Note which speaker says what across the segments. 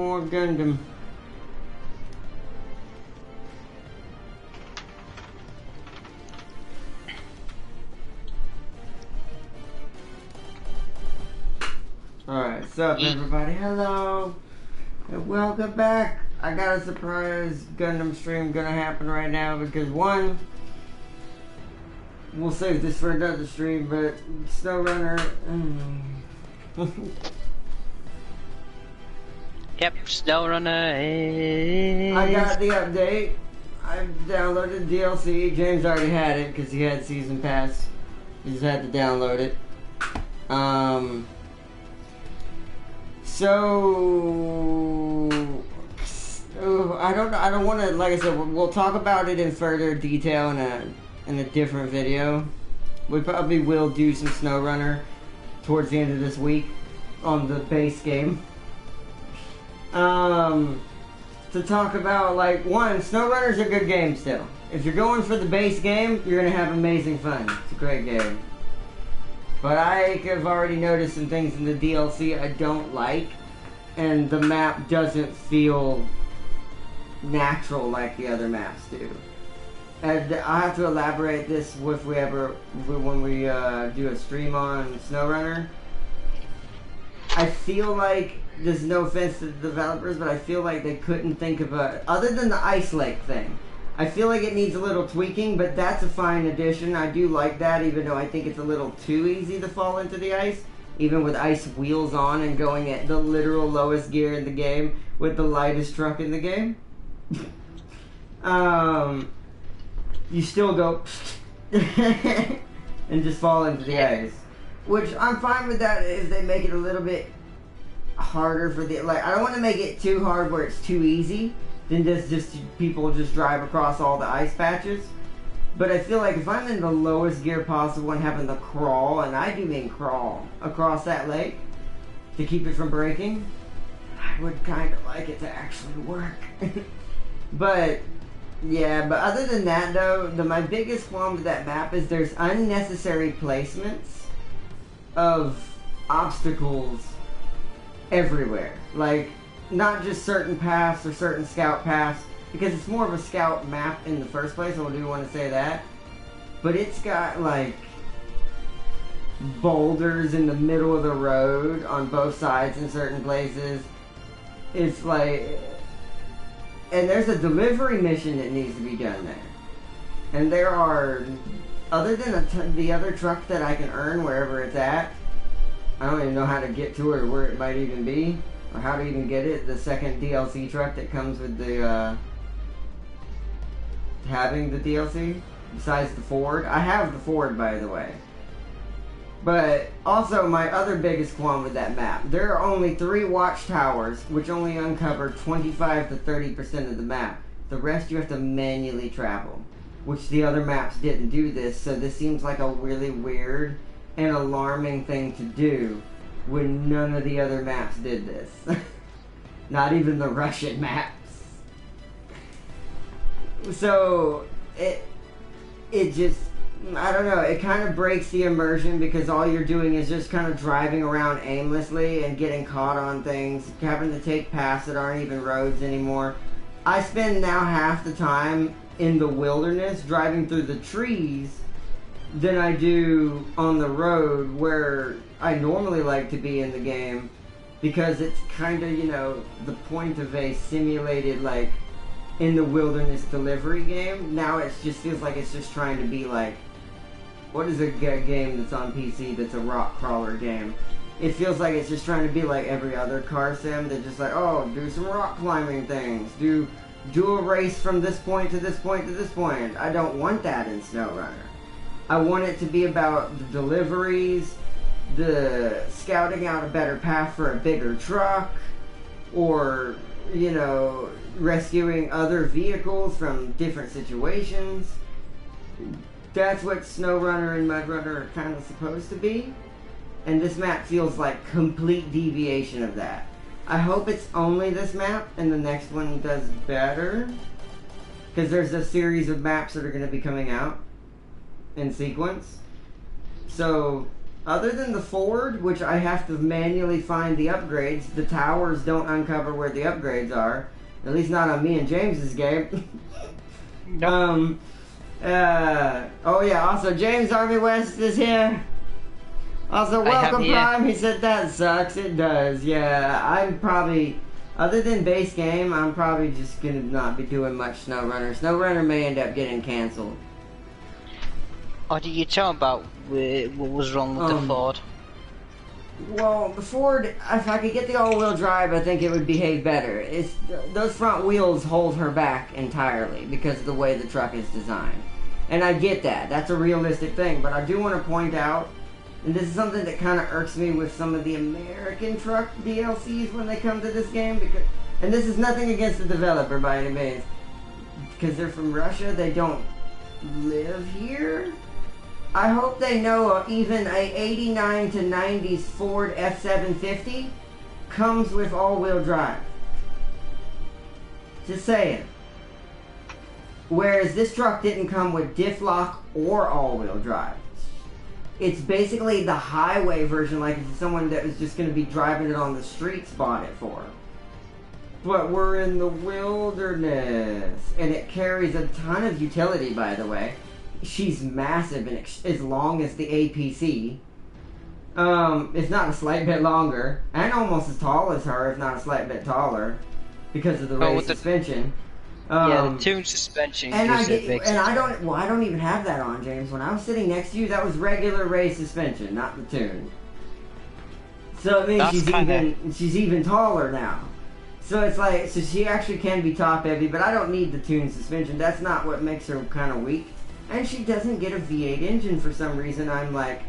Speaker 1: More Gundam. Alright, what's up everybody? Hello! And welcome back! I got a surprise Gundam stream gonna happen right now because one, we'll save this for another stream, but SnowRunner...
Speaker 2: Yep, SnowRunner.
Speaker 1: I got the update. I downloaded DLC. James already had it because he had Season Pass. He just had to download it. So I don't want to. Like I said, we'll talk about it in further detail in a different video. We probably will do some SnowRunner towards the end of this week on the base game. To talk about, like, one, SnowRunner's a good game still. If you're going for the base game, you're gonna have amazing fun. It's a great game. But I have already noticed some things in the DLC I don't like, and the map doesn't feel natural like the other maps do. And I'll have to elaborate this when we do a stream on SnowRunner. I feel like, there's no offense to the developers, but I feel like they couldn't think of other than the ice lake thing. I feel like it needs a little tweaking, but that's a fine addition. I do like that, even though I think it's a little too easy to fall into the ice, even with ice wheels on and going at the literal lowest gear in the game with the lightest truck in the game. You still go and just fall into the ice. Which, I'm fine with that if they make it a little bit harder for the, like, I don't want to make it too hard where it's too easy, then just people just drive across all the ice patches. But I feel like if I'm in the lowest gear possible and having to crawl, and I do mean crawl, across that lake to keep it from breaking, I would kind of like it to actually work. But yeah, but other than that though, my biggest qualm with that map is there's unnecessary placements of obstacles everywhere. Like, not just certain paths or certain scout paths, because it's more of a scout map in the first place, I do want to say that. But it's got, like, boulders in the middle of the road on both sides in certain places. It's like... And there's a delivery mission that needs to be done there. And there are... Other than the other truck that I can earn wherever it's at, I don't even know how to get to it or where it might even be, or how to even get it. The second DLC truck that comes with the, having the DLC, besides the Ford. I have the Ford, by the way. But also, my other biggest qualm with that map, there are only 3 watchtowers, which only uncover 25 to 30% of the map. The rest you have to manually travel, which the other maps didn't do this, so this seems like a really weird and alarming thing to do when none of the other maps did this. Not even the Russian maps. So it just, I don't know, it kind of breaks the immersion because all you're doing is just kind of driving around aimlessly and getting caught on things, having to take paths that aren't even roads anymore. I spend now half the time in the wilderness driving through the trees than I do on the road where I normally like to be in the game, because it's kind of, you know, the point of a simulated, like, in the wilderness delivery game. Now it just feels like it's just trying to be like, what is a game that's on PC that's a rock crawler game? It feels like it's just trying to be like every other car sim. They're just like, oh, do some rock climbing things, do a race from this point to this point to this point. I don't want that in SnowRunner. I want it to be about the deliveries, the scouting out a better path for a bigger truck, or, you know, rescuing other vehicles from different situations. That's what SnowRunner and MudRunner are kind of supposed to be. And this map feels like complete deviation of that. I hope it's only this map and the next one does better, because there's a series of maps that are going to be coming out in sequence. So Other than the Ford, which I have to manually find the upgrades, the towers don't uncover where the upgrades are. At least not on me and James's game.
Speaker 2: Nope.
Speaker 1: Oh yeah, also James Army West is here. Also, welcome Prime. He said that sucks. It does. Yeah, I'm probably, other than base game, I'm probably just gonna not be doing much SnowRunner. SnowRunner may end up getting cancelled.
Speaker 2: What did you tell about what was wrong with the Ford?
Speaker 1: Well, the Ford, if I could get the all-wheel drive, I think it would behave better. Those front wheels hold her back entirely because of the way the truck is designed. And I get that. That's a realistic thing. But I do want to point out, and this is something that kind of irks me with some of the American truck DLCs when they come to this game, and this is nothing against the developer by any means, because they're from Russia, they don't live here. I hope they know even a 89 to 90s Ford F750 comes with all-wheel drive. Just saying. Whereas this truck didn't come with diff lock or all-wheel drive. It's basically the highway version, like if someone that was just going to be driving it on the streets bought it for. But we're in the wilderness. And it carries a ton of utility, by the way. She's massive and as long as the APC. If not a slight bit longer. And almost as tall as her, if not a slight bit taller. Because of the race suspension.
Speaker 2: Yeah, the tune suspension gives it big.
Speaker 1: And I don't even have that on, James. When I was sitting next to you, that was regular race suspension, not the tune. So it means she's even taller now. So it's like, so she actually can be top heavy, but I don't need the tune suspension. That's not what makes her kind of weak. And she doesn't get a V8 engine for some reason. I'm like,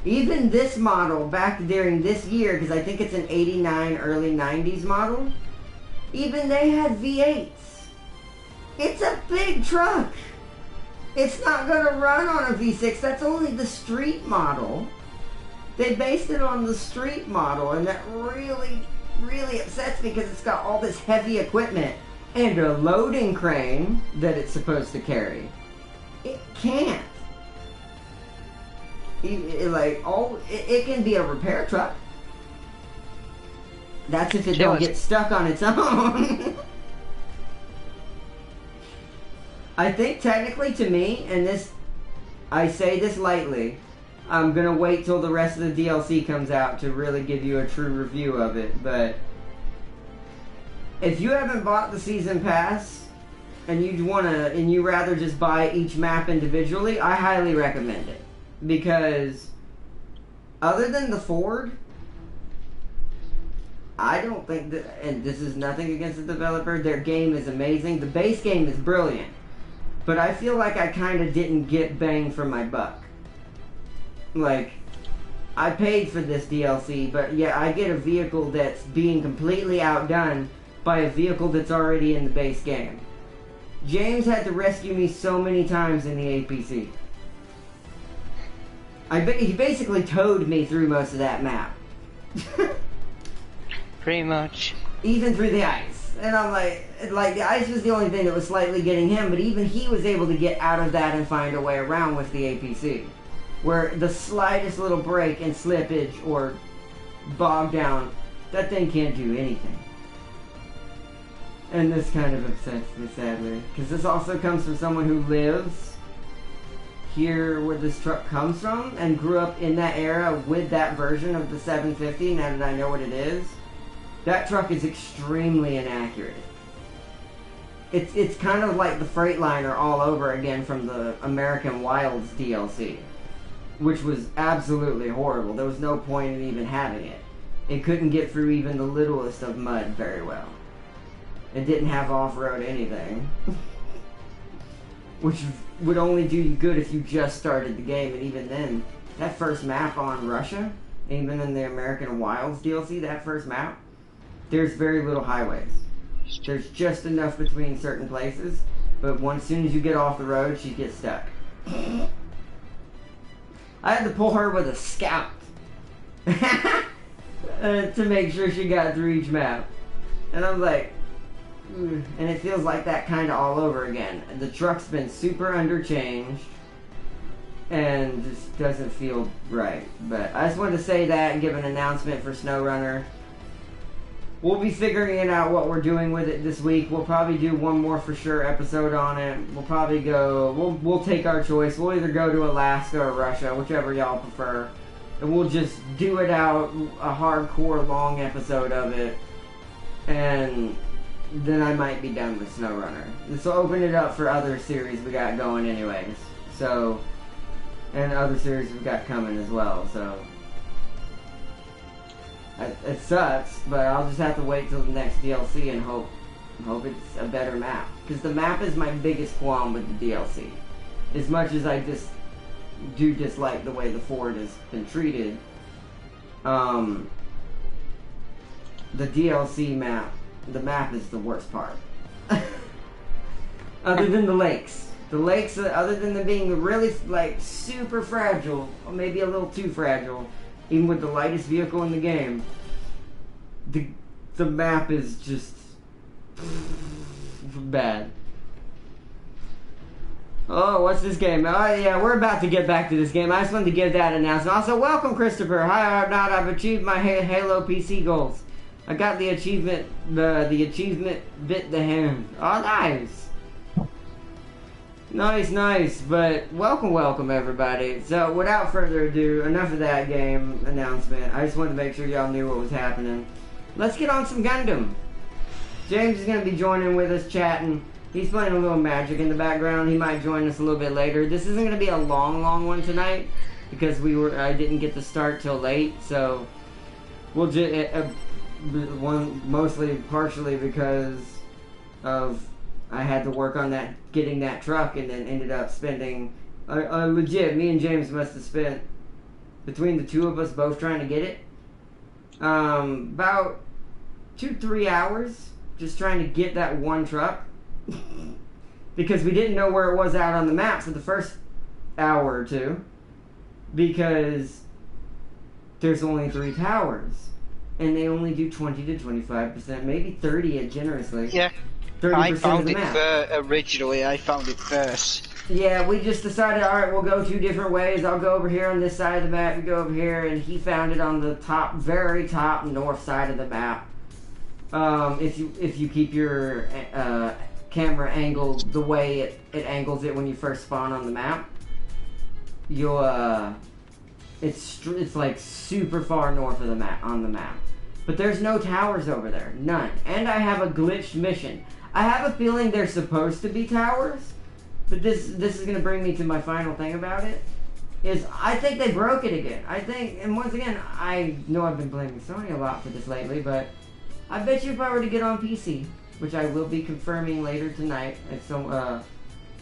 Speaker 1: even this model back during this year, because I think it's an 89 early 90s model. Even they had V8s. It's a big truck. It's not going to run on a V6. That's only the street model. They based it on the street model, and that really, really upsets me because it's got all this heavy equipment and a loading crane that it's supposed to carry. It can't. It can be a repair truck. That's if it don't get stuck on its own. I think technically to me, and this, I say this lightly, I'm going to wait till the rest of the DLC comes out to really give you a true review of it, but if you haven't bought the season pass and you rather just buy each map individually, I highly recommend it. Because other than the Ford, I don't think that, and this is nothing against the developer, their game is amazing. The base game is brilliant. But I feel like I kind of didn't get bang for my buck. Like, I paid for this DLC, but yeah, I get a vehicle that's being completely outdone by a vehicle that's already in the base game. James had to rescue me so many times in the APC. He basically towed me through most of that map.
Speaker 2: Pretty much.
Speaker 1: Even through the ice. And I'm like the ice was the only thing that was slightly getting him, but even he was able to get out of that and find a way around with the APC. Where the slightest little break and slippage or bog down, that thing can't do anything. And this kind of upsets me, sadly. Because this also comes from someone who lives here where this truck comes from and grew up in that era with that version of the 750, now that I know what it is. That truck is extremely inaccurate. It's kind of like the Freightliner all over again from the American Wilds DLC, which was absolutely horrible. There was no point in even having it. It couldn't get through even the littlest of mud very well. It didn't have off-road anything. Which would only do you good if you just started the game, and even then, that first map on Russia, even in the American Wilds DLC, that first map, there's very little highways. There's just enough between certain places, but as soon as you get off the road, she gets stuck. I had to pull her with a scout to make sure she got through each map. And I was like, and it feels like that kind of all over again. The truck's been super underchanged. and just doesn't feel right. But I just wanted to say that and give an announcement for SnowRunner. We'll be figuring out what we're doing with it this week. We'll probably do one more for sure episode on it. We'll probably go, we'll take our choice. We'll either go to Alaska or Russia, whichever y'all prefer. And we'll just do it out, a hardcore long episode of it. And then I might be done with SnowRunner. This will open it up for other series we got going anyways. So, and other series we got coming as well, so. It sucks, but I'll just have to wait till the next DLC and hope it's a better map. Because the map is my biggest qualm with the DLC. As much as I just do dislike the way the Ford has been treated, the DLC map, the map is the worst part. Other than the lakes. The lakes, other than them being really, like, super fragile, or maybe a little too fragile, even with the lightest vehicle in the game, the map is just bad. Oh, what's this game? Oh, yeah, we're about to get back to this game. I just wanted to give that announcement. Also, welcome, Christopher. Hi, I've achieved my Halo PC goals. I got the achievement, the achievement bit the hand. Oh, nice. Nice, but welcome everybody. So without further ado, enough of that game announcement. I just wanted to make sure y'all knew what was happening. Let's get on some Gundam. James is going to be joining with us chatting. He's playing a little Magic in the background. He might join us a little bit later. This isn't going to be a long one tonight because I didn't get to start till late, so we'll just partially because of I had to work on getting that truck, and then ended up spending legit. Me and James must have spent, between the two of us both trying to get it, about 2-3 hours just trying to get that one truck because we didn't know where it was out on the map for the first hour or two because there's only 3 towers and they only do 20 to 25%, maybe 30 generously.
Speaker 2: Yeah. I found it originally. I found it first.
Speaker 1: Yeah, we just decided, alright, we'll go 2 different ways. I'll go over here on this side of the map, you go over here, and he found it on the very top north side of the map. If you keep your camera angled the way it angles it when you first spawn on the map, you'll it's like super far north of the map on the map. But there's no towers over there, none. And I have a glitched mission. I have a feeling there's supposed to be towers, but this is going to bring me to my final thing about it, is I think they broke it again. I think, and once again, I know I've been blaming Sony a lot for this lately, but I bet you if I were to get on PC, which I will be confirming later tonight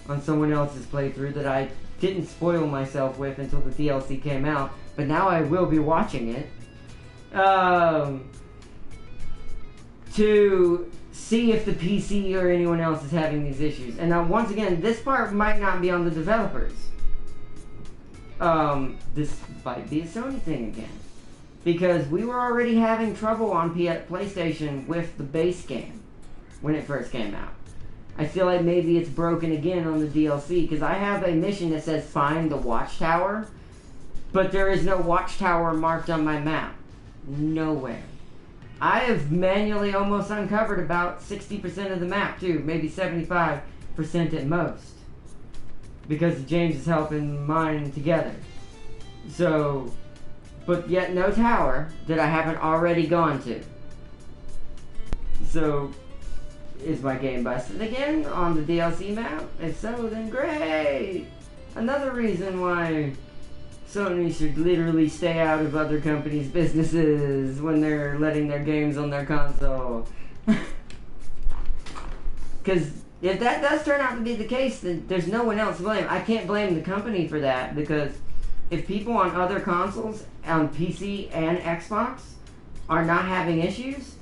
Speaker 1: on someone else's playthrough that I didn't spoil myself with until the DLC came out, but now I will be watching it, to see if the PC or anyone else is having these issues. And now, once again, this part might not be on the developers. This might be a Sony thing again. Because we were already having trouble on PlayStation with the base game when it first came out. I feel like maybe it's broken again on the DLC, because I have a mission that says find the watchtower, but there is no watchtower marked on my map. Nowhere. I have manually almost uncovered about 60% of the map too, maybe 75% at most, because James is helping mine together. So, but yet no tower that I haven't already gone to. So, is my game busted again on the DLC map? If so, then great! Another reason why Sony should literally stay out of other companies' businesses when they're letting their games on their console. Because if that does turn out to be the case, then there's no one else to blame. I can't blame the company for that, because if people on other consoles, on PC and Xbox, are not having issues,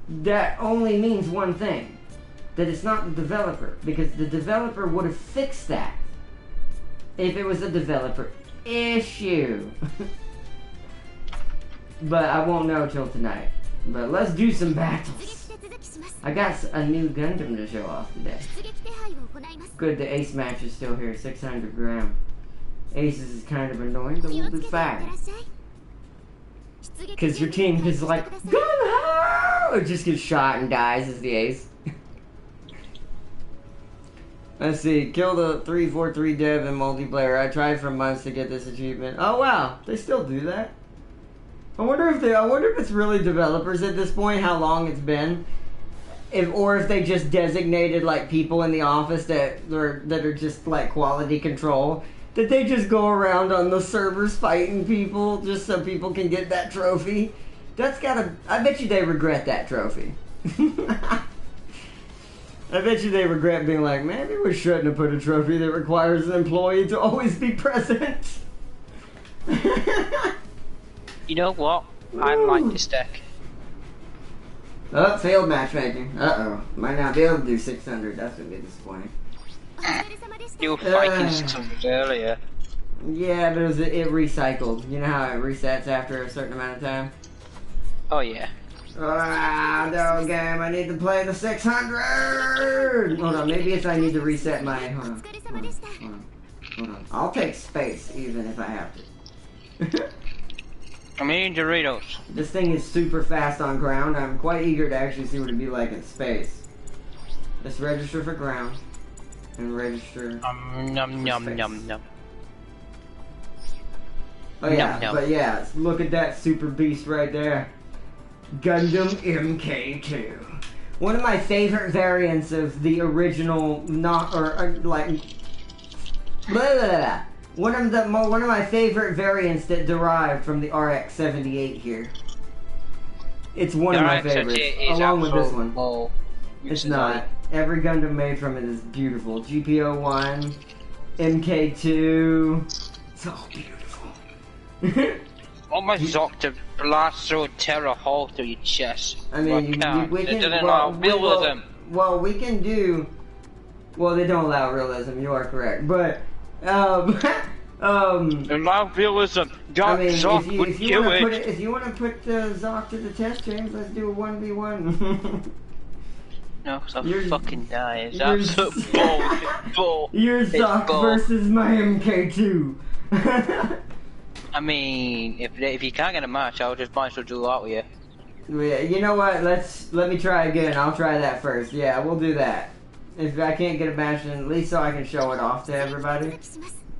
Speaker 1: that only means one thing. That it's not the developer. Because the developer would have fixed that if it was a developer issue. But I won't know till tonight. But let's do some battles. I got a new Gundam to show off today. Good, the ace match is still here, 600 gram. Aces is kind of annoying, but we'll be fine. Because your team is like, Gung-ho! It just gets shot and dies as the ace. Let's see, kill the 343 dev in multiplayer. I tried for months to get this achievement. Oh wow, they still do that? I wonder if it's really developers at this point, how long it's been. Or if they just designated like people in the office that are just like quality control. That they just go around on the servers fighting people just so people can get that trophy. I bet you they regret that trophy. I bet you they regret being like, maybe we shouldn't have put a trophy that requires an employee to always be present.
Speaker 2: You know what? I like this deck.
Speaker 1: Oh, failed matchmaking. Uh-oh. Might not be able to do 600. That's going to be disappointing.
Speaker 2: You were fighting 600 earlier.
Speaker 1: Yeah, but it recycled. You know how it resets after a certain amount of time?
Speaker 2: Oh, yeah.
Speaker 1: Ah, no game. I need to play the 600. Hold on. Maybe it's I need to reset my. Hold on. I'll take space even if I have to.
Speaker 2: I'm eating Doritos.
Speaker 1: This thing is super fast on ground. I'm quite eager to actually see what it'd be like in space. Let's register for ground and register.
Speaker 2: Num num num num.
Speaker 1: Oh yeah, but yeah, look at that super beast right there. Gundam MK2. One of my favorite variants of the original, One of my favorite variants that derived from the RX-78 here. It's one of my favorites, along with this one. It's not. Every Gundam made from it is beautiful. GPO-1, MK2. It's all beautiful.
Speaker 2: Oh my Zoc to blast through a terror hole through your chest.
Speaker 1: I mean, we can.
Speaker 2: Well,
Speaker 1: we can do. Well, they don't allow realism. You are correct, but
Speaker 2: allow realism.
Speaker 1: I mean,
Speaker 2: Zoc would kill it.
Speaker 1: If you want to put Zoc to the test, James, let's do a 1v1.
Speaker 2: No, because I'll fucking die. It's absolute bull.
Speaker 1: You're Zoc versus my MK2.
Speaker 2: I mean, if you can't get a match, I'll just might as well do that with you.
Speaker 1: Yeah, you know what? Let me try again. I'll try that first. Yeah, we'll do that. If I can't get a match, then at least so I can show it off to everybody.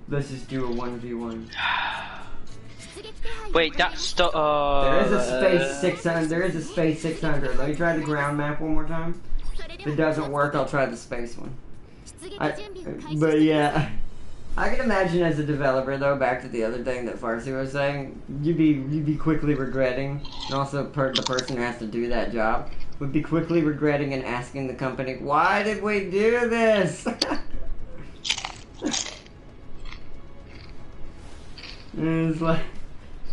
Speaker 1: Let's just do a 1v1.
Speaker 2: Wait, that's
Speaker 1: there is a space 600. There is a space 600. Let me try the ground map one more time. If it doesn't work, I'll try the space one. But yeah. I can imagine as a developer, though, back to the other thing that Farsi was saying, you'd be quickly regretting, and also the person who has to do that job would be quickly regretting and asking the company, why did we do this? And it's like,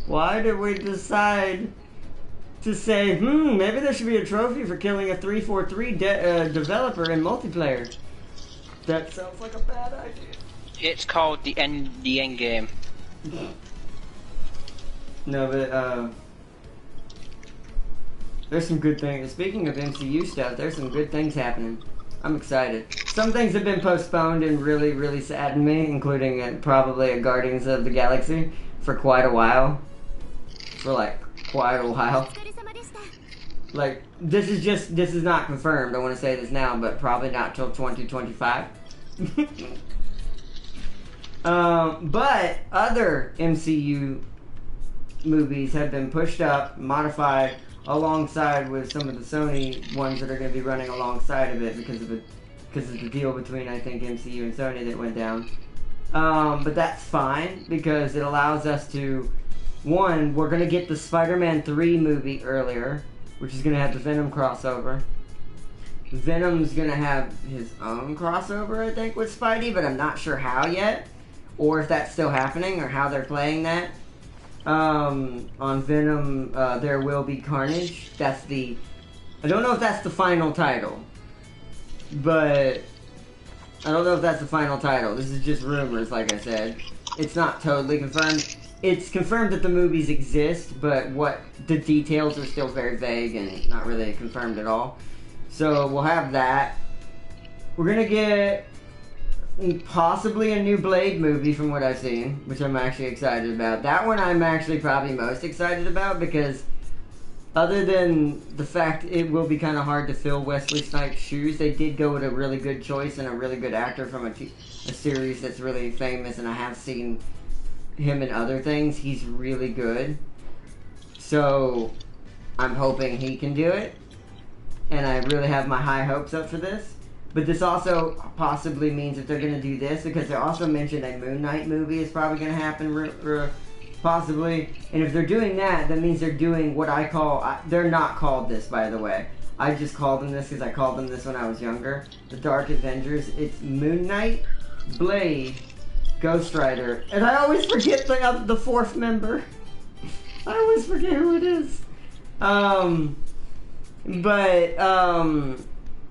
Speaker 1: why did we decide to say, maybe there should be a trophy for killing a 343 developer in multiplayer? That sounds like a bad idea.
Speaker 2: It's called the end game.
Speaker 1: No, but there's some good things. Speaking of MCU stuff, there's some good things happening. I'm excited. Some things have been postponed and really, really saddened me, including probably a Guardians of the Galaxy for quite a while. Like, this is not confirmed. I want to say this now, but probably not till 2025. But other MCU movies have been pushed up, modified, alongside with some of the Sony ones that are going to be running alongside of it because of the deal between, I think, MCU and Sony that went down. But that's fine because it allows us to, one, we're going to get the Spider-Man 3 movie earlier, which is going to have the Venom crossover. Venom's going to have his own crossover, I think, with Spidey, but I'm not sure how yet. Or if that's still happening, or how they're playing that. On Venom, There Will Be Carnage. I don't know if that's the final title. But I don't know if that's the final title. This is just rumors, like I said. It's not totally confirmed. It's confirmed that the movies exist, but the details are still very vague and not really confirmed at all. So we'll have that. We're gonna get possibly a new Blade movie from what I've seen, which I'm actually excited about. That one I'm actually probably most excited about because other than the fact it will be kind of hard to fill Wesley Snipes' shoes, they did go with a really good choice and a really good actor from a series that's really famous, and I have seen him in other things. He's really good. So I'm hoping he can do it, and I really have my high hopes up for this. But this also possibly means if they're going to do this, because they also mentioned a Moon Knight movie is probably going to happen, possibly. And if they're doing that, that means they're doing what I call, they're not called this, by the way. I just called them this because I called them this when I was younger. The Dark Avengers. It's Moon Knight, Blade, Ghost Rider, and I always forget the fourth member. I always forget who it is.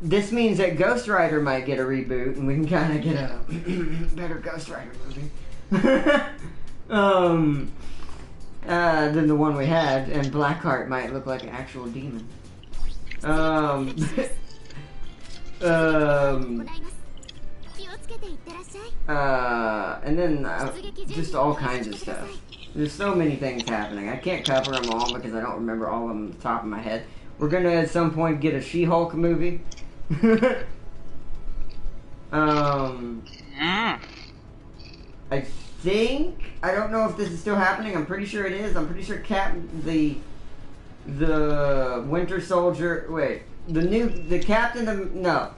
Speaker 1: This means that Ghost Rider might get a reboot, and we can kind of get a better Ghost Rider movie than the one we had, and Blackheart might look like an actual demon. And then just all kinds of stuff. There's so many things happening. I can't cover them all because I don't remember all of them off the top of my head. We're gonna at some point get a She-Hulk movie. I think, I don't know if this is still happening. I'm pretty sure it is. I'm pretty sure the Winter Soldier. Wait, the Captain of no.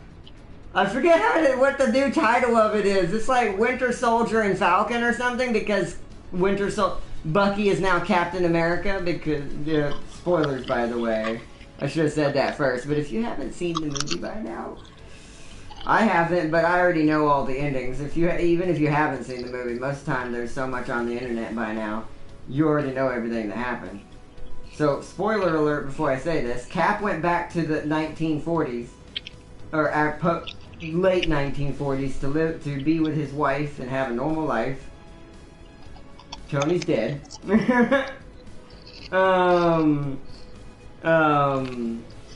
Speaker 1: I forget what the new title of it is. It's like Winter Soldier and Falcon or something, because Bucky is now Captain America, because, yeah, spoilers by the way. I should have said that first, but if you haven't seen the movie by now, I haven't, but I already know all the endings. Even if you haven't seen the movie, most of the time there's so much on the internet by now, you already know everything that happened. So, spoiler alert before I say this, Cap went back to the 1940s, or late 1940s, to be with his wife and have a normal life. Tony's dead.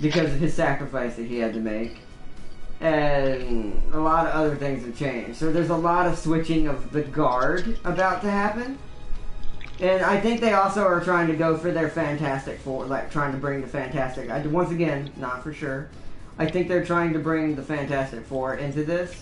Speaker 1: Because of his sacrifice that he had to make. And a lot of other things have changed. So there's a lot of switching of the guard about to happen. And I think they also are trying to go for their Fantastic Four, like trying to bring the Fantastic, once again, not for sure. I think they're trying to bring the Fantastic Four into this.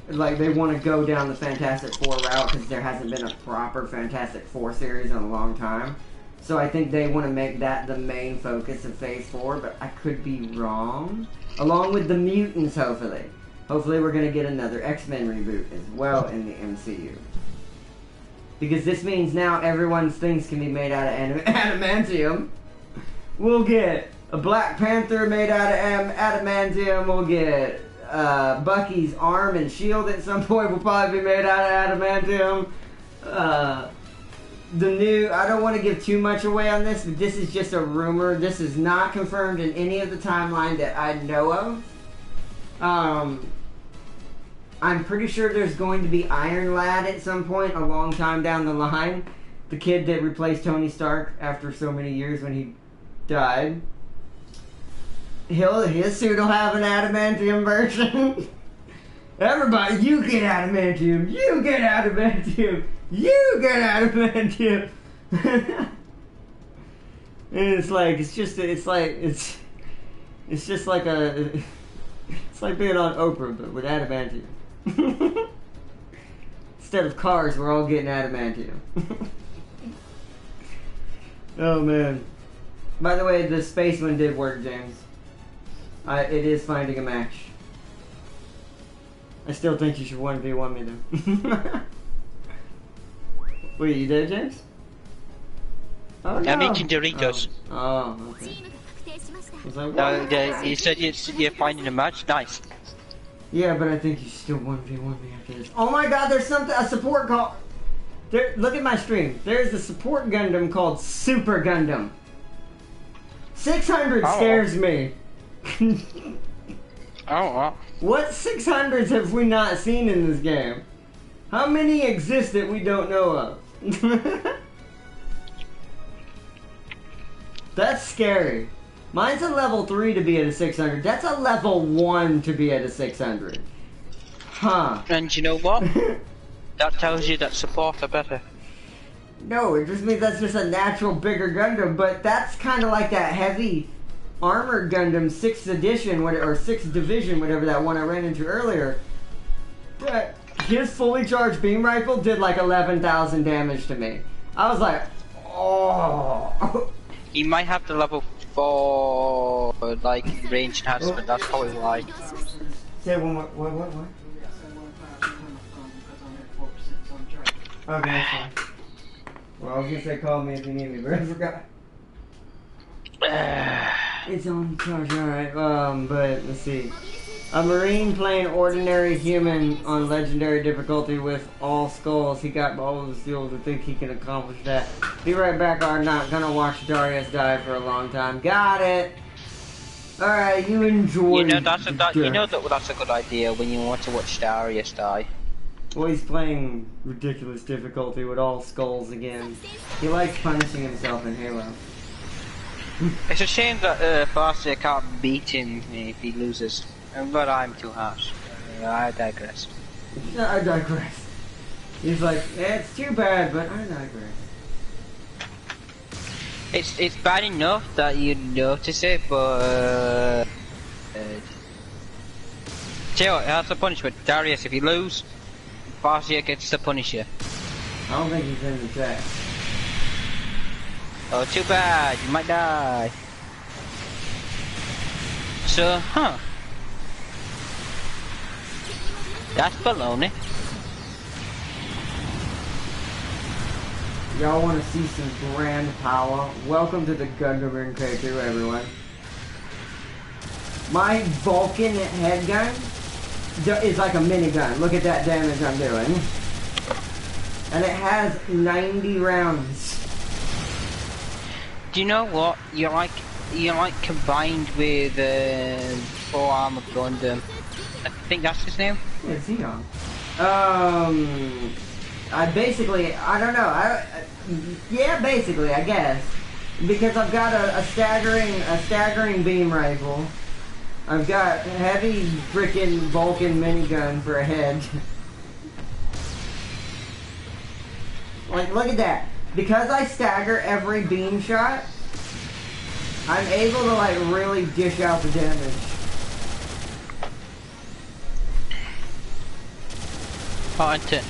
Speaker 1: Like, they want to go down the Fantastic Four route because there hasn't been a proper Fantastic Four series in a long time. So I think they want to make that the main focus of Phase 4, but I could be wrong. Along with the mutants, hopefully. Hopefully we're going to get another X-Men reboot as well in the MCU. Because this means now everyone's things can be made out of adamantium. We'll get a Black Panther made out of adamantium. We'll get Bucky's arm and shield at some point will probably be made out of adamantium. I don't want to give too much away on this, but this is just a rumor. This is not confirmed in any of the timeline that I know of. I'm pretty sure there's going to be Iron Lad at some point a long time down the line. The kid that replaced Tony Stark after so many years when he died. His suit will have an adamantium version. Everybody, you get adamantium, you get adamantium, you get adamantium. And it's like being on Oprah but with adamantium. Instead of cars, we're all getting adamantium. Oh man. By the way, the space one did work, James. It is finding a match. I still think you should 1v1 me though. Wait, you there, James? Oh no.
Speaker 2: I'm eating Doritos.
Speaker 1: Oh, okay. Like,
Speaker 2: No, you said you're finding a match? Nice.
Speaker 1: Yeah, but I think you should still 1v1 me after this. Oh my god, there's a support call. Look at my stream. There's a support Gundam called Super Gundam. 600 scares me. What 600s have we not seen in this game? How many exist that we don't know of? That's scary. Mine's a level 3 to be at a 600. That's a level 1 to be at a 600. Huh.
Speaker 2: And you know what? That tells you that support are better.
Speaker 1: No, it just means that's just a natural bigger Gundam, but that's kind of like that heavy armored Gundam 6th edition, or 6th division, whatever that one I ran into earlier. His fully charged beam rifle did like 11,000 damage to me. I was like, oh.
Speaker 2: He might have the level 4 like range enhancement, that's probably why.
Speaker 1: Say one more, what? Okay, that's fine. Well, I was gonna say call me if you need me, but I forgot. It's on charge, alright, but let's see. A Marine playing ordinary human on legendary difficulty with all skulls. He got all the skills to think he can accomplish that. Be right back, I'm not gonna watch Darius die for a long time. Got it! Alright, you enjoy.
Speaker 2: You know that's a good idea when you want to watch Darius die.
Speaker 1: Well, he's playing ridiculous difficulty with all skulls again. He likes punishing himself in Halo.
Speaker 2: It's a shame that Farsia can't beat him if he loses. But I'm too harsh. I digress.
Speaker 1: I digress. He's like, yeah, it's too bad, but I digress.
Speaker 2: It's bad enough that you notice it, but tell you what, that's the punishment. Darius, if you lose, Farsia gets to punish you.
Speaker 1: I don't think he's in the chat.
Speaker 2: Oh, too bad. You might die. So, huh? That's baloney.
Speaker 1: Y'all want to see some grand power? Welcome to the Gundam Ring K2, everyone. My Vulcan head gun is like a minigun. Look at that damage I'm doing. And it has 90 rounds.
Speaker 2: Do you know what? You're like combined with Full Armor Gundam. I think that's his name.
Speaker 1: Yeah, it's Eon. I don't know. Yeah, basically, I guess. Because I've got a staggering beam rifle. I've got a heavy frickin' Vulcan minigun for a head. Like, look at that. Because I stagger every beam shot, I'm able to, like, really dish out the damage.
Speaker 2: Content.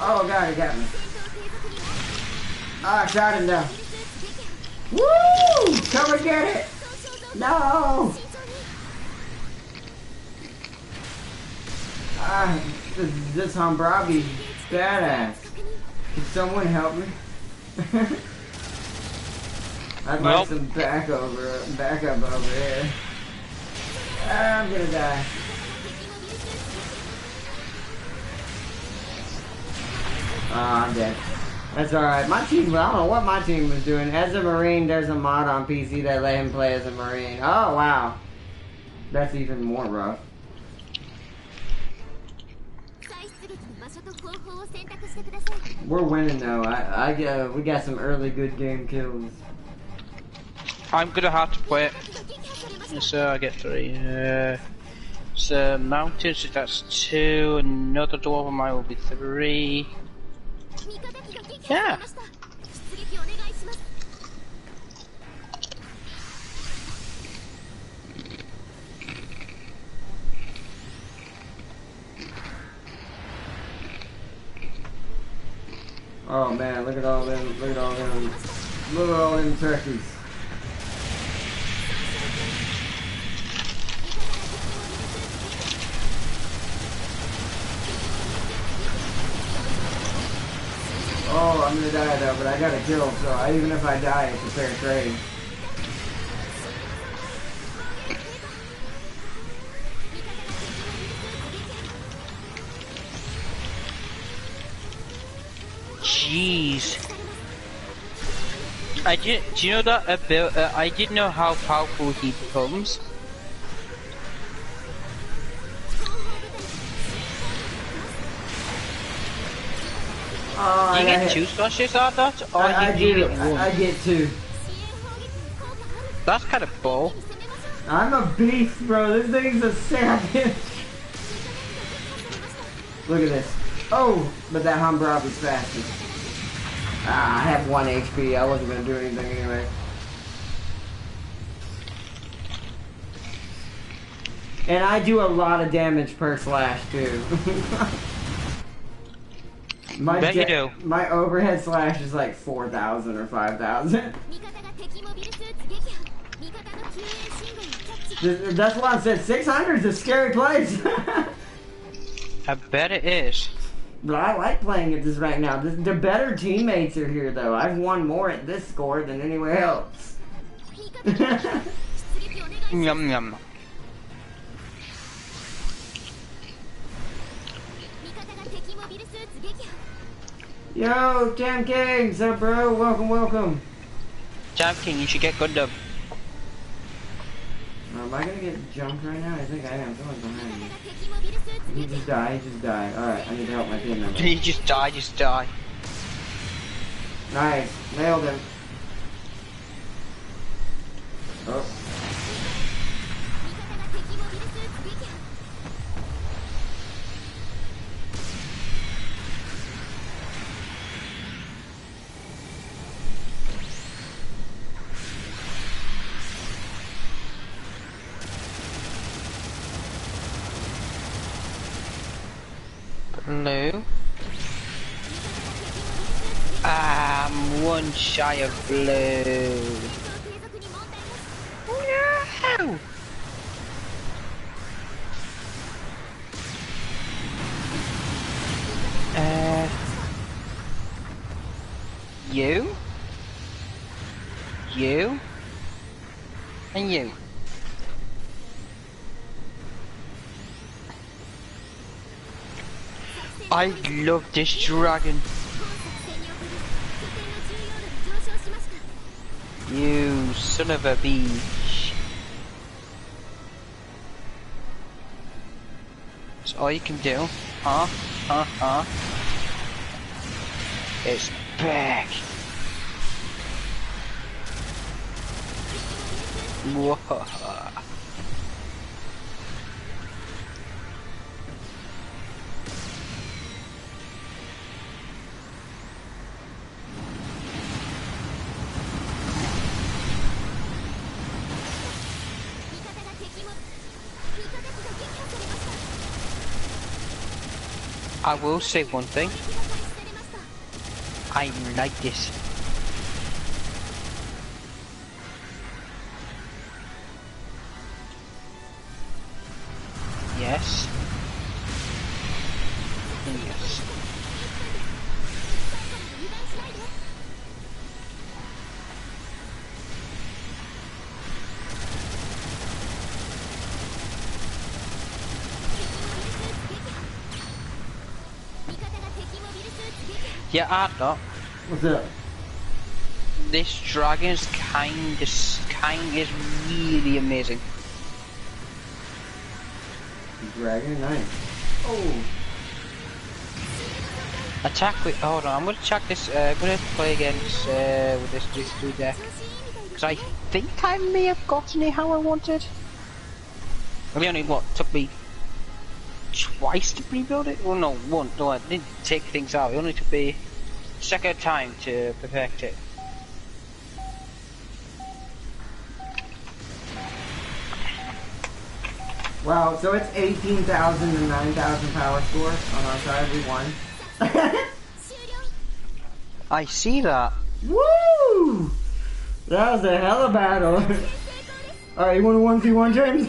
Speaker 1: Oh god, he got me. Ah, I shot him down. Woo! Come and get it! No! Ah, this Hambrabi badass. Can someone help me? I'd like some backup over here. Ah, I'm gonna die. Oh, I'm dead. That's alright. My team, I don't know what my team was doing. As a Marine, there's a mod on PC that let him play as a Marine. Oh, wow. That's even more rough. We're winning though. We got some early good game kills.
Speaker 2: I'm gonna have to quit. So I get 3. So mountains, that's 2. Another dwarf of mine will be 3. Yeah.
Speaker 1: Oh man, look at all them turkeys. Oh, I'm gonna die though, but I got a kill, so even if I die, it's a fair trade.
Speaker 2: Jeez. Do you know that I didn't know how powerful he becomes. Do you get 2 splashes out of that? Or
Speaker 1: I
Speaker 2: do you
Speaker 1: do.
Speaker 2: get 1?
Speaker 1: I get 2.
Speaker 2: That's kind of bull.
Speaker 1: I'm a beast, bro. This thing's a savage. Look at this. Oh, but that Humbrabi's faster. Ah, I have 1 HP. I wasn't gonna do anything anyway. And I do a lot of damage per slash too.
Speaker 2: Bet you do.
Speaker 1: My overhead slash is like 4,000 or 5,000. That's why I said 600 is a scary place.
Speaker 2: I bet it is.
Speaker 1: But I like playing at this right now. The better teammates are here though. I've won more at this score than anywhere else.
Speaker 2: Yum yum.
Speaker 1: Yo, Jam King, what's up, bro? Welcome, welcome.
Speaker 2: Jam King, you should get Gundam.
Speaker 1: Am I gonna get jumped right now? I think I am. Someone's behind me. He just die, he just die. Alright, I need to help my team member.
Speaker 2: You just die, just die.
Speaker 1: Nice, nailed him. Oh.
Speaker 2: Blue. I'm one shy of blue. No! You? You? And you? I love this dragon. You son of a bitch. That's all you can do. Huh? It's back. Whoa. I will say one thing. I like this. Yes. And yes. Yeah, I know.
Speaker 1: What's up?
Speaker 2: This dragon's kind is really amazing.
Speaker 1: Dragon, nice. Oh.
Speaker 2: Attack with. Hold on, I'm gonna check this. I'm gonna play against with this dude deck because I think I may have gotten it how I wanted. I mean, only what took me twice to rebuild it. Well, no, one. No, I didn't take things out. It only took me a second time to perfect it.
Speaker 1: Wow, so it's 18,000 to 9,000 power score on our side. We won.
Speaker 2: I see that.
Speaker 1: Woo! That was a hell of a battle. Alright, you want to 1v1, James?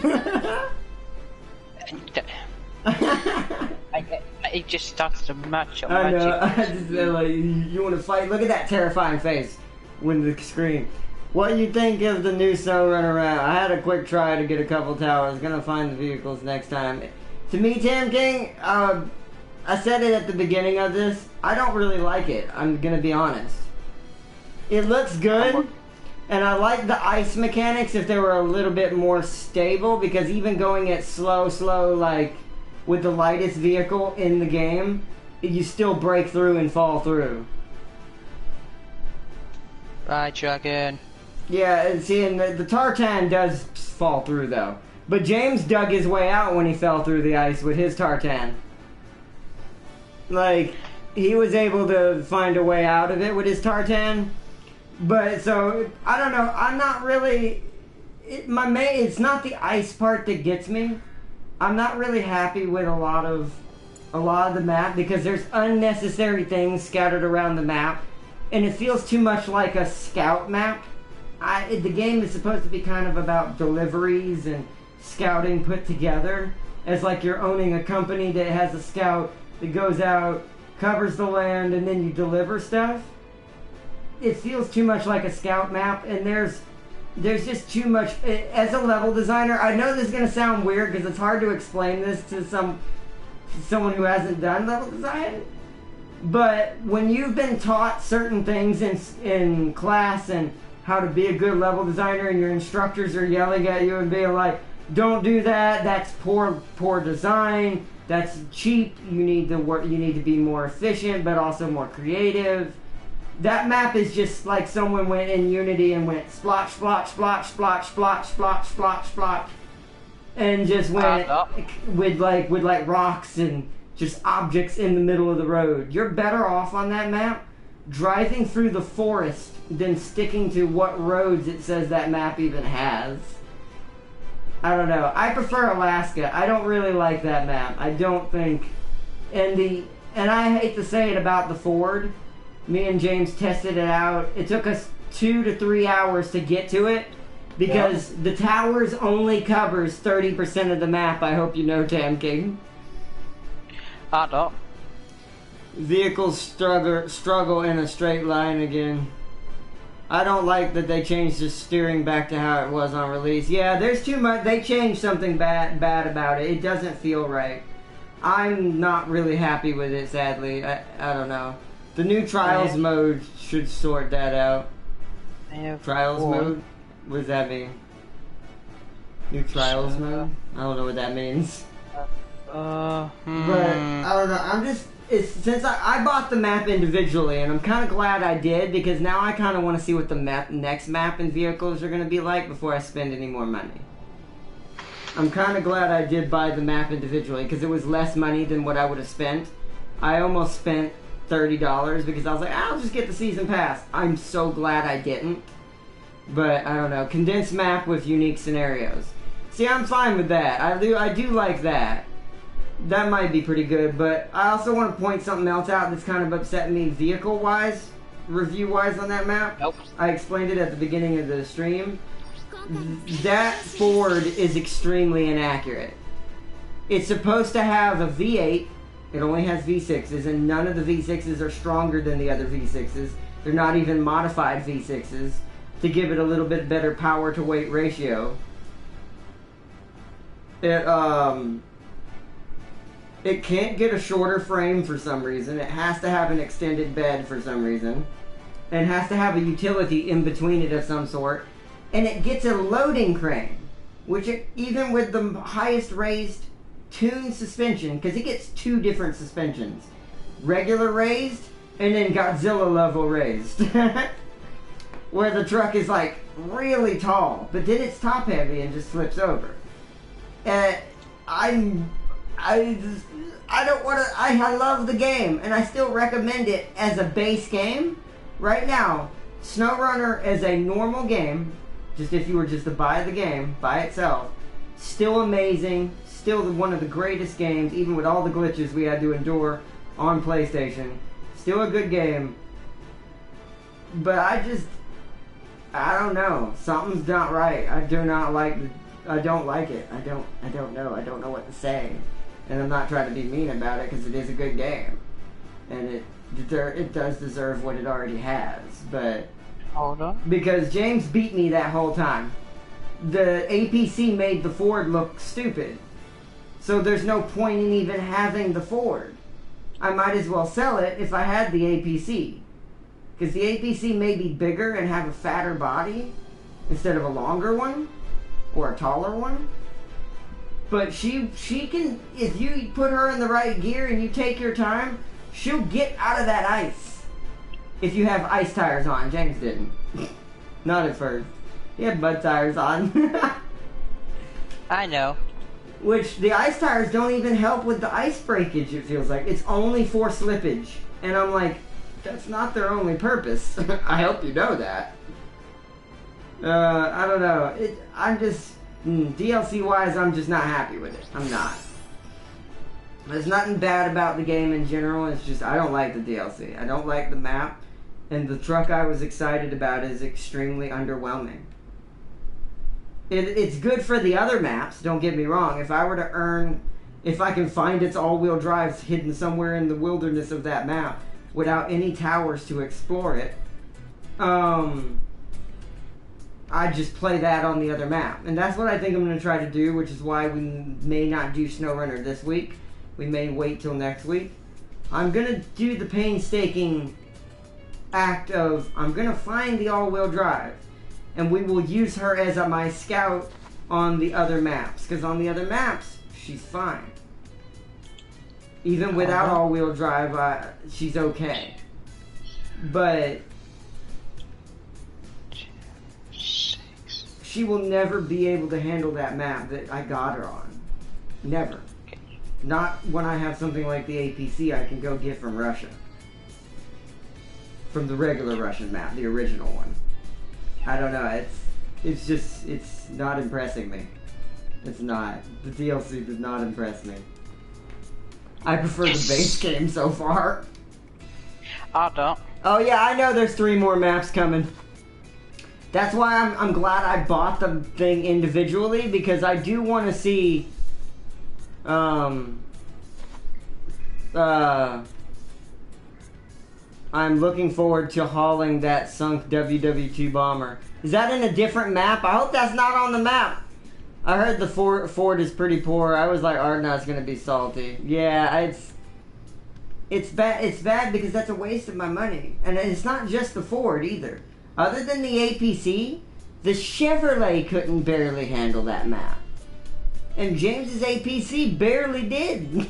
Speaker 2: It just starts to match up.
Speaker 1: I know. I just like, you want to fight? Look at that terrifying face when the screen. What do you think of the new Snow Runner round? I had a quick try to get a couple towers. Gonna find the vehicles next time. To me, Tam King, I said it at the beginning of this. I don't really like it. I'm gonna be honest. It looks good, and I like the ice mechanics if they were a little bit more stable, because even going at slow, like with the lightest vehicle in the game, you still break through and fall through.
Speaker 2: Right, dragon.
Speaker 1: Yeah, and see, and the tartan does fall through though. But James dug his way out when he fell through the ice with his tartan. Like, he was able to find a way out of it with his tartan. But, so, I don't know, I'm not really... It's not the ice part that gets me. I'm not really happy with a lot of the map because there's unnecessary things scattered around the map. And it feels too much like a scout map. The game is supposed to be kind of about deliveries and scouting put together as like you're owning a company that has a scout that goes out, covers the land, and then you deliver stuff. It feels too much like a scout map, and there's just too much. As a level designer, I know this is gonna sound weird because it's hard to explain this to someone who hasn't done level design. But when you've been taught certain things in class and how to be a good level designer, and your instructors are yelling at you and being like, "Don't do that. That's poor design. That's cheap. You need to work. You need to be more efficient, but also more creative." That map is just like someone went in Unity and went splotch, splotch, splotch, splotch, splotch, splotch, splotch, splotch, and just went with like rocks and just objects in the middle of the road. You're better off on that map driving through the forest than sticking to what roads it says that map even has. I don't know. I prefer Alaska. I don't really like that map. I don't think... And I hate to say it about the Ford. Me and James tested it out. It took us 2 to 3 hours to get to it because the towers only covers 30% of the map. I hope you know, Tam King.
Speaker 2: I don't.
Speaker 1: Vehicles struggle in a straight line again. I don't like that they changed the steering back to how it was on release. Yeah, there's too much. They changed something bad about it. It doesn't feel right. I'm not really happy with it, sadly. I don't know. The new Trials mode should sort that out. Trials mode? What does that mean? New Trials mode? I don't know what that means. But, I don't know. I'm just... since I bought the map individually, and I'm kind of glad I did, because now I kind of want to see what the next map and vehicles are going to be like before I spend any more money. I'm kind of glad I did buy the map individually, because it was less money than what I would have spent. I almost spent $30 because I was like, I'll just get the season pass. I'm so glad I didn't. But, I don't know. Condensed map with unique scenarios. See, I'm fine with that. I do like that. That might be pretty good, but I also want to point something else out that's kind of upsetting me vehicle-wise, review-wise on that map.
Speaker 2: Nope.
Speaker 1: I explained it at the beginning of the stream. That Ford is extremely inaccurate. It's supposed to have a V8. It only has V6s, and none of the V6s are stronger than the other V6s. They're not even modified V6s to give it a little bit better power-to-weight ratio. It can't get a shorter frame for some reason. It has to have an extended bed for some reason. And it has to have a utility in between it of some sort. And it gets a loading crane, which even with the highest raised tuned suspension, because it gets 2 different suspensions. Regular raised, and then Godzilla level raised. Where the truck is like really tall, but then it's top heavy and just flips over. I don't want to... I love the game, and I still recommend it as a base game. Right now, SnowRunner as a normal game, just if you were just to buy the game by itself, still amazing, still one of the greatest games, even with all the glitches we had to endure on PlayStation. Still a good game. But I don't know. Something's not right. I don't like it. I don't know. I don't know what to say. And I'm not trying to be mean about it because it is a good game. And it does deserve what it already has. But...
Speaker 2: Hold on.
Speaker 1: Because James beat me that whole time. The APC made the Ford look stupid. So there's no point in even having the Ford. I might as well sell it if I had the APC. Because the APC may be bigger and have a fatter body instead of a longer one. Or a taller one. But she can, if you put her in the right gear and you take your time, she'll get out of that ice. If you have ice tires on. James didn't. Not at first. He had mud tires on.
Speaker 2: I know.
Speaker 1: Which the ice tires don't even help with the ice breakage, it feels like. It's only for slippage. And I'm like, that's not their only purpose. I hope you know that. I don't know. I'm just... DLC-wise, I'm just not happy with it. I'm not. There's nothing bad about the game in general. It's just, I don't like the DLC. I don't like the map. And the truck I was excited about is extremely underwhelming. It's good for the other maps, don't get me wrong. If I were to earn... If I can find its all-wheel drives hidden somewhere in the wilderness of that map without any towers to explore it, I just play that on the other map. And that's what I think I'm going to try to do, which is why we may not do SnowRunner this week. We may wait till next week. I'm going to do the painstaking act of, I'm going to find the all-wheel drive, and we will use her as my scout on the other maps. Because on the other maps, she's fine. Even without all-wheel drive, she's okay. But... she will never be able to handle that map that I got her on. Never. Not when I have something like the APC I can go get from Russia. From the regular Russian map, the original one. I don't know, it's not impressing me. It's not. The DLC does not impress me. I prefer the base game so far.
Speaker 2: I don't.
Speaker 1: Oh yeah, I know there's 3 more maps coming. That's why I'm glad I bought the thing individually, because I do want to see I'm looking forward to hauling that sunk WW2 bomber. Is that in a different map? I hope that's not on the map. I heard the Ford is pretty poor. I was like, Ardna's gonna be salty. Yeah, it's bad. It's bad because that's a waste of my money, and it's not just the Ford either. Other than the APC, the Chevrolet couldn't barely handle that map. And James's APC barely did.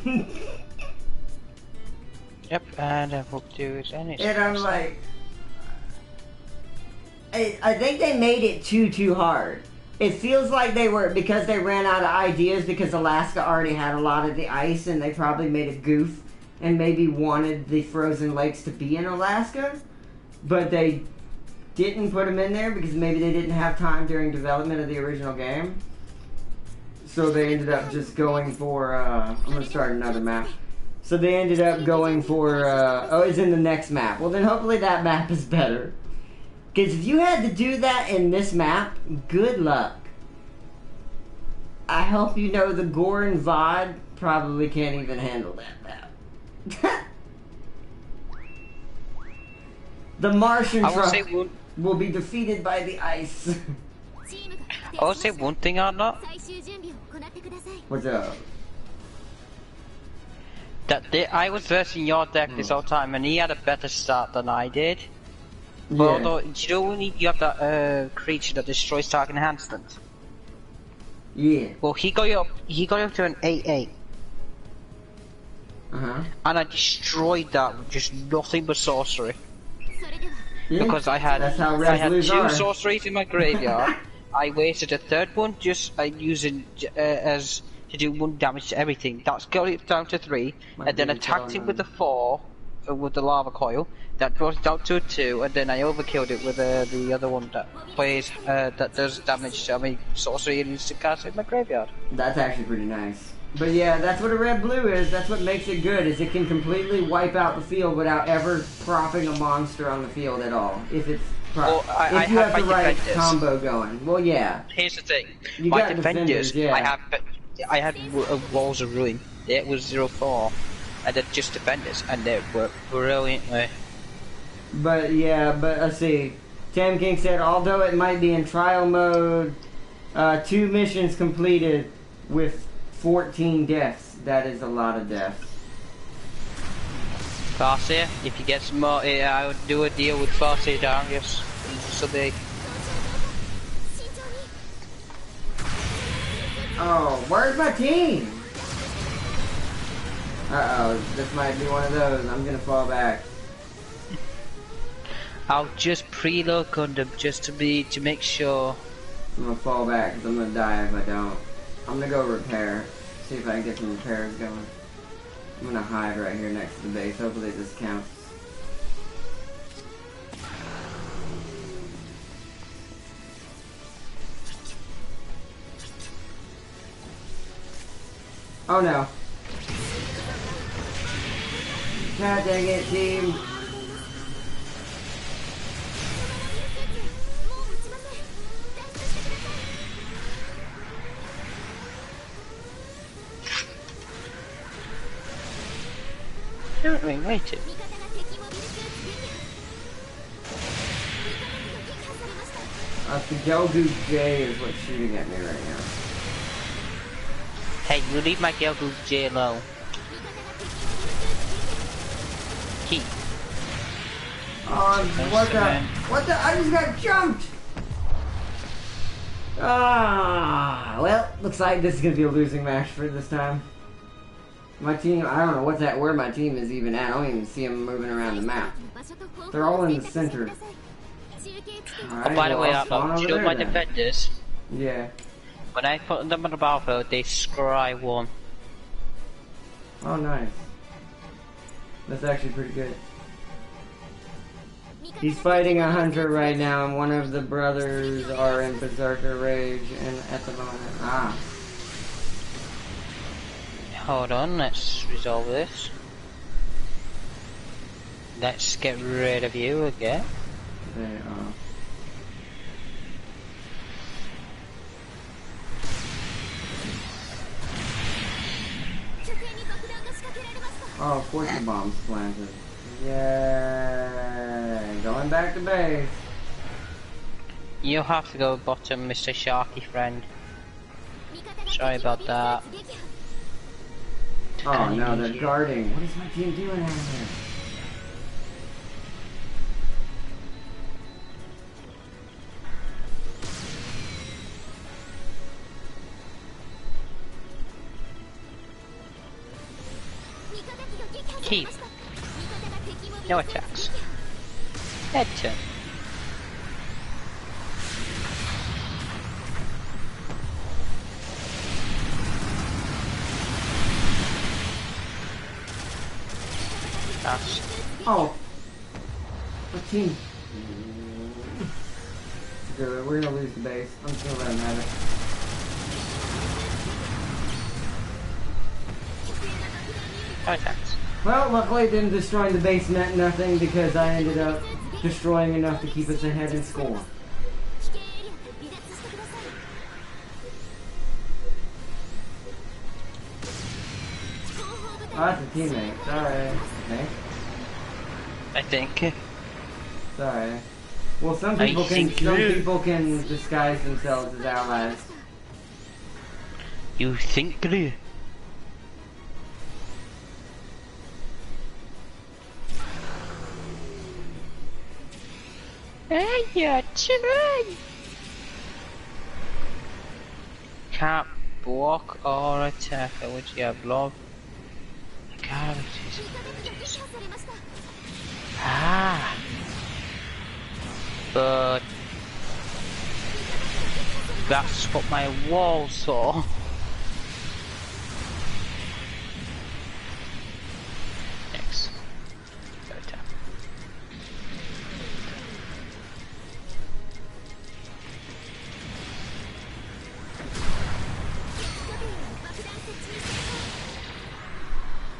Speaker 2: Yep, and I hope to do anything.
Speaker 1: And I'm like... I think they made it too hard. It feels like they were, because they ran out of ideas, because Alaska already had a lot of the ice, and they probably made a goof, and maybe wanted the frozen lakes to be in Alaska. But they... didn't put them in there because maybe they didn't have time during development of the original game. So they ended up just going for, I'm going to start another map. So they ended up going for, oh, it's in the next map. Well, then hopefully that map is better. Because if you had to do that in this map, good luck. I hope you know the Gore and Vod probably can't even handle that map. The Martian truck will be defeated by the ice.
Speaker 2: I will say one thing or not.
Speaker 1: What's up?
Speaker 2: That I was versing your deck this whole time, and he had a better start than I did.
Speaker 1: Yeah.
Speaker 2: But although, you know when you have that creature that destroys target enhancement?
Speaker 1: Yeah.
Speaker 2: Well, he got you up to an 8/8. And I destroyed that with just nothing but sorcery.
Speaker 1: Yeah.
Speaker 2: Because I had two sorceries in my graveyard. I wasted a third one just using as to do 1 damage to everything. That's got it down to 3, and then attacked him with the 4 with the lava coil. That brought it down to a 2, and then I overkilled it with the other one that plays that does damage to sorcery and instant cast in my graveyard.
Speaker 1: That's actually pretty nice. But yeah, that's what a red-blue is. That's what makes it good, is it can completely wipe out the field without ever propping a monster on the field at all. If it's if you have the right combo going. Well, yeah.
Speaker 2: Here's the thing.
Speaker 1: You
Speaker 2: My
Speaker 1: got
Speaker 2: defenders,
Speaker 1: yeah.
Speaker 2: I had Walls of Ruin. It was 0/4. And then just defenders, and they worked brilliantly.
Speaker 1: But yeah, let's see. Tam King said, although it might be in trial mode, 2 missions completed with 14 deaths. That is a lot of deaths.
Speaker 2: Farseer, if you get some more, I would do a deal with Farseer Darius. So they...
Speaker 1: Oh, where's my team? Uh-oh, this might be one of those. I'm gonna fall back.
Speaker 2: I'll just preload Gundam just to make sure.
Speaker 1: I'm gonna fall back because I'm gonna die if I don't. I'm gonna go repair. See if I can get some repairs going. I'm gonna hide right here next to the base. Hopefully this counts. Oh no. God dang it, team.
Speaker 2: Don't we wait it?
Speaker 1: The Gelgoog J is what's shooting at me right now.
Speaker 2: Hey, you leave my Gelgoog J alone. Keep.
Speaker 1: What the? I just got jumped! Well, looks like this is gonna be a losing match for this time. My team, I don't know where my team is even at. I don't even see them moving around the map. They're all in the center. Right,
Speaker 2: Oh, by the way, do you know my defenders?
Speaker 1: Yeah.
Speaker 2: When I put them on the battlefield, they scry one.
Speaker 1: Oh, nice. That's actually pretty good. He's fighting a hunter right now, and one of the brothers are in Berserker Rage and at the moment.
Speaker 2: Hold on, let's resolve this. Let's get rid of you again.
Speaker 1: They are. Oh, of course the bomb's planted. Yay! Going back to base.
Speaker 2: You'll have to go bottom, Mr. Sharky friend. Sorry about that.
Speaker 1: Oh no, they're guarding. What is my team doing out here?
Speaker 2: Keep. No attacks. Head turn. That's...
Speaker 1: Oh. What team? Good, we're gonna lose the base. I'm just gonna let him have it.
Speaker 2: No attacks.
Speaker 1: Well, luckily them destroying the base meant nothing because I ended up destroying enough to keep us ahead in score. Oh, that's a teammate. Sorry. Nick?
Speaker 2: I think.
Speaker 1: Sorry. Well, some people can disguise themselves as allies.
Speaker 2: You think, do you? Hey, you're children! Can't block or attack, which you have block. Ah! But that's what my wall saw. Next. Attack.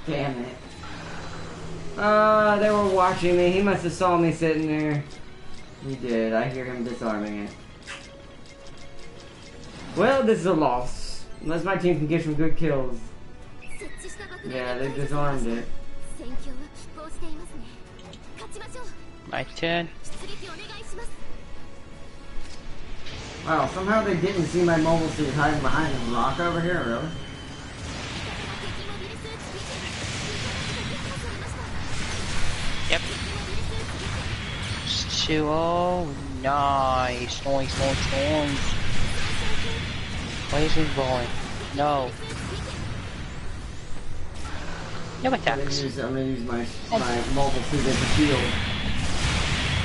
Speaker 1: Damn it. They were watching me. He must have saw me sitting there. He did. I hear him disarming it. Well, this is a loss. Unless my team can get some good kills. Yeah, they disarmed it.
Speaker 2: My turn.
Speaker 1: Wow, somehow they didn't see my mobile suit hiding behind a rock over here, really?
Speaker 2: Yep. Oh, nice. Nice. Where is he going? No. No attacks.
Speaker 1: I'm gonna use my mobile suit as a shield.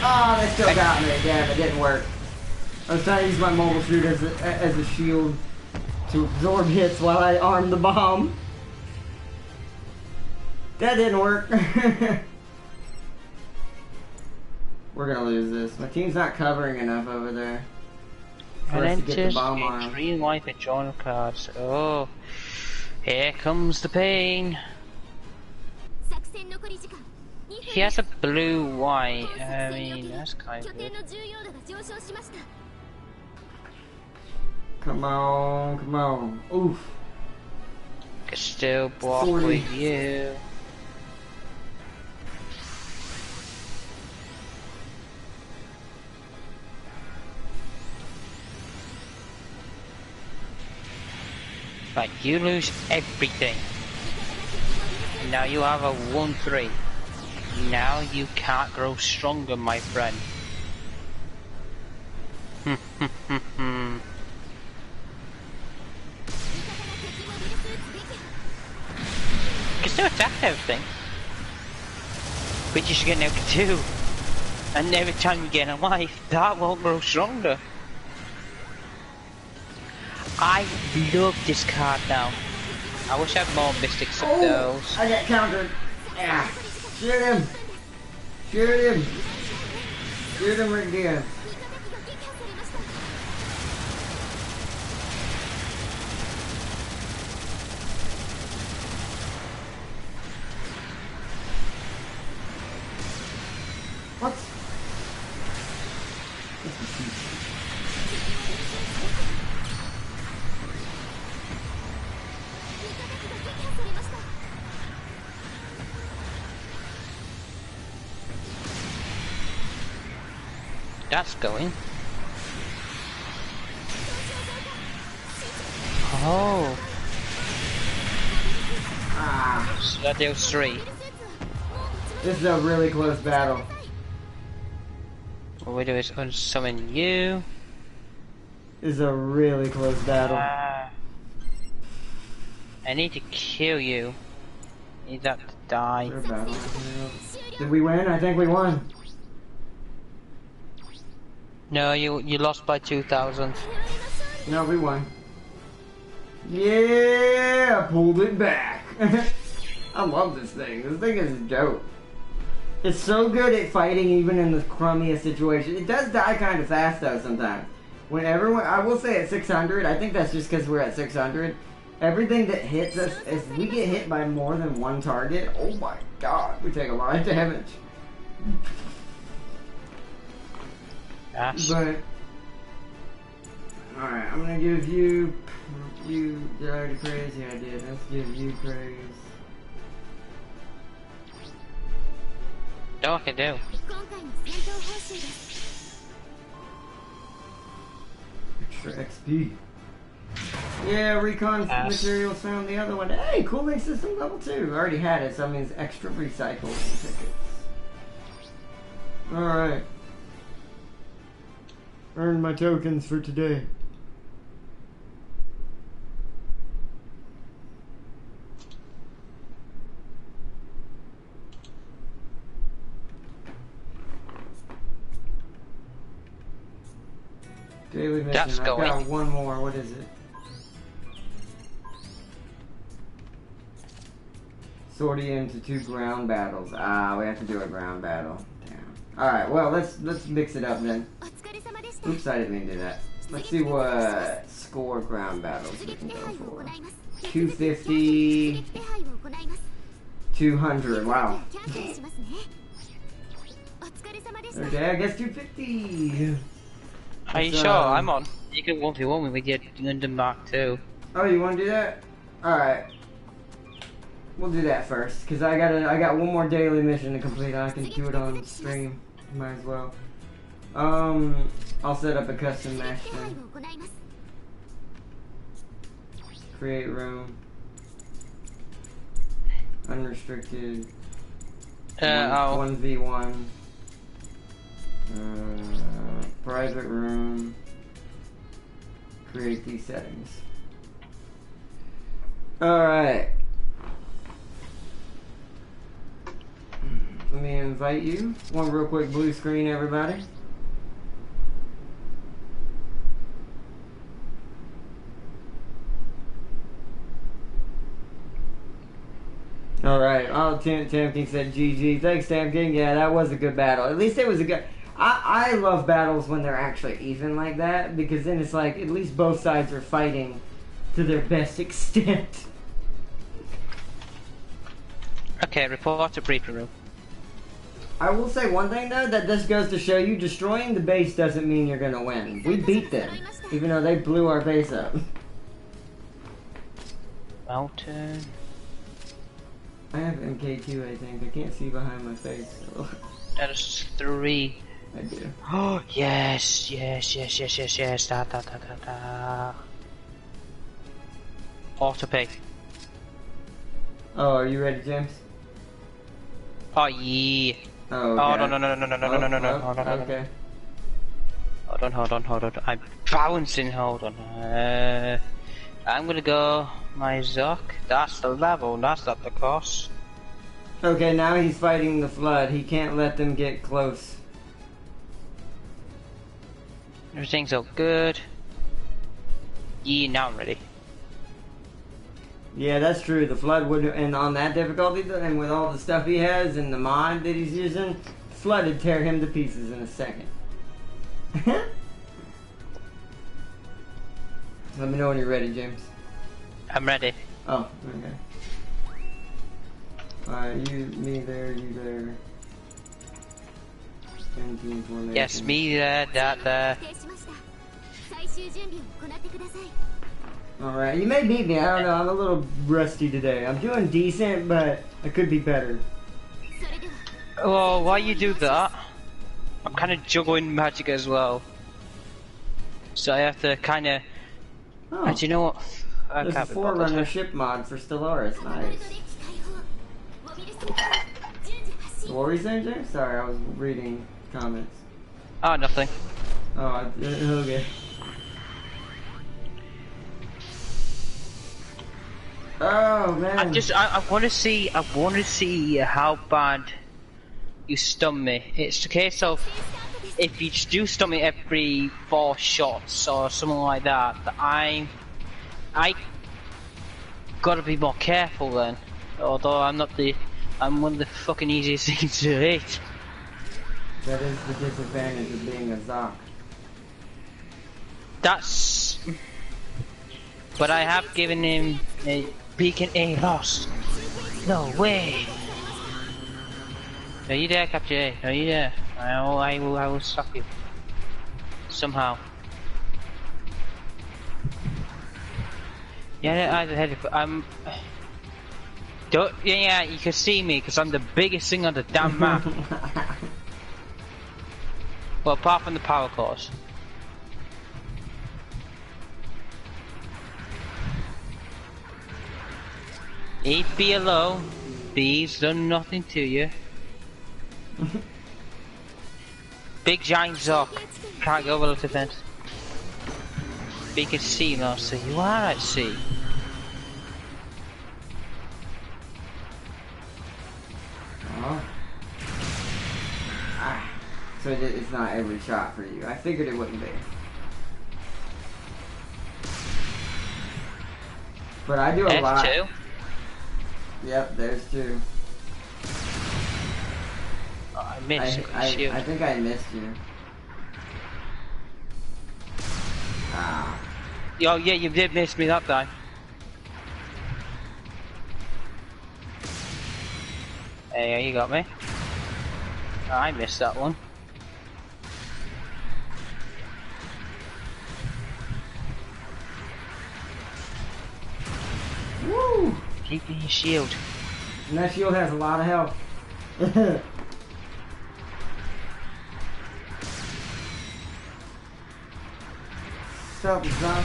Speaker 1: Oh, they still got me. Damn, it didn't work. I was trying to use my mobile suit as a shield to absorb hits while I armed the bomb. That didn't work. We're gonna lose this. My team's not covering enough over there for us to get the bomb arm.
Speaker 2: Green, white, and journal cards. Oh, here comes the pain. He has a blue white. I mean, that's kind of good.
Speaker 1: Come on, come on. Oof.
Speaker 2: Can still block
Speaker 1: 40.
Speaker 2: with you. Right, you lose everything. Now you have a 1-3. Now you can't grow stronger, my friend. You can still attack everything. But you should get an LK2. And every time you get a life, that won't grow stronger. I love this card now. I wish I had more mystics of those.
Speaker 1: I got countered. Yeah. Shoot him. Shoot him. Shoot him again. What?
Speaker 2: That's going. Oh.
Speaker 1: Ah.
Speaker 2: So that deals 3.
Speaker 1: This is a really close battle.
Speaker 2: What we do is unsummon you.
Speaker 1: This is a really close battle.
Speaker 2: I need to kill you. Need that to die.
Speaker 1: Did we win? I think we won.
Speaker 2: No, you lost by 2,000.
Speaker 1: No, we won. Yeah, I pulled it back. I love this thing. This thing is dope. It's so good at fighting even in the crummiest situation. It does die kind of fast though sometimes. When everyone, I will say at 600, I think that's just because we're at 600. Everything that hits us, if we get hit by more than one target, oh my god, we take a lot of damage.
Speaker 2: Yes.
Speaker 1: But, alright, I'm gonna give you, did I already praise? Yeah, I did. Let's give you praise.
Speaker 2: No, I can do.
Speaker 1: Extra XP. Yeah, recon materials found the other one. Hey, cooling system level 2. I already had it, so that means extra recycled tickets. Alright. Earn my tokens for today. Daily mission.
Speaker 2: That's
Speaker 1: I've
Speaker 2: going.
Speaker 1: got one more. What is it? Sortie into 2 ground battles. Ah, we have to do a ground battle. Damn. Alright, well, let's mix it up then. Oops, I didn't mean to do that. Let's see what score ground battles we can go for. 250... 200, wow. Okay, I guess 250.
Speaker 2: Are you sure? I'm on. You can 1v1 with your Gundam Mark II.
Speaker 1: Oh, you want to do that? Alright. We'll do that first, because I got one more daily mission to complete. I can do it on stream. Might as well. I'll set up a custom match then. Create room. Unrestricted. 1v1. Private room. Create these settings. Alright. Let me invite you. One real quick blue screen, everybody. Alright, oh, Tam King said GG. Thanks, Tam King. Yeah, that was a good battle. At least it was a good... I love battles when they're actually even like that, because then it's like, at least both sides are fighting to their best extent.
Speaker 2: Okay, report to briefing room.
Speaker 1: I will say one thing though, that this goes to show you, destroying the base doesn't mean you're gonna win. We beat them, even though they blew our base up.
Speaker 2: Mountain.
Speaker 1: I have MK2, I think. I can't see behind my face. So.
Speaker 2: That is 3.
Speaker 1: I do.
Speaker 2: Oh, yes, yes, yes, yes, yes, yes, da da da da da. Auto pay.
Speaker 1: Oh, are you ready, James?
Speaker 2: Oh, yeah.
Speaker 1: Oh, okay.
Speaker 2: Oh, no, no, no, no, no, no, no, no, no, no, no, no,
Speaker 1: okay.
Speaker 2: Hold on. I'm bouncing, hold on. I'm gonna go my Zuck. That's the level, that's not the cost.
Speaker 1: Okay, now he's fighting the flood. He can't let them get close.
Speaker 2: Everything's all good. Yeah, now I'm ready.
Speaker 1: Yeah, that's true. The flood would, and on that difficulty, and with all the stuff he has and the mod that he's using, flood would tear him to pieces in a second. Let me know when you're ready, James.
Speaker 2: I'm ready.
Speaker 1: Oh, okay. Alright, me there, you there. 17 formation.
Speaker 2: Yes, me there, that there.
Speaker 1: Alright, you may beat me, I don't know, I'm a little rusty today. I'm doing decent, but I could be better.
Speaker 2: Oh, why you do that? I'm kind of juggling magic as well. So I have to kind of...
Speaker 1: Oh.
Speaker 2: Do you know what?
Speaker 1: There's a Forerunner ship mod for Stellaris, nice. What were you saying, James? Sorry, I was reading comments.
Speaker 2: Oh, nothing.
Speaker 1: Oh, okay. Oh man!
Speaker 2: I want to see how bad you stun me. It's a case of if you do stun me every 4 shots or something like that, I gotta be more careful then. Although I'm one of the fucking easiest things to hit.
Speaker 1: That is the disadvantage of being a Zoc.
Speaker 2: But I have given him a beacon A lost. No way. Are you there, Capture A? Are you there? I will stop you. Somehow. Yeah, I had yeah, you can see me because I'm the biggest thing on the damn map. Well, apart from the power cores. Leave B alone. B's done nothing to you. Big giant Zoc. Can't go below the fence. B can see now, so you are at sea.
Speaker 1: Oh. Ah. So it's not every shot for you. I figured it wouldn't be. But I do a lot.
Speaker 2: There's 2.
Speaker 1: Yep, there's 2.
Speaker 2: Oh, I missed.
Speaker 1: I think I missed you. Ah.
Speaker 2: Oh yeah, you did miss me that time. Hey, you got me. Oh, I missed that one.
Speaker 1: Woo!
Speaker 2: Keeping your shield.
Speaker 1: And that shield has a lot of health. What's up, Zoc?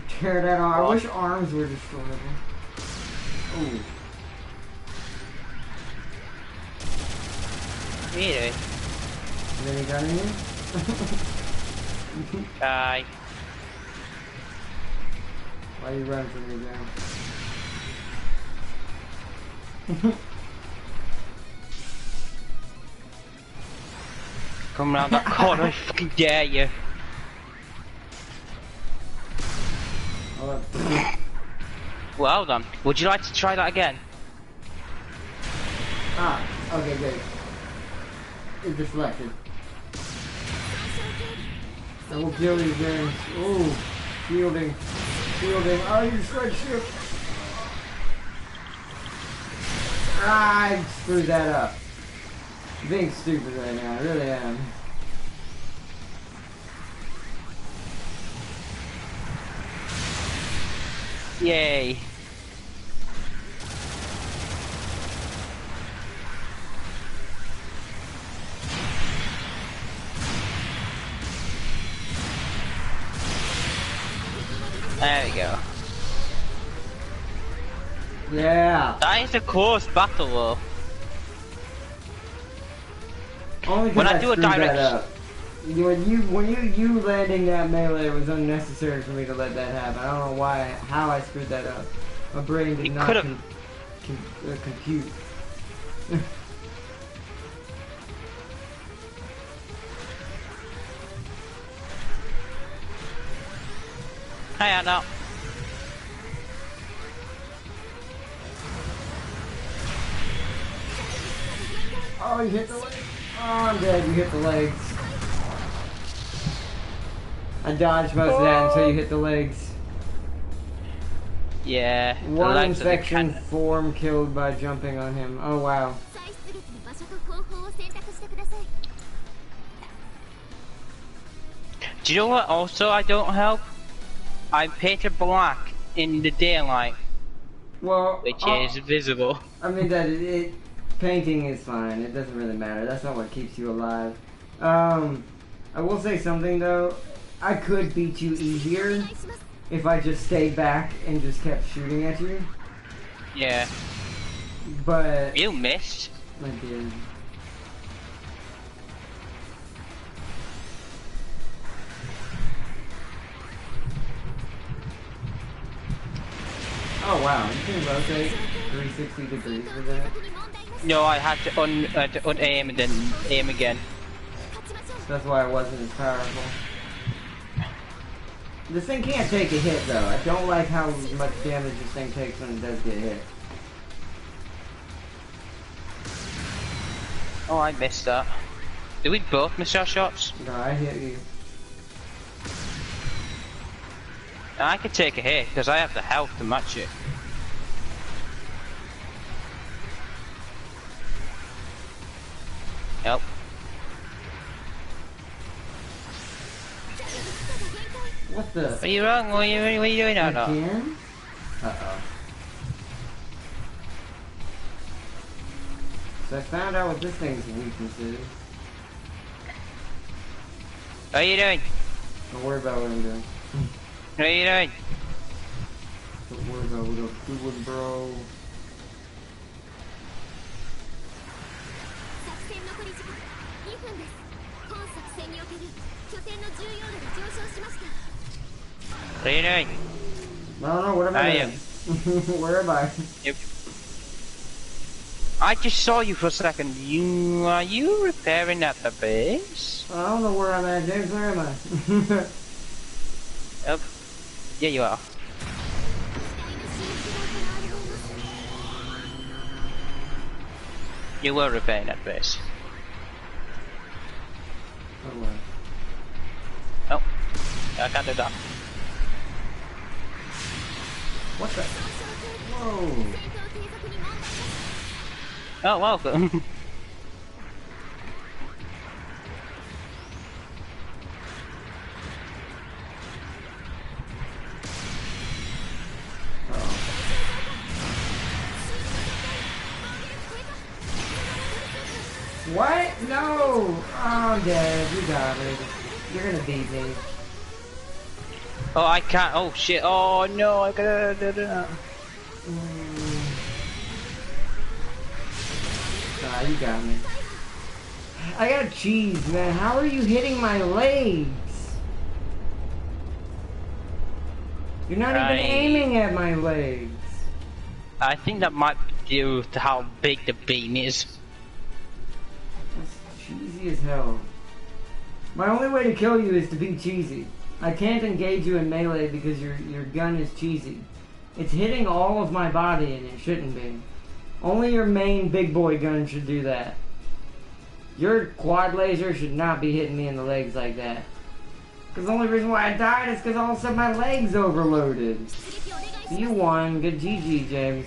Speaker 1: Tear that arm. I wish arms were destroyable. Ooh.
Speaker 2: Really?
Speaker 1: Is any gun in here?
Speaker 2: Bye.
Speaker 1: Why are you running from me, James?
Speaker 2: Come round that corner, I fucking dare you. Well done. Would you like to try that again?
Speaker 1: Ah, okay, good. It's deflected. I will kill these things. Ooh, shielding. Shielding. Oh, you strike shield. Ah, I screwed that up. I'm being stupid right now, I really am.
Speaker 2: Yay. There we go.
Speaker 1: Yeah.
Speaker 2: That is a close battle though.
Speaker 1: Only
Speaker 2: When I
Speaker 1: because
Speaker 2: do a
Speaker 1: screwed that
Speaker 2: direct...
Speaker 1: up. When you landing that melee was unnecessary for me to let that happen. I don't know how I screwed that up. My brain did not compute.
Speaker 2: Hey, Anna.
Speaker 1: Oh, you hit the legs. Oh, I'm dead. You hit the legs. I dodged most of that until you hit the legs.
Speaker 2: Yeah.
Speaker 1: One infection form killed by jumping on him. Oh, wow.
Speaker 2: Do you know what also I don't help? I'm painted black in the daylight.
Speaker 1: Well,
Speaker 2: which is visible.
Speaker 1: I mean, painting is fine. It doesn't really matter. That's not what keeps you alive. I will say something though. I could beat you easier if I just stayed back and just kept shooting at you.
Speaker 2: Yeah.
Speaker 1: But
Speaker 2: you missed.
Speaker 1: I did. Oh wow, you can rotate 360 degrees with that?
Speaker 2: No, I had to un-aim and then aim again.
Speaker 1: That's why it wasn't as powerful. This thing can't take a hit though. I don't like how much damage this thing takes when it does get hit.
Speaker 2: Oh, I missed that. Did we both miss our shots?
Speaker 1: No, I hit you.
Speaker 2: I could take a hit because I have the health to match it. Help.
Speaker 1: What the?
Speaker 2: Are you wrong? What are you doing now?
Speaker 1: Again? Uh-oh. So I found out what this thing's weakness is.
Speaker 2: What are you doing?
Speaker 1: Don't worry about what I'm doing.
Speaker 2: What are you doing?
Speaker 1: Don't worry about what I'm doing, bro.
Speaker 2: What are you doing?
Speaker 1: I don't know, what am I doing? Where am I?
Speaker 2: Yep. I just saw you for a second. Are you repairing at the base?
Speaker 1: I don't know where I'm at, James. Where am I?
Speaker 2: Yep. Yeah, you are. You were repairing that base.
Speaker 1: Oh, well.
Speaker 2: Oh, I can't do that.
Speaker 1: What the? Whoa.
Speaker 2: Oh, welcome.
Speaker 1: What? No! Oh, I'm dead. You got me. You're gonna beat me.
Speaker 2: Oh, I can't. Oh, shit. Oh, no. I gotta do that.
Speaker 1: Ah, you got me. I got cheese, man. How are you hitting my legs? You're not even aiming at my legs.
Speaker 2: I think that might be due to how big the beam is.
Speaker 1: That's cheesy as hell. My only way to kill you is to be cheesy. I can't engage you in melee because your gun is cheesy. It's hitting all of my body and it shouldn't be. Only your main big boy gun should do that. Your quad laser should not be hitting me in the legs like that. Because the only reason why I died is because all of a sudden my legs overloaded. You won. Good GG, James.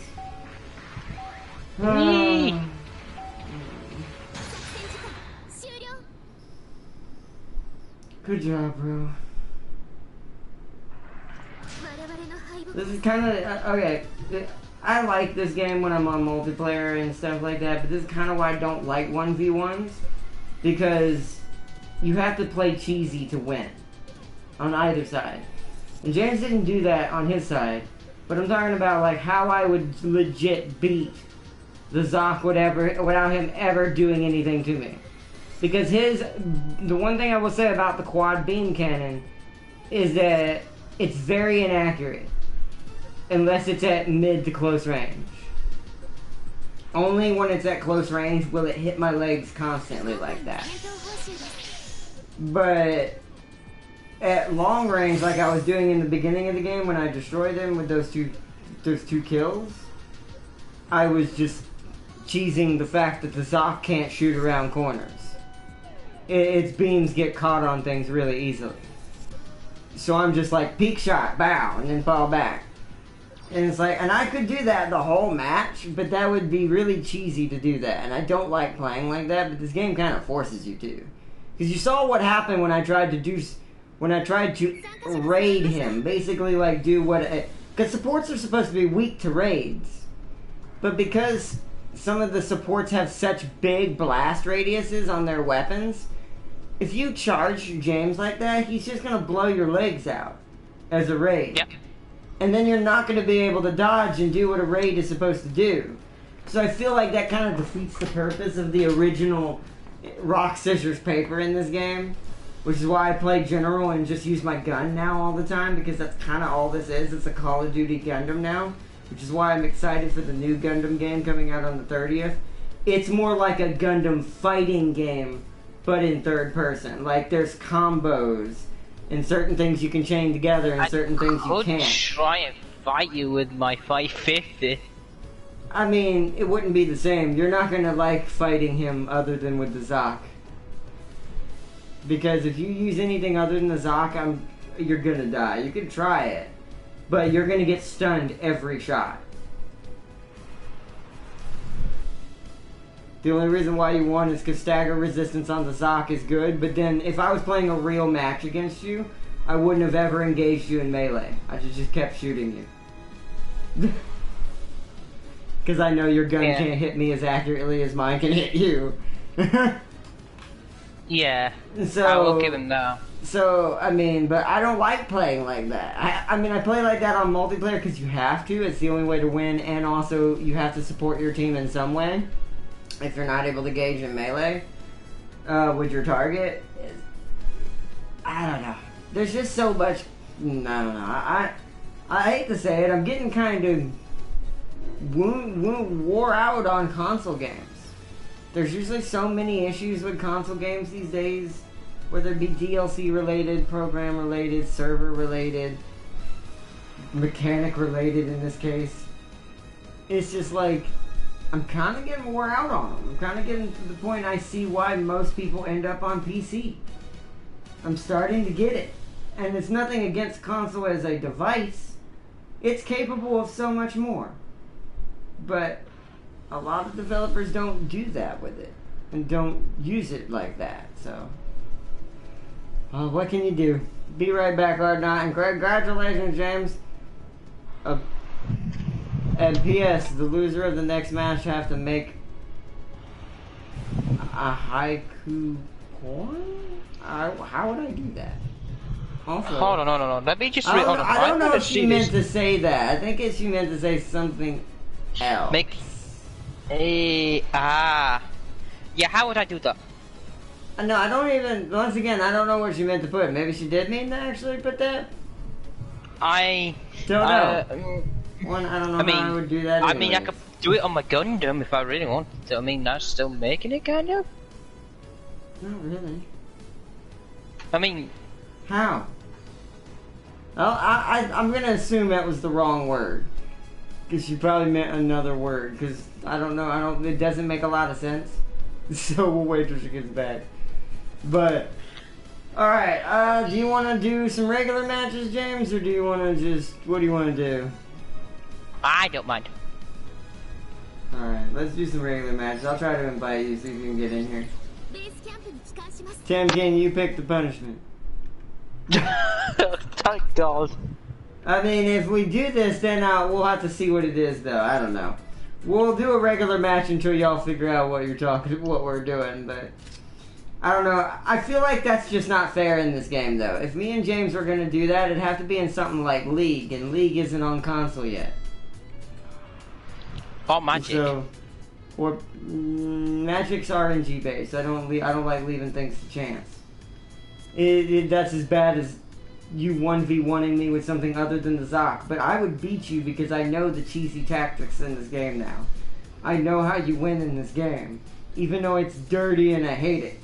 Speaker 1: Good job, bro. This is kind of... okay. I like this game when I'm on multiplayer and stuff like that, but this is kind of why I don't like 1v1s. Because you have to play cheesy to win. On either side. And James didn't do that on his side. But I'm talking about like how I would legit beat the Zoc without him ever doing anything to me. Because the one thing I will say about the quad beam cannon is that it's very inaccurate. Unless it's at mid to close range. Only when it's at close range will it hit my legs constantly like that. But at long range, like I was doing in the beginning of the game when I destroyed them with those two kills, I was just cheesing the fact that the Zoc can't shoot around corners. Its beams get caught on things really easily. So I'm just like peek shot, bow, and then fall back. And it's like, and I could do that the whole match, but that would be really cheesy to do that. And I don't like playing like that, but this game kind of forces you to. Because you saw what happened when I tried to raid him. Basically, like, do what... because supports are supposed to be weak to raids. But because some of the supports have such big blast radiuses on their weapons, if you charge James like that, he's just going to blow your legs out as a raid.
Speaker 2: Yep.
Speaker 1: And then you're not going to be able to dodge and do what a raid is supposed to do. So I feel like that kind of defeats the purpose of the original rock, scissors, paper in this game. Which is why I play general and just use my gun now all the time. Because that's kind of all this is. It's a Call of Duty Gundam now. Which is why I'm excited for the new Gundam game coming out on the 30th. It's more like a Gundam fighting game, but in third person. Like there's combos. And certain things you can chain together, and certain things you can't.
Speaker 2: I could try and fight you with my 550.
Speaker 1: I mean, it wouldn't be the same. You're not gonna like fighting him other than with the Zoc. Because if you use anything other than the Zoc, you're gonna die. You can try it, but you're gonna get stunned every shot. The only reason why you won is because stagger resistance on the Zoc is good, but then if I was playing a real match against you, I wouldn't have ever engaged you in melee. I just kept shooting you. Because I know your gun can't hit me as accurately as mine can hit you.
Speaker 2: Yeah,
Speaker 1: so,
Speaker 2: I will give him that.
Speaker 1: So, I mean, but I don't like playing like that. I mean, I play like that on multiplayer because you have to. It's the only way to win, and also you have to support your team in some way. If you're not able to gauge in melee with your target, I don't know. There's just so much. I don't know. I hate to say it. I'm getting kind of wore out on console games. There's usually so many issues with console games these days, whether it be DLC related, program related, server related, mechanic related in this case. It's just like, I'm kind of getting wore out on them. I'm kind of getting to the point I see why most people end up on PC. I'm starting to get it. And it's nothing against console as a device. It's capable of so much more. But a lot of developers don't do that with it. And don't use it like that, so. What can you do? Be right back, Ardnot, and congratulations, James. And P.S. The loser of the next match have to make a haiku poem? How would I do that? Also,
Speaker 2: hold on. Let me just read.
Speaker 1: I don't know if she meant to say that. I think she meant to say something else.
Speaker 2: Make yeah, how would I do that?
Speaker 1: No, I don't even. Once again, I don't know what she meant to put. Maybe she did mean to actually put that.
Speaker 2: I
Speaker 1: don't know. I don't know how I would do that.
Speaker 2: I mean, I could do it on my Gundam if I really wanted to. I mean, that's still making it, kind of.
Speaker 1: Not really.
Speaker 2: I mean,
Speaker 1: how? Well, I'm gonna assume that was the wrong word. Because she probably meant another word. Because I don't know. It doesn't make a lot of sense. So we'll wait till she gets back. But alright, do you want to do some regular matches, James? Or do you want to just... What do you want to do?
Speaker 2: I don't mind.
Speaker 1: Alright, let's do some regular matches. I'll try to invite you, see if you can get in here. Tim, can you pick the punishment?
Speaker 2: Thank God.
Speaker 1: I mean, if we do this, then we'll have to see what it is, though. I don't know. We'll do a regular match until y'all figure out what we're doing, but... I don't know. I feel like that's just not fair in this game, though. If me and James were going to do that, it'd have to be in something like League, and League isn't on console yet.
Speaker 2: Or Magic.
Speaker 1: So, or Magic's RNG based. I don't like leaving things to chance. That's as bad as you 1v1ing me with something other than the Zoc. But I would beat you because I know the cheesy tactics in this game now. I know how you win in this game. Even though it's dirty and I hate it.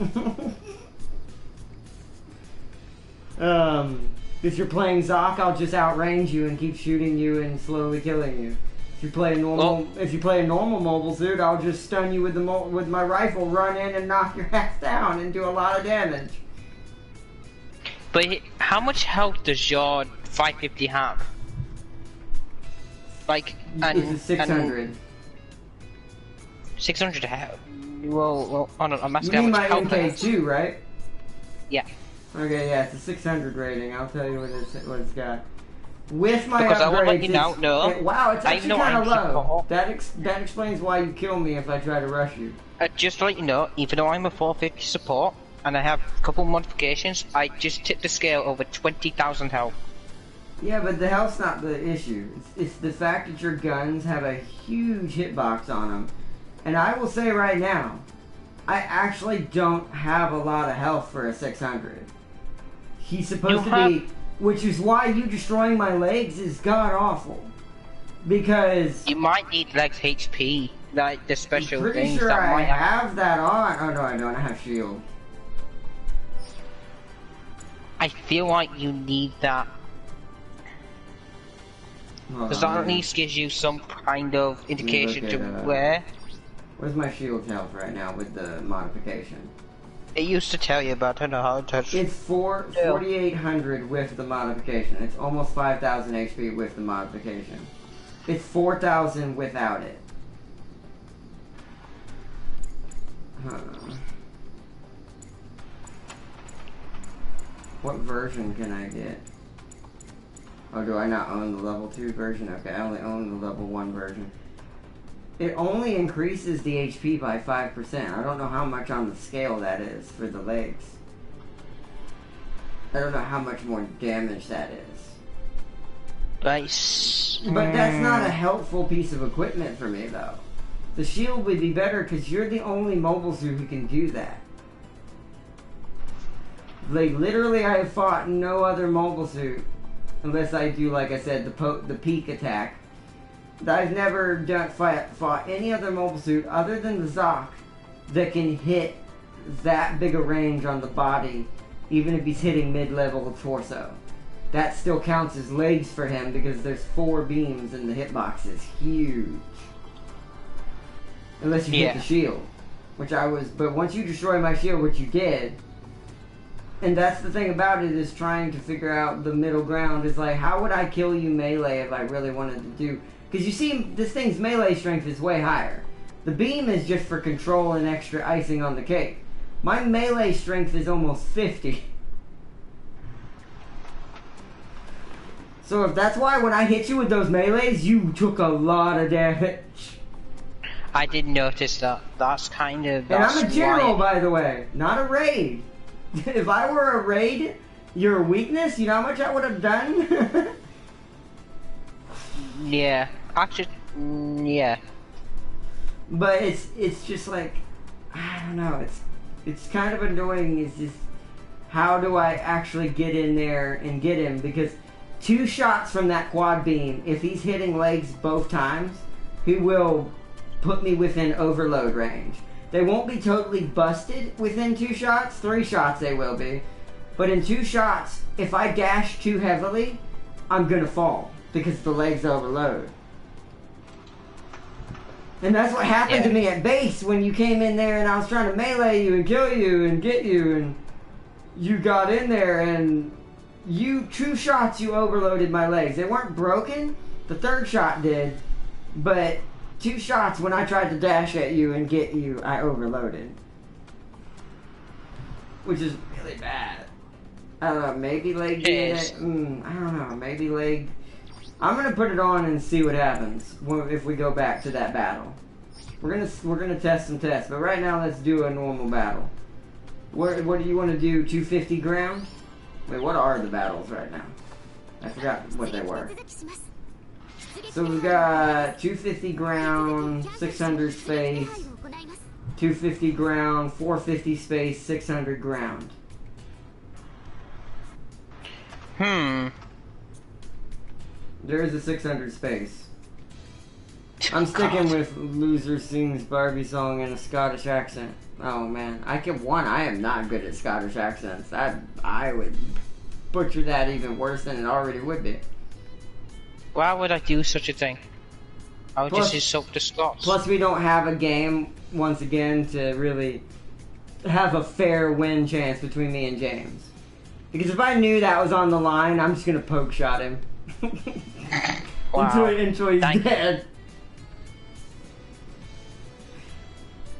Speaker 1: If you're playing Zoc, I'll just outrange you and keep shooting you and slowly killing you. If you play a normal mobile suit, I'll just stun you with my rifle, run in and knock your ass down and do a lot of damage.
Speaker 2: But how much health does your 550 have? Like,
Speaker 1: it's 600.
Speaker 2: 600 health. Well, hold on, I'm asking
Speaker 1: you mean
Speaker 2: how
Speaker 1: my
Speaker 2: much health
Speaker 1: MK2, right?
Speaker 2: Yeah.
Speaker 1: Okay, yeah, it's a 600 rating. I'll tell you what it's got. With my
Speaker 2: because
Speaker 1: upgrades,
Speaker 2: I won't let you know,
Speaker 1: wow, it's actually kind of low.
Speaker 2: Support.
Speaker 1: That explains why you kill me if I try to rush you.
Speaker 2: Just to let you know, even though I'm a 450 support and I have a couple modifications, I just tipped the scale over 20,000 health.
Speaker 1: Yeah, but the health's not the issue. It's the fact that your guns have a huge hitbox on them. And I will say right now, I actually don't have a lot of health for a 600. He's supposed to be... Which is why you destroying my legs is god-awful. Because...
Speaker 2: You might need legs HP, like the special
Speaker 1: I'm pretty
Speaker 2: things
Speaker 1: sure
Speaker 2: that
Speaker 1: I
Speaker 2: might
Speaker 1: have that on. Oh no, I don't. I have shield.
Speaker 2: I feel like you need that. Because that at least gives you some kind of indication to where.
Speaker 1: Where's my shield health right now with the modification?
Speaker 2: It used to tell you, but I don't know how to...
Speaker 1: It's 4,800 with the modification. It's almost 5,000 HP with the modification. It's 4,000 without it. What version can I get? Oh, do I not own the level 2 version? Okay, I only own the level 1 version. It only increases the HP by 5%. I don't know how much on the scale that is for the legs. I don't know how much more damage that is.
Speaker 2: Nice.
Speaker 1: But that's not a helpful piece of equipment for me, though. The shield would be better because you're the only mobile suit who can do that. Like, literally, I have fought no other mobile suit. Unless I do, like I said, the peak attack. I've never fought any other mobile suit other than the Zoc that can hit that big a range on the body, even if he's hitting mid-level torso. That still counts as legs for him because there's 4 beams and the hitbox is huge. Unless you hit the shield, which I was. But once you destroy my shield, which you did, and that's the thing about it, is trying to figure out the middle ground. Is like, how would I kill you melee if I really wanted to do? Because you see, this thing's melee strength is way higher. The beam is just for control and extra icing on the cake. My melee strength is almost 50. So if that's why when I hit you with those melees, you took a lot of damage.
Speaker 2: I didn't notice that. That's kind of...
Speaker 1: And I'm a general, by the way, not a raid. If I were a raid, your weakness, you know how much I would have done?
Speaker 2: Yeah. Actually, yeah.
Speaker 1: But it's just like, I don't know, it's kind of annoying. It's just, how do I actually get in there and get him? Because 2 shots from that quad beam, if he's hitting legs both times, he will put me within overload range. They won't be totally busted within 2 shots. 3 shots they will be. But in 2 shots, if I dash too heavily, I'm gonna fall because the legs overload. And that's what happened to me at base when you came in there and I was trying to melee you and kill you and get you, and you got in there and you 2 shots you overloaded my legs. They weren't broken. The 3rd shot did, but 2 shots when I tried to dash at you and get you, I overloaded. Which is really bad. I don't know, maybe leg did it. I don't know, maybe leg. I'm gonna put it on and see what happens if we go back to that battle. We're gonna test some tests, but right now let's do a normal battle. What do you want to do? 250 ground? Wait, what are the battles right now? I forgot what they were. So we've got 250 ground, 600 space, 250 ground, 450 space, 600 ground. There is a 600 space. I'm sticking with loser sings Barbie song in a Scottish accent. Oh man, I am not good at Scottish accents. I would butcher that even worse than it already would be.
Speaker 2: Why would I do such a thing? I would just insult the Scots.
Speaker 1: Plus we don't have a game, once again, to really have a fair win chance between me and James. Because if I knew that was on the line, I'm just gonna poke shot him.
Speaker 2: Wow.
Speaker 1: until he's dead.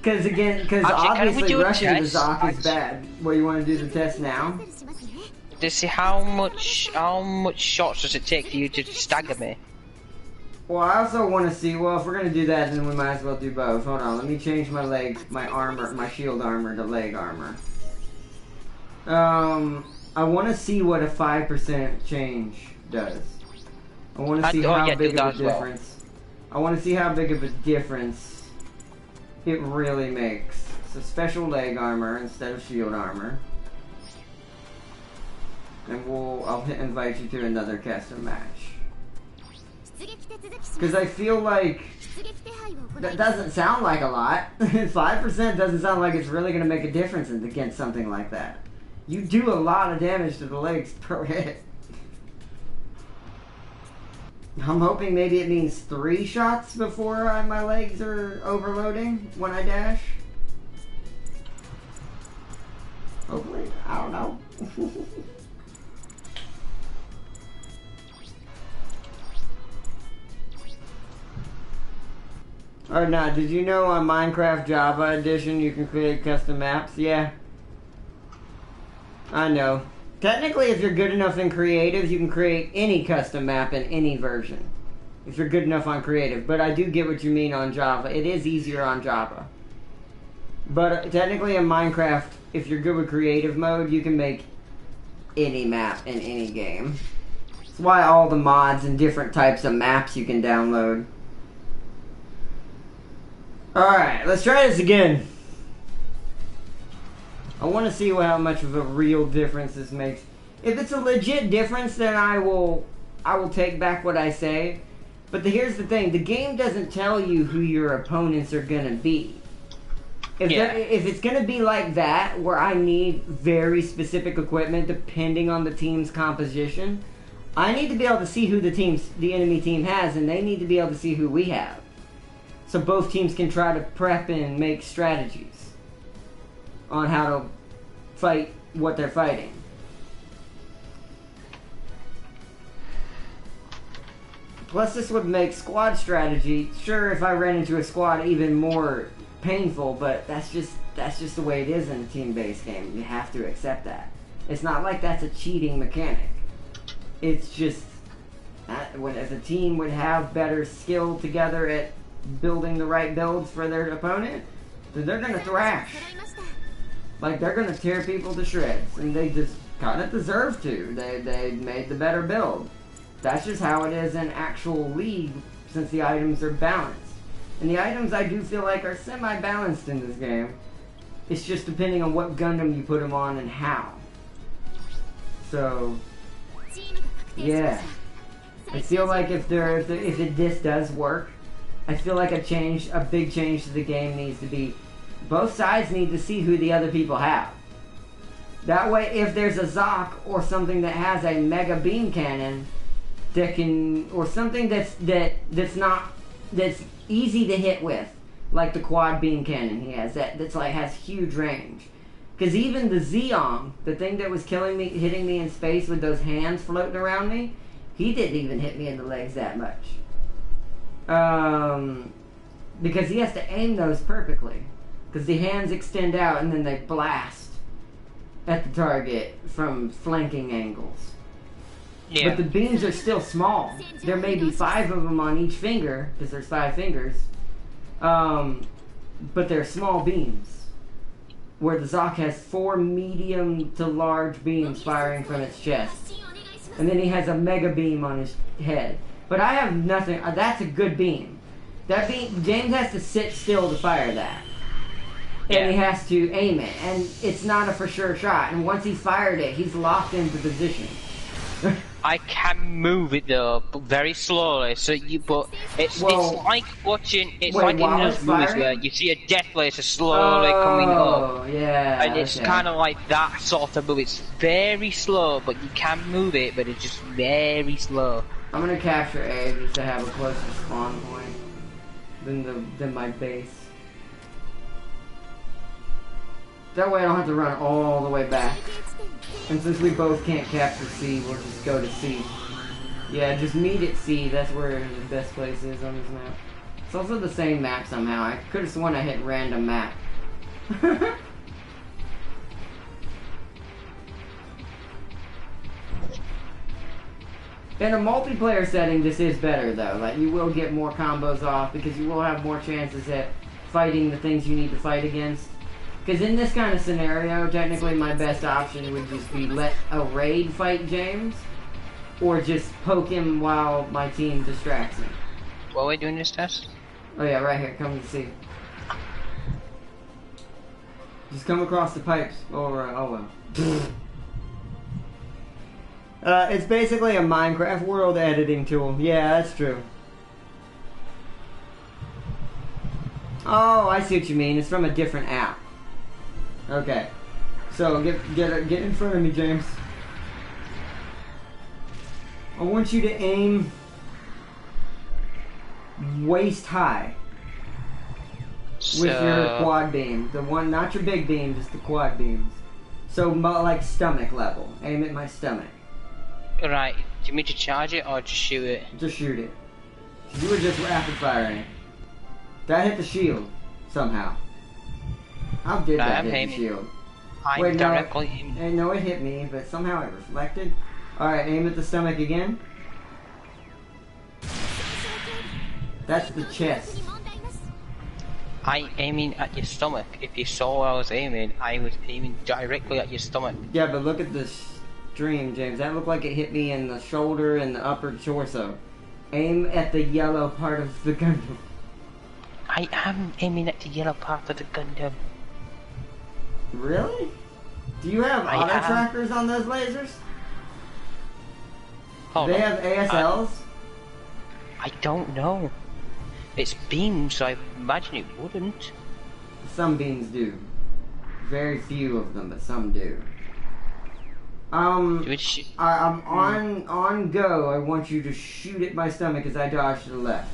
Speaker 1: Because obviously rushing the Zoc is bad. What, you want to do the test now?
Speaker 2: To see how much shots does it take for you to stagger me?
Speaker 1: Well, I also want to see. Well, if we're gonna do that, then we might as well do both. Hold on, let me change my armor, my shield armor to leg armor. I want to see what a 5% change does. I want to see how big of a difference. I want to see how big of a difference it really makes. So special leg armor instead of shield armor. And I'll invite you to another custom match. Because I feel like that doesn't sound like a lot. 5% doesn't sound like it's really going to make a difference against something like that. You do a lot of damage to the legs per hit. I'm hoping maybe it means 3 shots before my legs are overloading when I dash. Hopefully, I don't know. Or not, did you know on Minecraft Java Edition you can create custom maps? Yeah. I know. Technically, if you're good enough in creative, you can create any custom map in any version. If you're good enough on creative. But I do get what you mean on Java. It is easier on Java. But technically in Minecraft, if you're good with creative mode, you can make any map in any game. That's why all the mods and different types of maps you can download. Alright, let's try this again. I want to see how much of a real difference this makes. If it's a legit difference, then I will take back what I say. But here's the thing. The game doesn't tell you who your opponents are going to be. If it's going to be like that, where I need very specific equipment depending on the team's composition, I need to be able to see who the enemy team has, and they need to be able to see who we have. So both teams can try to prep and make strategies on how to fight what they're fighting. Plus, this would make squad strategy, sure, if I ran into a squad, even more painful, but that's just the way it is in a team-based game. You have to accept that. It's not like that's a cheating mechanic. It's just if a team would have better skill together at building the right builds for their opponent, then they're gonna thrash. Like, they're gonna tear people to shreds, and they just kind of deserve to. They made the better build. That's just how it is in actual League, since the items are balanced. And the items I do feel like are semi-balanced in this game. It's just depending on what Gundam you put them on and how. So, yeah. I feel like if this does work, I feel like a big change to the game needs to be, both sides need to see who the other people have. That way, if there's a Zoc or something that has a mega beam cannon that can, or something that's easy to hit with, like the quad beam cannon he has. That's like has huge range. Because even the Zeong, the thing that was killing me, hitting me in space with those hands floating around me, he didn't even hit me in the legs that much. Because he has to aim those perfectly. Because the hands extend out and then they blast at the target from flanking angles.
Speaker 2: Yeah.
Speaker 1: But the beams are still small. There may be 5 of them on each finger, because there's 5 fingers. But they're small beams. Where the Zoc has 4 medium to large beams firing from its chest. And then he has a mega beam on his head. But I have nothing. That's a good beam. That beam, James has to sit still to fire that. And he has to aim it. And it's not a for sure shot. And once he's fired it, he's locked into position.
Speaker 2: I can move it though, but very slowly. So it's like watching. It's like in those movies where you see a death laser slowly coming up.
Speaker 1: Yeah.
Speaker 2: And it's kind of like that sort of move. It's very slow, but you can move it, but it's just very slow.
Speaker 1: I'm gonna capture A just to have a closer spawn point than my base. That way I don't have to run all the way back. And since we both can't capture C, we'll just go to C. Yeah, just meet at C. That's where the best place is on this map. It's also the same map somehow. I could have sworn I hit random map. In a multiplayer setting, this is better though. Like, you will get more combos off because you will have more chances at fighting the things you need to fight against. Because in this kind of scenario, technically my best option would just be let a raid fight James, or just poke him while my team distracts him.
Speaker 2: While we're doing this test?
Speaker 1: Oh yeah, right here, come to see. Just come across the pipes. Oh well. It's basically a Minecraft world editing tool. Yeah, that's true. Oh, I see what you mean. It's from a different app. Okay, so get in front of me, James. I want you to aim waist high with your quad beam. The one, not your big beam, just the quad beams. So like stomach level. Aim at my stomach.
Speaker 2: Right. Do you mean to charge it or just shoot it?
Speaker 1: Just shoot it. You were just rapid firing. That hit the shield somehow. How did that hit the shield?
Speaker 2: Wait,
Speaker 1: no, it hit me, but somehow it reflected. Alright, aim at the stomach again. That's the chest.
Speaker 2: I'm aiming at your stomach. If you saw where I was aiming directly at your stomach.
Speaker 1: Yeah, but look at the stream, James. That looked like it hit me in the shoulder and the upper torso. Aim at the yellow part of the Gundam.
Speaker 2: I am aiming at the yellow part of the Gundam.
Speaker 1: Really? Do you have auto trackers on those lasers? Do they have ASLs?
Speaker 2: I don't know. It's beams, so I imagine it wouldn't.
Speaker 1: Some beams do. Very few of them, but some do. I'm on go. I want you to shoot at my stomach as I dodge to the left.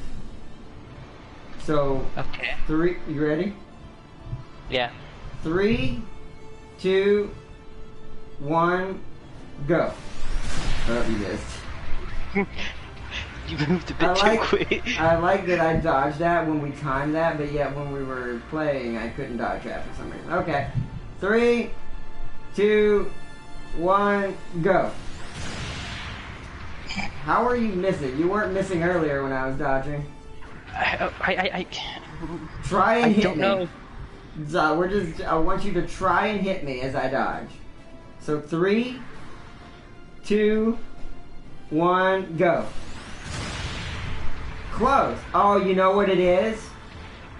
Speaker 1: So,
Speaker 2: okay.
Speaker 1: 3, you ready?
Speaker 2: Yeah.
Speaker 1: 3, 2, 1, go. Oh, you missed.
Speaker 2: You moved a bit too quick.
Speaker 1: I like that I dodged that when we timed that, but yet when we were playing, I couldn't dodge that for some reason. Okay. 3, 2, 1, go. How are you missing? You weren't missing earlier when I was dodging.
Speaker 2: I
Speaker 1: try and hit me.
Speaker 2: I don't know.
Speaker 1: So I want you to try and hit me as I dodge. So 3, 2, 1, go. Close. Oh, you know what it is?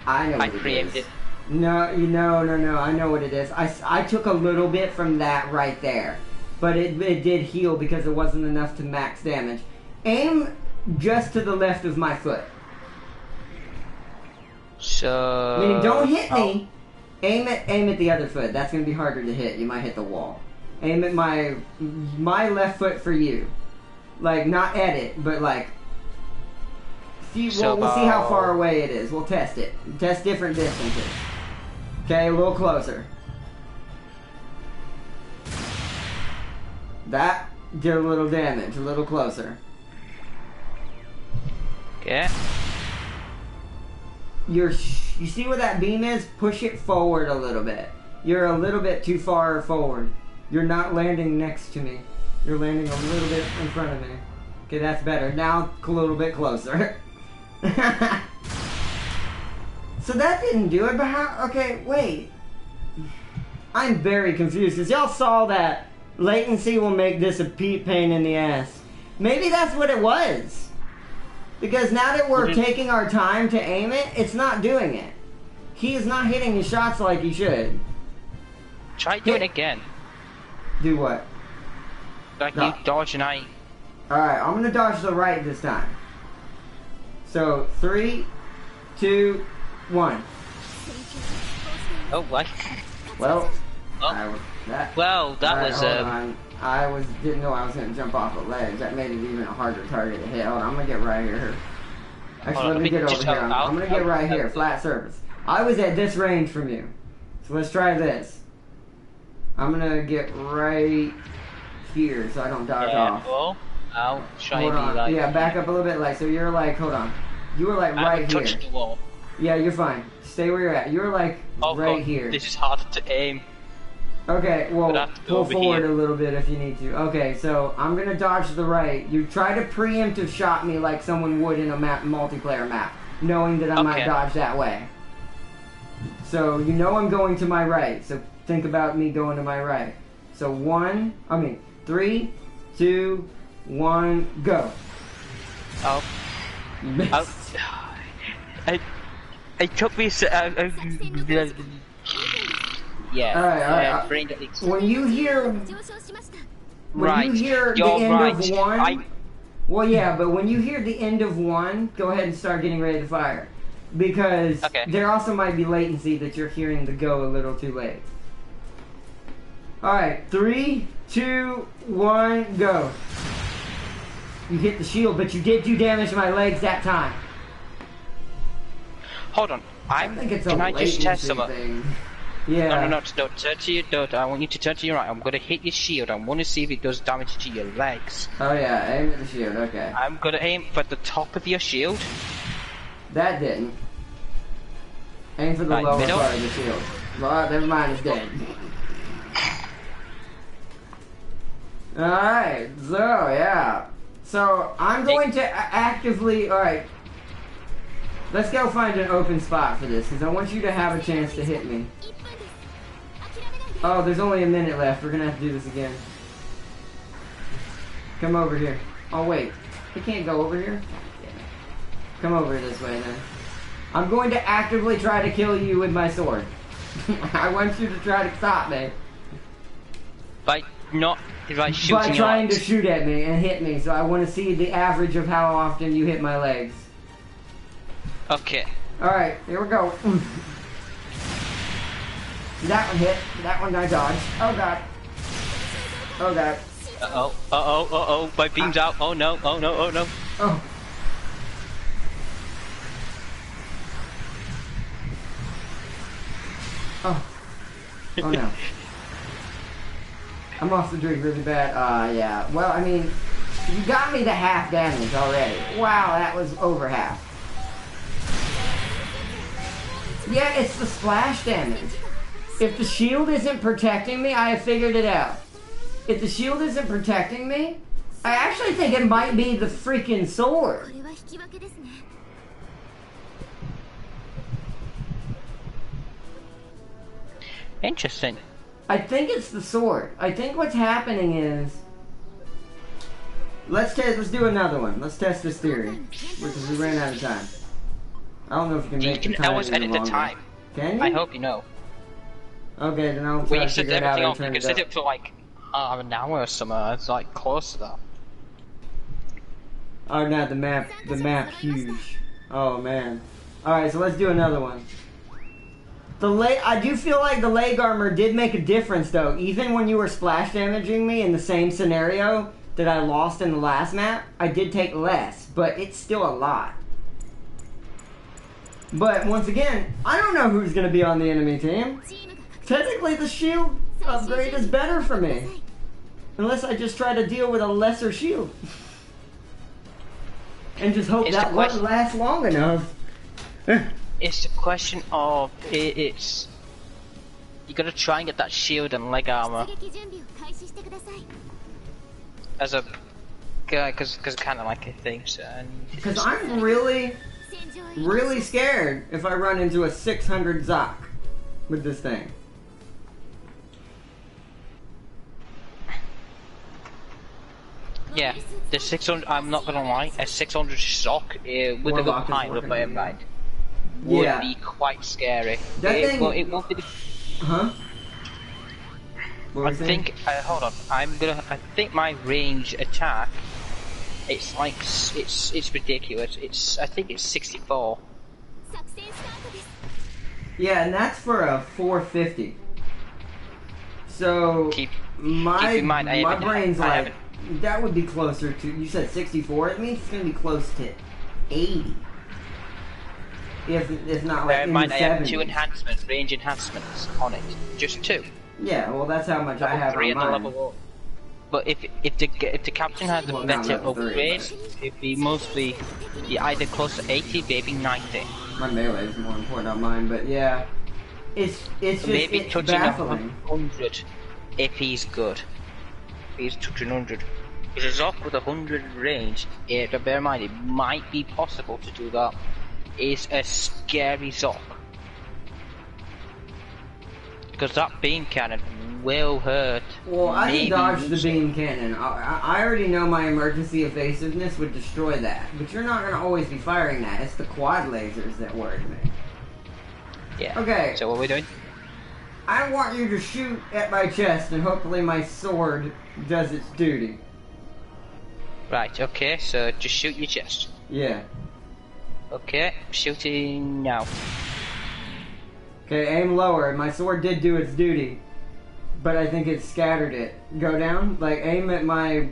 Speaker 1: I know what it is. I preempted it. No. I know what it is. I took a little bit from that right there. But it did heal because it wasn't enough to max damage. Aim just to the left of my foot.
Speaker 2: So...
Speaker 1: Meaning, don't hit me. Aim at the other foot. That's going to be harder to hit. You might hit the wall. Aim at my left foot for you. Like, not at it, but like We'll see how far away it is. We'll test it. Test different distances. Okay, a little closer. That did a little damage. A little closer.
Speaker 2: Okay.
Speaker 1: You see where that beam is? Push it forward a little bit. You're a little bit too far forward. You're not landing next to me. You're landing a little bit in front of me. Okay, that's better. Now a little bit closer. So that didn't do it, but how? Okay, wait. I'm very confused because y'all saw that latency will make this a pain in the ass. Maybe that's what it was. Because now that we're taking our time to aim it, it's not doing it. He is not hitting his shots like he should.
Speaker 2: Try doing it again.
Speaker 1: Do what?
Speaker 2: Like you dodge and I...
Speaker 1: Alright, I'm gonna dodge the right this time. So, 3, 2, 1.
Speaker 2: Oh, what?
Speaker 1: Well,
Speaker 2: oh.
Speaker 1: that
Speaker 2: was...
Speaker 1: didn't know I was gonna jump off the ledge. That made it even a harder target to hit. Hold on, I'm gonna get right here. Actually, let me get over here. I'm gonna get right here, flat surface. I was at this range from you. So let's try this. I'm gonna get right here so I don't dodge off.
Speaker 2: Well, I'll try
Speaker 1: hold on.
Speaker 2: like...
Speaker 1: Yeah, back up a little bit, like, so you're like, hold on. You were like right here.
Speaker 2: Touched the wall.
Speaker 1: Yeah, you're fine. Stay where you're at. You're like right
Speaker 2: God,
Speaker 1: here.
Speaker 2: This is hard to aim.
Speaker 1: Okay, well, pull forward
Speaker 2: here.
Speaker 1: a little bit if you need to. Okay, so I'm gonna dodge to the right. You try to preemptive shot me like someone would in a multiplayer map, knowing that I might dodge that way. So you know I'm going to my right, so think about me going to my right. So 3, 2, 1, go.
Speaker 2: Oh. It took me yeah.
Speaker 1: Alright. When you hear the end of one, well, yeah, but when you hear the end of one, go ahead and start getting ready to fire, because there also might be latency that you're hearing the go a little too late. Alright, 3, 2, 1, go. You hit the shield, but you did do damage to my legs that time.
Speaker 2: Hold on.
Speaker 1: I think it's a
Speaker 2: Can I just test
Speaker 1: thing.
Speaker 2: something?
Speaker 1: Yeah.
Speaker 2: No, don't turn to your... I want you to turn to your right. I'm gonna hit your shield. I want to see if it does damage to your legs.
Speaker 1: Oh yeah, aim at the shield, okay.
Speaker 2: I'm gonna aim for the top of your shield.
Speaker 1: That didn't. Aim for the lower part of the shield. Well, never mind, it's dead. Alright, so, yeah. So, I'm going to actively... Alright. Let's go find an open spot for this, because I want you to have a chance to hit me. Oh, there's only a minute left. We're going to have to do this again. Come over here. Oh, wait. He can't go over here? Yeah. Come over this way, then. I'm going to actively try to kill you with my sword. I want you to try to stop me.
Speaker 2: By shooting
Speaker 1: by trying to shoot at me and hit me, so I want to see the average of how often you hit my legs.
Speaker 2: Okay.
Speaker 1: Alright, here we go. That one hit. That one I dodged. Oh god. Oh god.
Speaker 2: Uh-oh. My beam's out. Oh no.
Speaker 1: Oh. Oh no. I'm off the drink really bad. Yeah. Well, I mean, you got me to half damage already. Wow, that was over half. Yeah, it's the splash damage. If the shield isn't protecting me, I have figured it out. If the shield isn't protecting me, I actually think it might be the freaking sword.
Speaker 2: Interesting.
Speaker 1: I think it's the sword. I think what's happening is... Let's do another one. Let's test this theory. Because we ran out of time. I don't know if you can make the time
Speaker 2: I was edit the time.
Speaker 1: Can you?
Speaker 2: I hope you know.
Speaker 1: Okay, then I'll try to figure it out and turn it up.
Speaker 2: You can set it for like an hour or something. It's like close to that.
Speaker 1: Oh no, the map huge. Oh man. Alright, so let's do another one. I do feel like the leg armor did make a difference though. Even when you were splash damaging me in the same scenario that I lost in the last map, I did take less, but it's still a lot. But once again, I don't know who's going to be on the enemy team. Technically, the shield upgrade is better for me. Unless I just try to deal with a lesser shield. And just hope that won't last long enough.
Speaker 2: It's a question of it's you gotta try and get that shield and leg armor as a guy, because kind of like a thing. So
Speaker 1: because I'm really scared if I run into a 600 Zoc with this thing.
Speaker 2: Yeah, the 600. I'm not gonna lie, a 600 shock with a good pilot by mind would be quite scary.
Speaker 1: That thing,
Speaker 2: well, it won't be.
Speaker 1: Huh?
Speaker 2: I think. Hold on. I think my range attack. It's like it's ridiculous. I think it's 64.
Speaker 1: Yeah, and that's for a 450. So
Speaker 2: keep
Speaker 1: my
Speaker 2: in mind,
Speaker 1: my brain's like that would be closer to. You said 64. It means it's gonna be close to 80. If not like in the 70s.
Speaker 2: I have 2 range enhancements on it. Just 2.
Speaker 1: Yeah, well that's how much I have on mine.
Speaker 2: Level. But if the captain had the better upgrade, it'd be mostly either close to 80, maybe 90.
Speaker 1: My melee is more important on mine, but yeah, it's just
Speaker 2: maybe
Speaker 1: it's
Speaker 2: touching
Speaker 1: baffling.
Speaker 2: 100 if he's good. If he's touching 100. Because a Zoc with 100 range, bear in mind it might be possible to do that. Is a scary Zoc. Because that beam cannon will hurt.
Speaker 1: Well, I can dodge the beam cannon. I already know my emergency evasiveness would destroy that. But you're not going to always be firing that. It's the quad lasers that worry me.
Speaker 2: Yeah.
Speaker 1: Okay.
Speaker 2: So what are we doing?
Speaker 1: I want you to shoot at my chest and hopefully my sword does its duty.
Speaker 2: Right, okay, so just shoot your chest.
Speaker 1: Yeah.
Speaker 2: Okay, shooting now.
Speaker 1: Okay, aim lower. My sword did do its duty, but I think it scattered it. Go down, like aim at my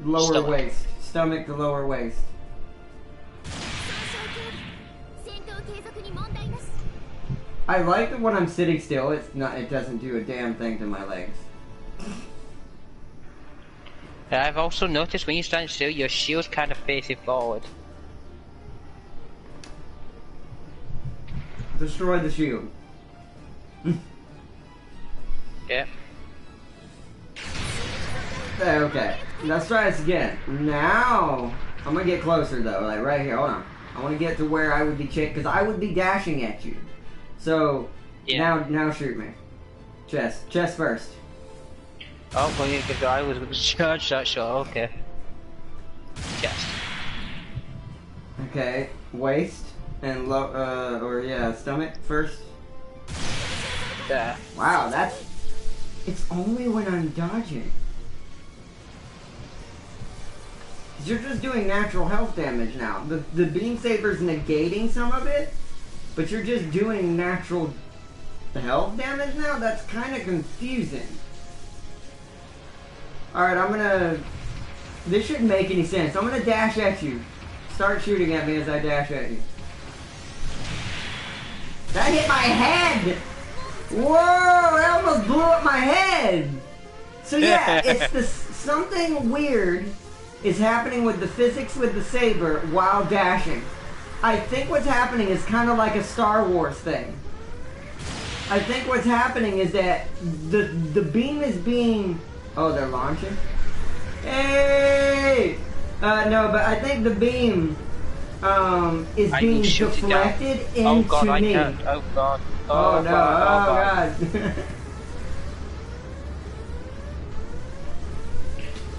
Speaker 1: lower waist. Stomach to lower waist. I like that when I'm sitting still, it doesn't do a damn thing to my legs.
Speaker 2: I've also noticed when you stand still, your shield's kind of facing forward.
Speaker 1: Destroy the shield.
Speaker 2: Yeah.
Speaker 1: Okay, let's try this again. Now, I'm gonna get closer though, like right here, hold on. I wanna get to where I would be because I would be dashing at you. So, now shoot me. Chest first.
Speaker 2: Oh, well, yeah, because I was going to charge that shot, okay. Chest.
Speaker 1: Okay, waist and stomach first.
Speaker 2: There.
Speaker 1: Wow, it's only when I'm dodging. You're just doing natural health damage now. The beam saber's negating some of it, but you're just doing natural health damage now? That's kind of confusing. Alright, this shouldn't make any sense. I'm gonna dash at you. Start shooting at me as I dash at you. That hit my head! Whoa! That almost blew up my head! So yeah, it's something weird is happening with the physics with the saber while dashing. I think what's happening is kind of like a Star Wars thing. I think what's happening is that the beam is being... Oh, they're launching? Hey! No, but I think the beam is being deflected into me.
Speaker 2: Oh god, I can't. Oh god.
Speaker 1: Oh no, oh god.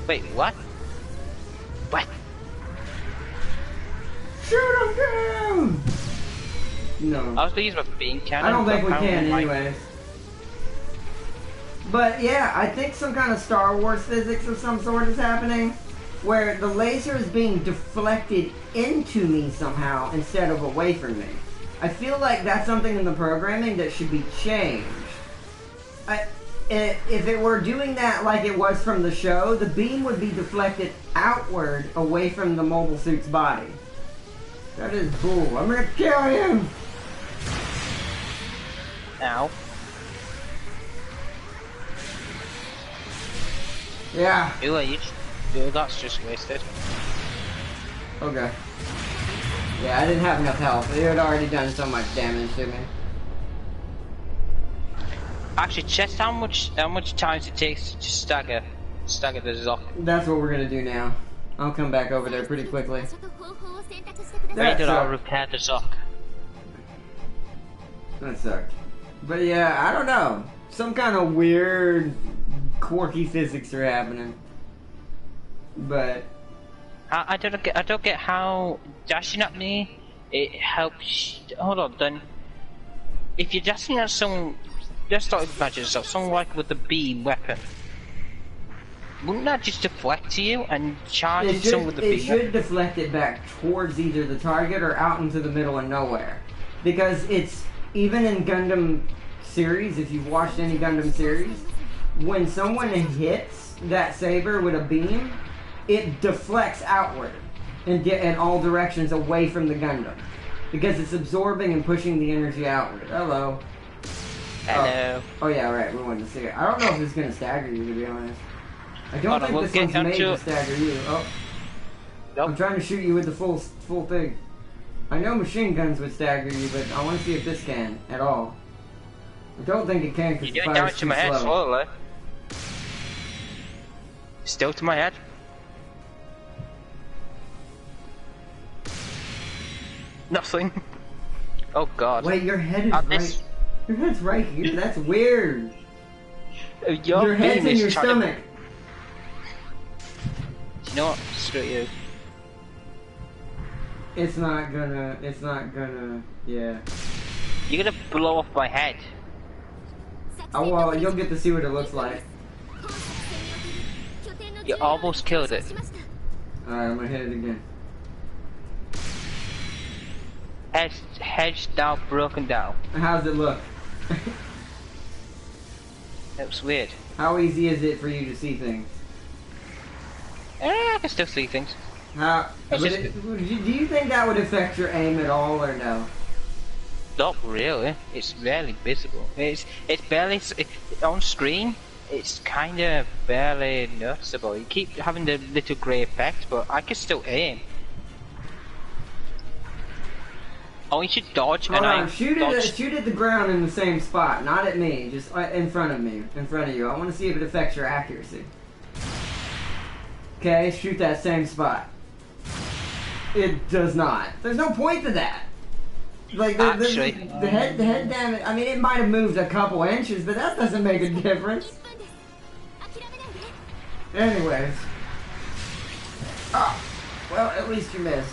Speaker 2: Wait, what? What?
Speaker 1: Shoot him down! No.
Speaker 2: I was gonna use my beam cannon.
Speaker 1: I don't think we can anyways. But yeah, I think some kind of Star Wars physics of some sort is happening, where the laser is being deflected into me somehow instead of away from me. I feel like that's something in the programming that should be changed. If it were doing that like it was from the show, the beam would be deflected outward away from the mobile suit's body. That is bull. I'm gonna kill him!
Speaker 2: Ow.
Speaker 1: Yeah.
Speaker 2: Ooh, that's just wasted.
Speaker 1: Okay. Yeah, I didn't have enough health. It had already done so much damage to me.
Speaker 2: Actually, check how much time it takes to stagger the Zoc.
Speaker 1: That's what we're gonna do now. I'll come back over there pretty quickly.
Speaker 2: Wait till I'll repair the Zoc.
Speaker 1: That sucked. But yeah, I don't know. Some kind of weird, quirky physics are happening. But
Speaker 2: I don't get how dashing at me it helps. Hold on, then. If you're dashing at someone, let's start with badges. So someone like with the beam weapon, wouldn't that just deflect to you and charge someone with the beam? It should deflect it back towards either the target or out into the middle of nowhere, because it's even in Gundam series. If you've watched any Gundam series, when someone hits that saber with a beam, it deflects outward in all directions away from the Gundam, because it's absorbing and pushing the energy outward. Hello. Hello.
Speaker 1: Oh yeah, right. We wanted to see it. I don't know if it's gonna stagger you, to be honest. I don't think this one's made to stagger you. Oh. Nope. I'm trying to shoot you with the full thing. I know machine guns would stagger you, but I want to see if this can at all. I don't think it can because the fire's too slow. You're doing damage to my head slowly.
Speaker 2: Still to my head. Nothing. Oh god.
Speaker 1: Wait, your head is right. Your head's right here. That's weird. Your head's in your stomach.
Speaker 2: You know what? Screw you.
Speaker 1: It's not gonna. Yeah.
Speaker 2: You're gonna blow off my head.
Speaker 1: Oh well, you'll get to see what it looks like.
Speaker 2: You almost killed it.
Speaker 1: Alright, I'm gonna hit it again.
Speaker 2: Head's now broken down.
Speaker 1: How's it look?
Speaker 2: Looks weird.
Speaker 1: How easy is it for you to see things?
Speaker 2: I can still see things.
Speaker 1: Do you think that would affect your aim at all, or no?
Speaker 2: Not really. It's barely visible. It's barely on screen. It's kind of barely noticeable. You keep having the little grey effect, but I can still aim. Oh, you should dodge.
Speaker 1: Hold on, shoot at the ground in the same spot, not at me. Just in front of me, in front of you. I want to see if it affects your accuracy. Okay, shoot that same spot. It does not. There's no point to that. Like the head damage. I mean, it might have moved a couple inches, but that doesn't make a difference. Anyways. Oh, well, at least you missed.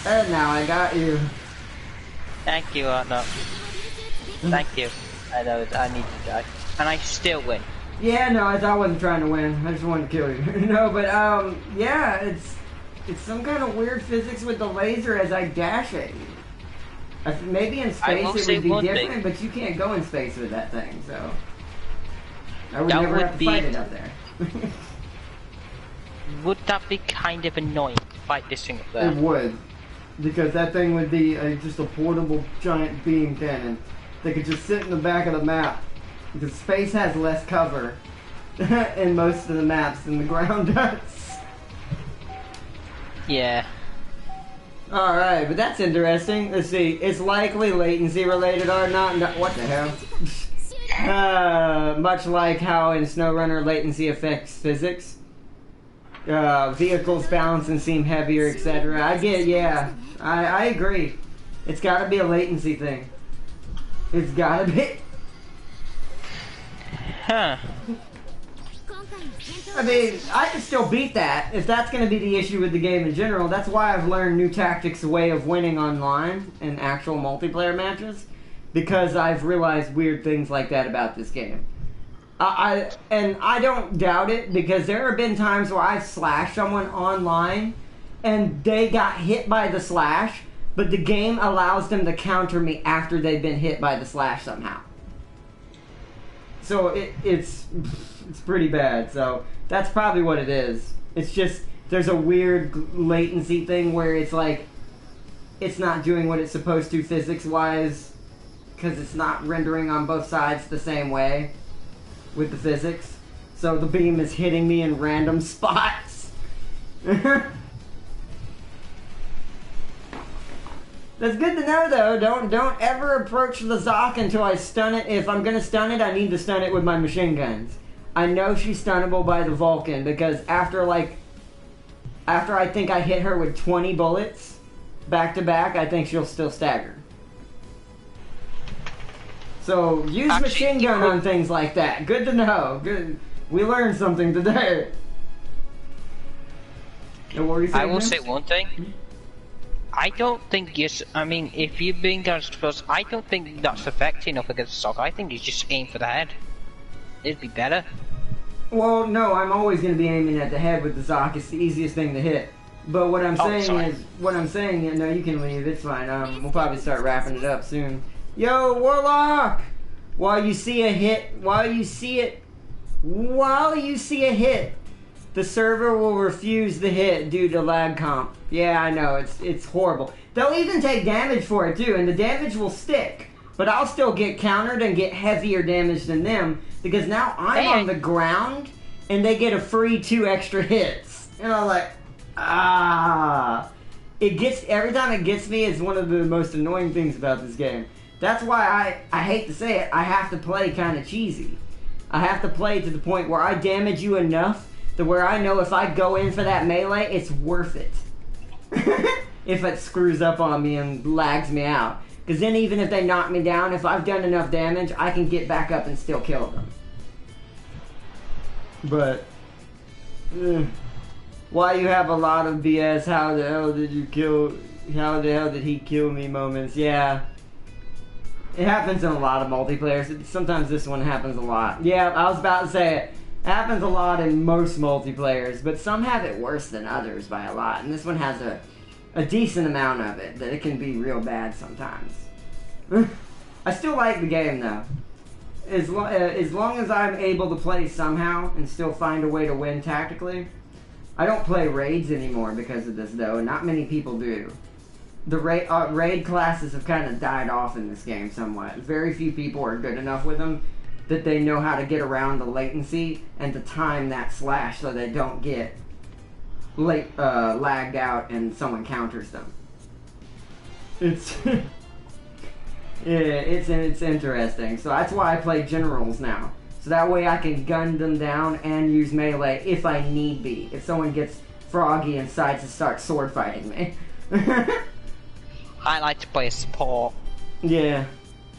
Speaker 1: And now I got you.
Speaker 2: Thank you, no. Thank you. I know I need to die. And I still win.
Speaker 1: Yeah, no, I wasn't trying to win. I just wanted to kill you. No, but, yeah, it's some kind of weird physics with the laser as I dash at you. Maybe in space it would be different, but you can't go in space with that thing, so... I would never have to fight it up there.
Speaker 2: Would that be kind of annoying to fight this thing up there?
Speaker 1: It would. Because that thing would be just a portable giant beam cannon that could just sit in the back of the map. Because space has less cover in most of the maps than the ground does.
Speaker 2: Yeah.
Speaker 1: Alright, but that's interesting. Let's see. It's likely latency related or not. What the hell? Much like how in SnowRunner latency affects physics. Vehicles bounce and seem heavier, etc. I agree. It's gotta be a latency thing. It's gotta be.
Speaker 2: Huh.
Speaker 1: I mean, I can still beat that, if that's gonna be the issue with the game in general. That's why I've learned new tactics, a way of winning online in actual multiplayer matches. Because I've realized weird things like that about this game. And I don't doubt it, because there have been times where I've slashed someone online and they got hit by the slash, but the game allows them to counter me after they've been hit by the slash somehow. So it's pretty bad. So that's probably what it is. It's just there's a weird latency thing where it's like it's not doing what it's supposed to physics wise because it's not rendering on both sides the same way with the physics. So the beam is hitting me in random spots. That's good to know, though. Don't ever approach the Zoc until I stun it. If I'm gonna stun it, I need to stun it with my machine guns. I know she's stunnable by the Vulcan because after I think I hit her with 20 bullets back to back, I think she'll still stagger. So use machine gun on things like that. Good to know. Good. We learned something today.
Speaker 2: I will say one thing. I don't think I mean, if you're being against first, I don't think that's effective enough against the Zoc. I think you just aim for the head. It'd be better.
Speaker 1: Well, no, I'm always going to be aiming at the head with the Zoc. It's the easiest thing to hit. But what I'm saying is, no, you can leave. It's fine. We'll probably start wrapping it up soon. Yo, Warlock! While you see a hit, the server will refuse the hit due to lag comp. Yeah, I know, it's horrible. They'll even take damage for it too, and the damage will stick. But I'll still get countered and get heavier damage than them, because now I'm on the ground, and they get a free 2 extra hits. And I'm like, every time it gets me, it's one of the most annoying things about this game. That's why I hate to say it, I have to play kind of cheesy. I have to play to the point where I damage you enough to where I know if I go in for that melee, it's worth it. If it screws up on me and lags me out. Because then even if they knock me down, if I've done enough damage, I can get back up and still kill them. But, why you have a lot of BS, how the hell did he kill me moments? Yeah. It happens in a lot of multiplayers. Sometimes this one happens a lot. Yeah, I was about to say it. It happens a lot in most multiplayers, but some have it worse than others by a lot. And this one has a decent amount of it, that it can be real bad sometimes. I still like the game, though. As long as I'm able to play somehow and still find a way to win tactically. I don't play raids anymore because of this, though, and not many people do. The raid classes have kind of died off in this game somewhat. Very few people are good enough with them that they know how to get around the latency and to time that slash so they don't get lagged out and someone counters them. It's it's interesting. So that's why I play generals now. So that way I can gun them down and use melee if I need be. If someone gets froggy and decides to start sword fighting me.
Speaker 2: I like to play support.
Speaker 1: Yeah.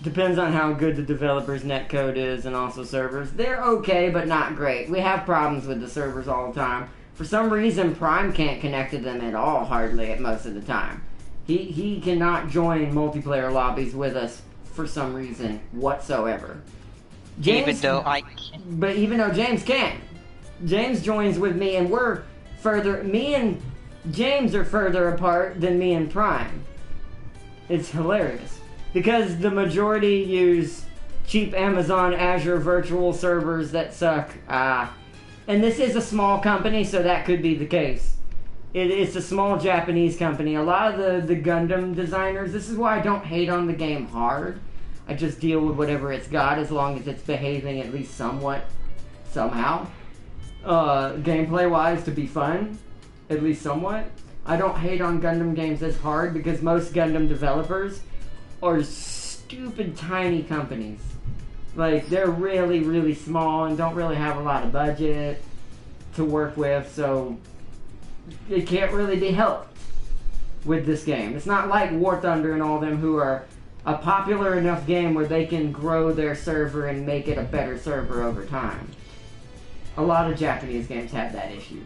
Speaker 1: Depends on how good the developer's netcode is and also servers. They're okay, but not great. We have problems with the servers all the time. For some reason, Prime can't connect to them at all, hardly, at most of the time. He cannot join multiplayer lobbies with us for some reason whatsoever. James,
Speaker 2: even though I can.
Speaker 1: But even though James can. James joins with me, and me and James are further apart than me and Prime. It's hilarious. Because the majority use cheap Amazon Azure virtual servers that suck. And this is a small company, so that could be the case. It's a small Japanese company. A lot of the Gundam designers, this is why I don't hate on the game hard. I just deal with whatever it's got as long as it's behaving at least somewhat, somehow. Gameplay-wise, to be fun, at least somewhat. I don't hate on Gundam games as hard because most Gundam developers are stupid tiny companies. Like, they're really, really small and don't really have a lot of budget to work with, so it can't really be helped with this game. It's not like War Thunder and all them who are a popular enough game where they can grow their server and make it a better server over time. A lot of Japanese games have that issue.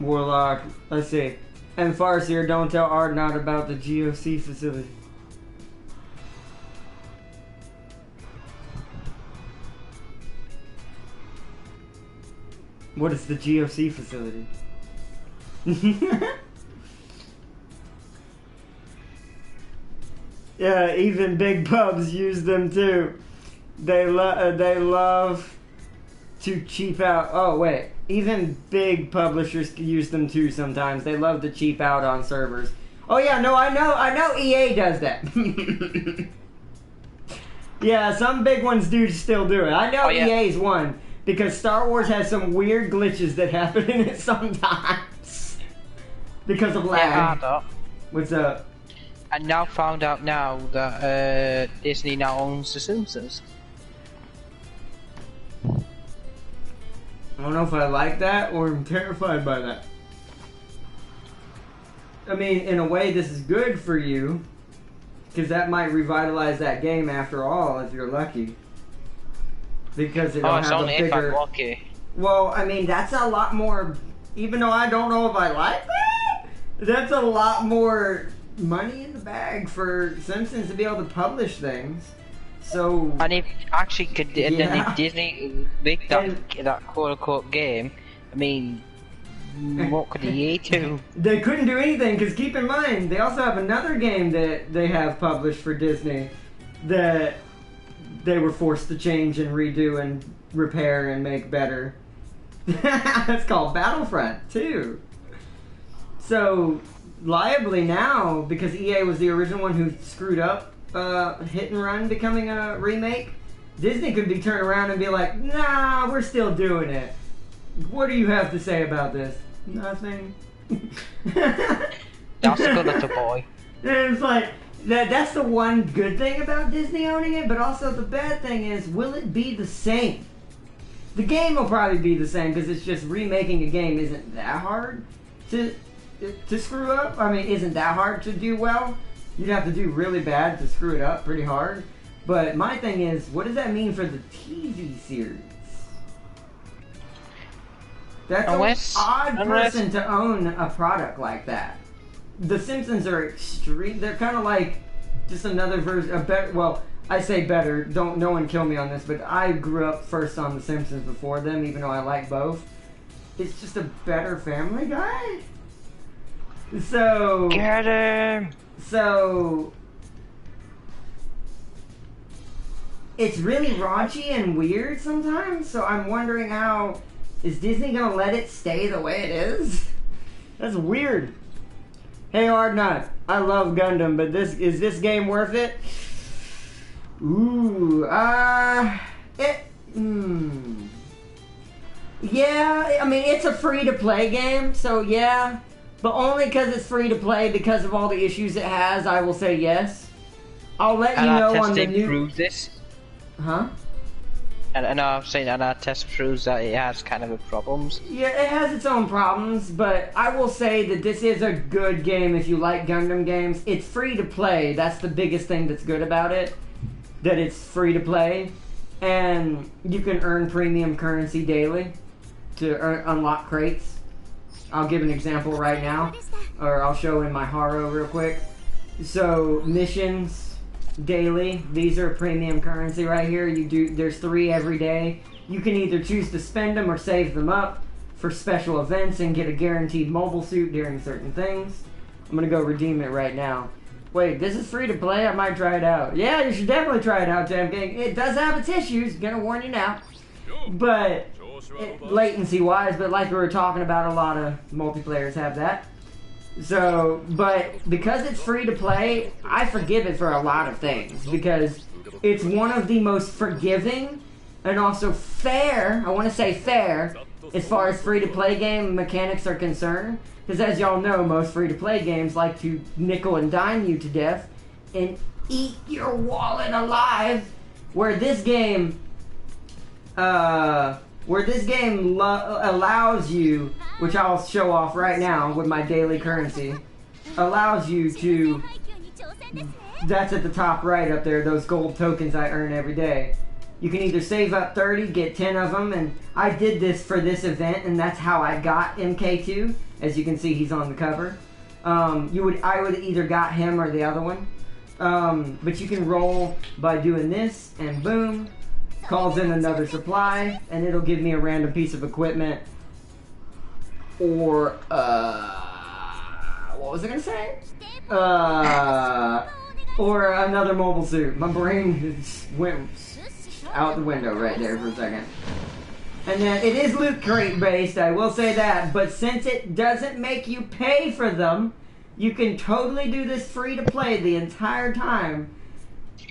Speaker 1: Warlock, let's see. And Farseer, don't tell Ardnot about the GOC facility. What is the GOC facility? Yeah, even big pubs use them too. They love to cheap out. Oh wait, even big publishers use them too sometimes. They love to cheap out on servers. Oh yeah, no, I know EA does that. Yeah, some big ones do still do it. I know EA's one because Star Wars has some weird glitches that happen in it sometimes because of lag.
Speaker 2: Yeah,
Speaker 1: What's up?
Speaker 2: I now found out now that Disney now owns The Simpsons.
Speaker 1: I don't know if I like that or I'm terrified by that. I mean, in a way, this is good for you because that might revitalize that game after all if you're lucky. Because it'll have a bigger. If I'm lucky. Well, I mean, that's a lot more. Even though I don't know if I like that, that's a lot more money in the bag for Simpsons to be able to publish things. So.
Speaker 2: And if actually could, and then if Disney make that quote unquote game, I mean. What could EA do?
Speaker 1: They couldn't do anything because keep in mind they also have another game that they have published for Disney that they were forced to change and redo and repair and make better. It's called Battlefront 2. So liably now, because EA was the original one who screwed up Hit and Run becoming a remake, Disney could be turned around and be like, nah, we're still doing it. What do you have to say about this? Nothing.
Speaker 2: That's a good little boy.
Speaker 1: It's like, that's the one good thing about Disney owning it, but also the bad thing is, will it be the same? The game will probably be the same, because it's just remaking a game isn't that hard to screw up. I mean, isn't that hard to do well? You'd have to do really bad to screw it up pretty hard. But my thing is, what does that mean for the TV series? That's an odd person to own a product like that. The Simpsons are extreme. They're kind of like just another version. A better. Well, I say better. Don't no one kill me on this, but I grew up first on The Simpsons before them, even though I like both. It's just a better Family Guy. So
Speaker 2: get him.
Speaker 1: So it's really raunchy and weird sometimes. So I'm wondering how. Is Disney gonna let it stay the way it is? That's weird. Hey Hard Nut, I love Gundam, but is this game worth it? Ooh, yeah, I mean it's a free-to-play game, so yeah, but only because it's free to play because of all the issues it has. I will say yes. I'll let you know on the new.
Speaker 2: Prove this.
Speaker 1: Huh?
Speaker 2: And I'm saying that our test proves that it has kind of problems.
Speaker 1: Yeah, it has its own problems, but I will say that this is a good game if you like Gundam games. It's free to play. That's the biggest thing that's good about it. That it's free to play. And you can earn premium currency daily to unlock crates. I'll give an example right now. Or I'll show in my Haro real quick. So, missions. Daily. These are premium currency right here. There's 3 every day. You can either choose to spend them or save them up for special events and get a guaranteed mobile suit during certain things. I'm gonna go redeem it right now. Wait, this is free to play? I might try it out. Yeah, you should definitely try it out, Jam Gang. It does have its issues, gonna warn you now. But latency wise, but like we were talking about, a lot of multiplayers have that. So, but because it's free to play, I forgive it for a lot of things because it's one of the most forgiving and also fair, I want to say fair, as far as free to play game mechanics are concerned. Because as y'all know, most free to play games like to nickel and dime you to death and eat your wallet alive, where this game allows you, which I'll show off right now with my daily currency, allows you to, that's at the top right up there, those gold tokens I earn every day. You can either save up 30, get 10 of them, and I did this for this event, and that's how I got MK2. As you can see, he's on the cover. I would either got him or the other one. But you can roll by doing this, and boom, calls in another supply, and it'll give me a random piece of equipment, or, what was I gonna say? Or another mobile suit. My brain just went out the window right there for a second. And then it is loot crate based, I will say that, but since it doesn't make you pay for them, You can totally do this free to play the entire time.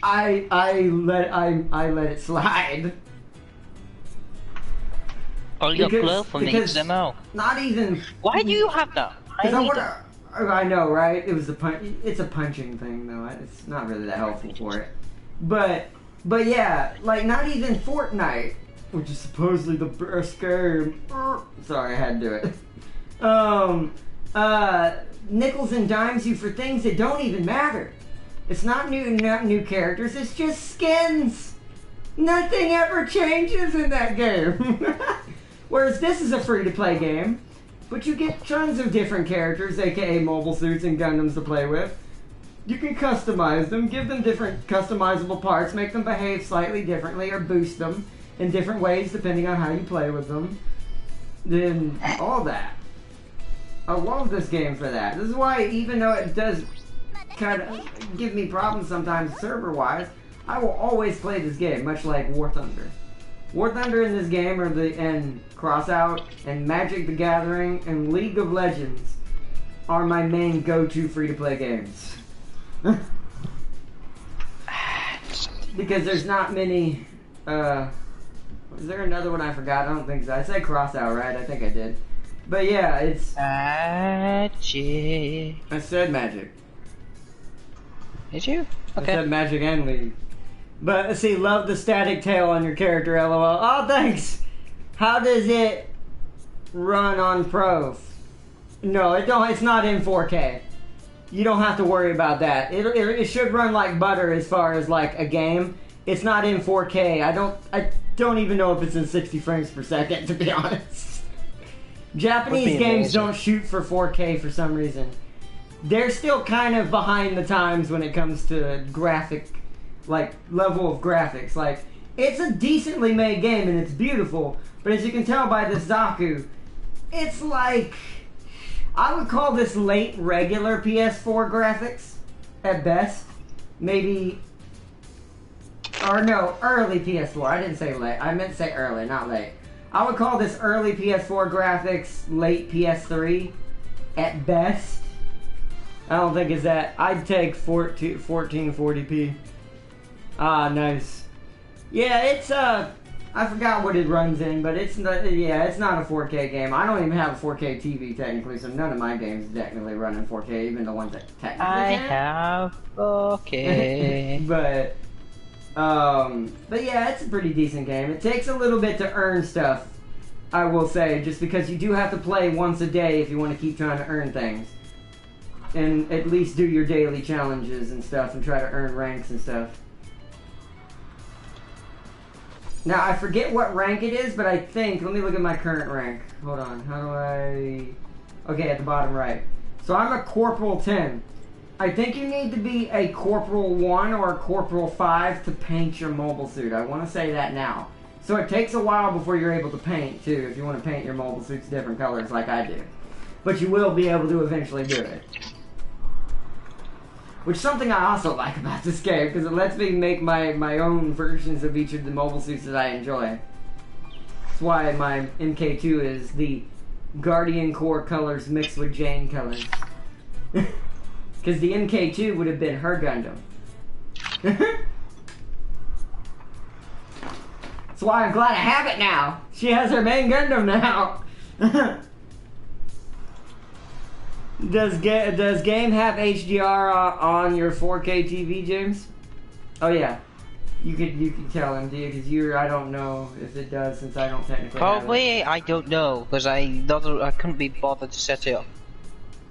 Speaker 1: I let it slide.
Speaker 2: All your girlfriend needs them out.
Speaker 1: Not even.
Speaker 2: Why do you have that?
Speaker 1: I know, right? It was it's a punching thing, though. It's not really that helpful for it. But yeah, like not even Fortnite, which is supposedly the best game. Sorry, I had to do it. Nickels and dimes you for things that don't even matter. It's not new characters. It's just skins. Nothing ever changes in that game. Whereas this is a free-to-play game, but you get tons of different characters, aka mobile suits and Gundams to play with. You can customize them, give them different customizable parts, make them behave slightly differently, or boost them in different ways depending on how you play with them. Then all that. I love this game for that. This is why, even though it does kind of give me problems sometimes server-wise, I will always play this game, much like War Thunder. War Thunder in this game and Crossout and Magic the Gathering and League of Legends are my main go-to free-to-play games. Because there's not many, was there another one I forgot? I don't think so. I said Crossout, right? I think I did. But yeah, it's...
Speaker 2: Magic.
Speaker 1: I said Magic.
Speaker 2: Did you? Okay.
Speaker 1: I said Magic and League. But, see, love the static tail on your character, LOL. Oh, thanks! How does it run on Pro? No, it's not in 4K. You don't have to worry about that. It should run like butter as far as, like, a game. It's not in 4K. I don't even know if it's in 60 frames per second, to be honest. Japanese games don't shoot for 4K for some reason. They're still kind of behind the times when it comes to level of graphics. Like, it's a decently made game and it's beautiful, but as you can tell by this Zaku, it's like, I would call this late regular PS4 graphics at best. Maybe, or no, early PS4. I didn't say late. I meant to say early, not late. I would call this early PS4 graphics, late PS3 at best. I don't think it's that. I'd take 1440p. Ah, nice. Yeah, it's I forgot what it runs in, but it's not. Yeah, it's not a 4K game. I don't even have a 4K TV technically, so none of my games technically run in 4K, even the ones that technically
Speaker 2: I
Speaker 1: can.
Speaker 2: have 4K.
Speaker 1: but yeah, it's a pretty decent game. It takes a little bit to earn stuff, I will say, just because you do have to play once a day if you want to keep trying to earn things. And at least do your daily challenges and stuff and try to earn ranks and stuff. Now, I forget what rank it is, but I think... Let me look at my current rank. Hold on. How do I... Okay, at the bottom right. So I'm a Corporal 10. I think you need to be a Corporal 1 or a Corporal 5 to paint your mobile suit. I want to say that now. So it takes a while before you're able to paint, too, if you want to paint your mobile suits different colors like I do. But you will be able to eventually do it. Which is something I also like about this game, because it lets me make my own versions of each of the mobile suits that I enjoy. That's why my MK2 is the Guardian Core colors mixed with Jane colors. Because the MK2 would have been her Gundam. That's why I'm glad I have it now. She has her main Gundam now. Does game have HDR on your 4K TV, James? Oh yeah, you could tell him, dude, because I don't know if it does since I don't technically.
Speaker 2: Probably have it. I don't know because I couldn't be bothered to set it up.